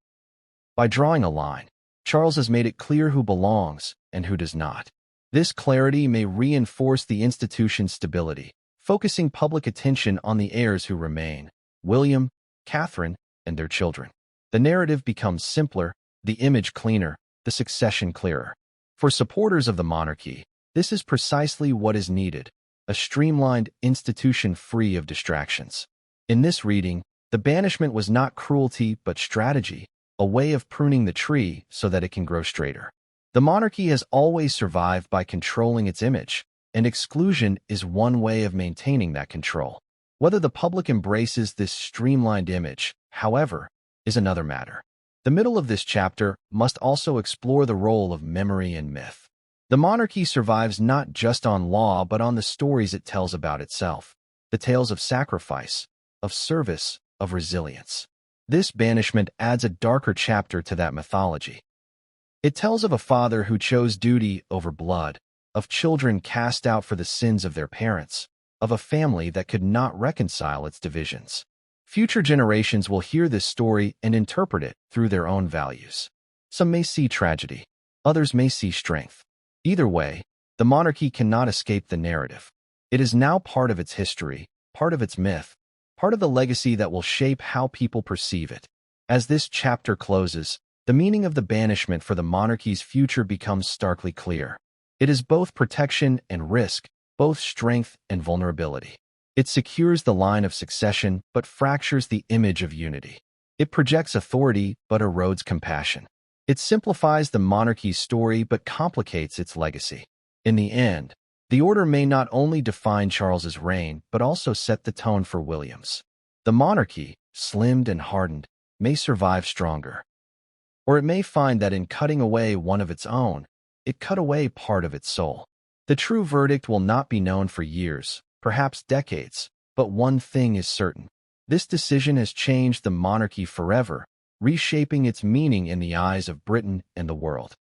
By drawing a line, Charles has made it clear who belongs and who does not. This clarity may reinforce the institution's stability, focusing public attention on the heirs who remain, William, Catherine, and their children. The narrative becomes simpler, the image cleaner, the succession clearer. For supporters of the monarchy, this is precisely what is needed: a streamlined institution free of distractions. In this reading, the banishment was not cruelty but strategy, a way of pruning the tree so that it can grow straighter. The monarchy has always survived by controlling its image, and exclusion is one way of maintaining that control. Whether the public embraces this streamlined image, however, is another matter. The middle of this chapter must also explore the role of memory and myth. The monarchy survives not just on law but on the stories it tells about itself, the tales of sacrifice, of service, of resilience. This banishment adds a darker chapter to that mythology. It tells of a father who chose duty over blood, of children cast out for the sins of their parents, of a family that could not reconcile its divisions. Future generations will hear this story and interpret it through their own values. Some may see tragedy, others may see strength. Either way, the monarchy cannot escape the narrative. It is now part of its history, part of its myth, part of the legacy that will shape how people perceive it. As this chapter closes, the meaning of the banishment for the monarchy's future becomes starkly clear. It is both protection and risk, both strength and vulnerability. It secures the line of succession but fractures the image of unity. It projects authority but erodes compassion. It simplifies the monarchy's story but complicates its legacy. In the end, the order may not only define Charles's reign but also set the tone for William's. The monarchy, slimmed and hardened, may survive stronger. Or it may find that in cutting away one of its own, it cut away part of its soul. The true verdict will not be known for years, perhaps decades, but one thing is certain. This decision has changed the monarchy forever, reshaping its meaning in the eyes of Britain and the world.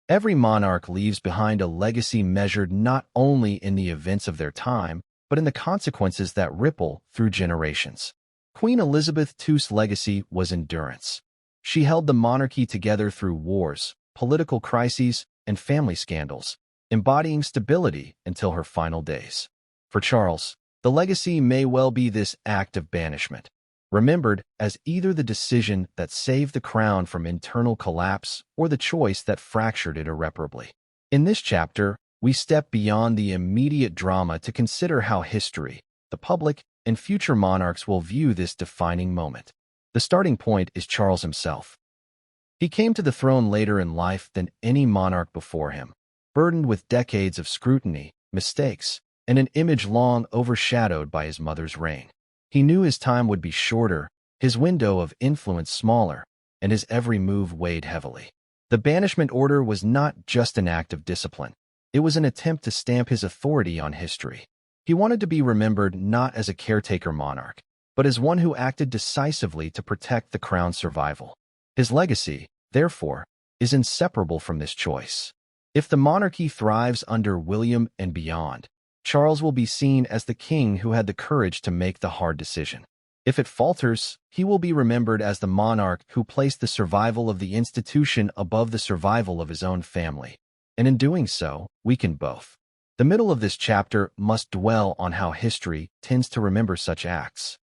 Every monarch leaves behind a legacy measured not only in the events of their time, but in the consequences that ripple through generations. Queen Elizabeth II's legacy was endurance. She held the monarchy together through wars, political crises, and family scandals, embodying stability until her final days. For Charles, the legacy may well be this act of banishment, remembered as either the decision that saved the crown from internal collapse or the choice that fractured it irreparably. In this chapter, we step beyond the immediate drama to consider how history, the public, and future monarchs will view this defining moment. The starting point is Charles himself. He came to the throne later in life than any monarch before him, burdened with decades of scrutiny, mistakes, and an image long overshadowed by his mother's reign. He knew his time would be shorter, his window of influence smaller, and his every move weighed heavily. The banishment order was not just an act of discipline. It was an attempt to stamp his authority on history. He wanted to be remembered not as a caretaker monarch, but as one who acted decisively to protect the crown's survival. His legacy, therefore, is inseparable from this choice. If the monarchy thrives under William and beyond, Charles will be seen as the king who had the courage to make the hard decision. If it falters, he will be remembered as the monarch who placed the survival of the institution above the survival of his own family. And in doing so, weakened both. The middle of this chapter must dwell on how history tends to remember such acts.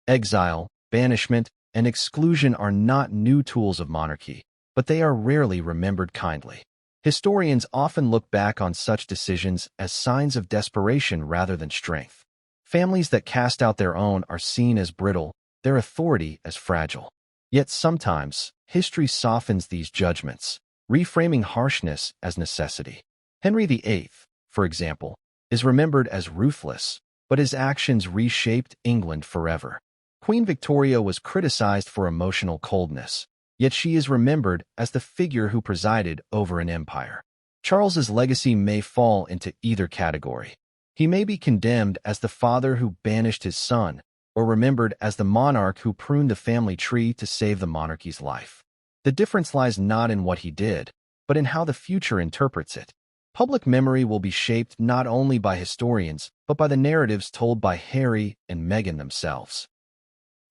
Exile, banishment, and exclusion are not new tools of monarchy, but they are rarely remembered kindly. Historians often look back on such decisions as signs of desperation rather than strength. Families that cast out their own are seen as brittle, their authority as fragile. Yet sometimes, history softens these judgments, reframing harshness as necessity. Henry VIII, for example, is remembered as ruthless, but his actions reshaped England forever. Queen Victoria was criticized for emotional coldness, yet she is remembered as the figure who presided over an empire. Charles's legacy may fall into either category. He may be condemned as the father who banished his son, or remembered as the monarch who pruned the family tree to save the monarchy's life. The difference lies not in what he did, but in how the future interprets it. Public memory will be shaped not only by historians, but by the narratives told by Harry and Meghan themselves.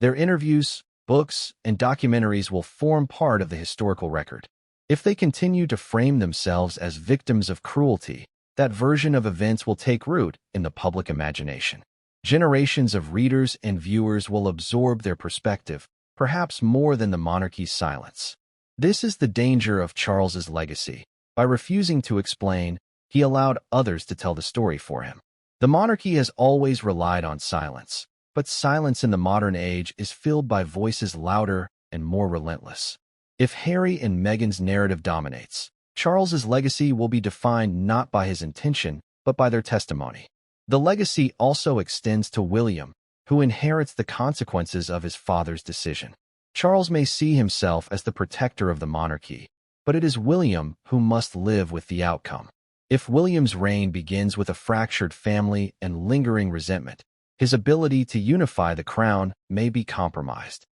Their interviews, books, and documentaries will form part of the historical record. If they continue to frame themselves as victims of cruelty, that version of events will take root in the public imagination. Generations of readers and viewers will absorb their perspective, perhaps more than the monarchy's silence. This is the danger of Charles's legacy. By refusing to explain, he allowed others to tell the story for him. The monarchy has always relied on silence, but silence in the modern age is filled by voices louder and more relentless. If Harry and Meghan's narrative dominates, Charles's legacy will be defined not by his intention, but by their testimony. The legacy also extends to William, who inherits the consequences of his father's decision. Charles may see himself as the protector of the monarchy, but it is William who must live with the outcome. If William's reign begins with a fractured family and lingering resentment, his ability to unify the crown may be compromised.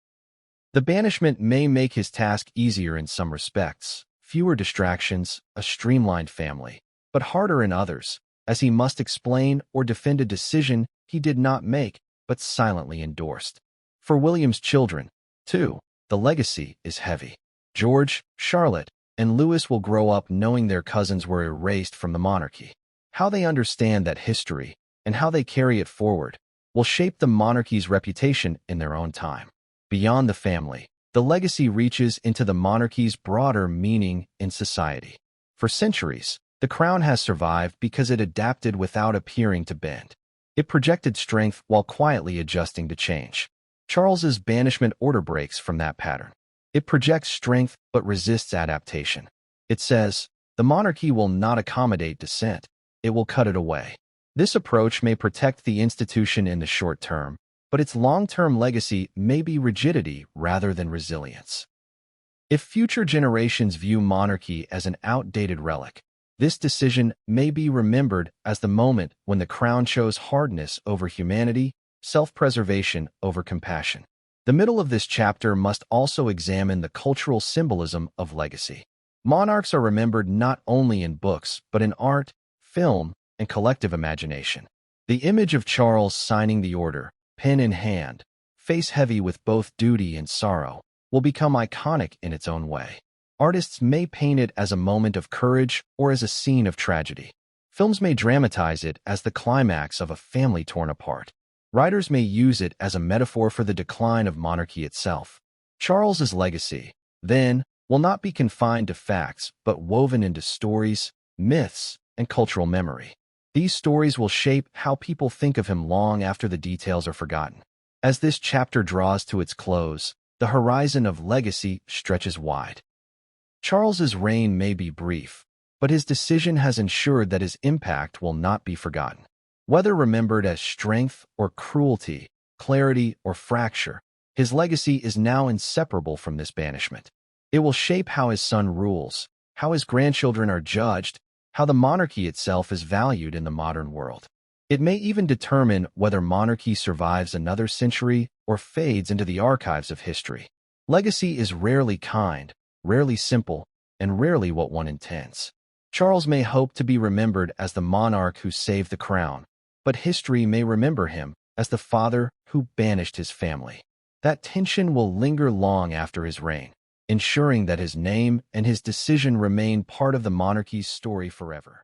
The banishment may make his task easier in some respects, fewer distractions, a streamlined family, but harder in others, as he must explain or defend a decision he did not make but silently endorsed. For William's children, too, the legacy is heavy. George, Charlotte, and Louis will grow up knowing their cousins were erased from the monarchy. How they understand that history, and how they carry it forward, will shape the monarchy's reputation in their own time. Beyond the family, the legacy reaches into the monarchy's broader meaning in society. For centuries, the crown has survived because it adapted without appearing to bend. It projected strength while quietly adjusting to change. Charles's banishment order breaks from that pattern. It projects strength but resists adaptation. It says, the monarchy will not accommodate dissent, it will cut it away. This approach may protect the institution in the short term, but its long-term legacy may be rigidity rather than resilience. If future generations view monarchy as an outdated relic, this decision may be remembered as the moment when the crown chose hardness over humanity, self-preservation over compassion. The middle of this chapter must also examine the cultural symbolism of legacy. Monarchs are remembered not only in books, but in art, film, and collective imagination. The image of Charles signing the order, pen in hand, face heavy with both duty and sorrow, will become iconic in its own way. Artists may paint it as a moment of courage or as a scene of tragedy. Films may dramatize it as the climax of a family torn apart. Writers may use it as a metaphor for the decline of monarchy itself. Charles's legacy, then, will not be confined to facts but woven into stories, myths, and cultural memory. These stories will shape how people think of him long after the details are forgotten. As this chapter draws to its close, the horizon of legacy stretches wide. Charles's reign may be brief, but his decision has ensured that his impact will not be forgotten. Whether remembered as strength or cruelty, clarity or fracture, his legacy is now inseparable from this banishment. It will shape how his son rules, how his grandchildren are judged, how the monarchy itself is valued in the modern world. It may even determine whether monarchy survives another century or fades into the archives of history. Legacy is rarely kind, rarely simple, and rarely what one intends. Charles may hope to be remembered as the monarch who saved the crown, but history may remember him as the father who banished his family. That tension will linger long after his reign, ensuring that his name and his decision remain part of the monarchy's story forever.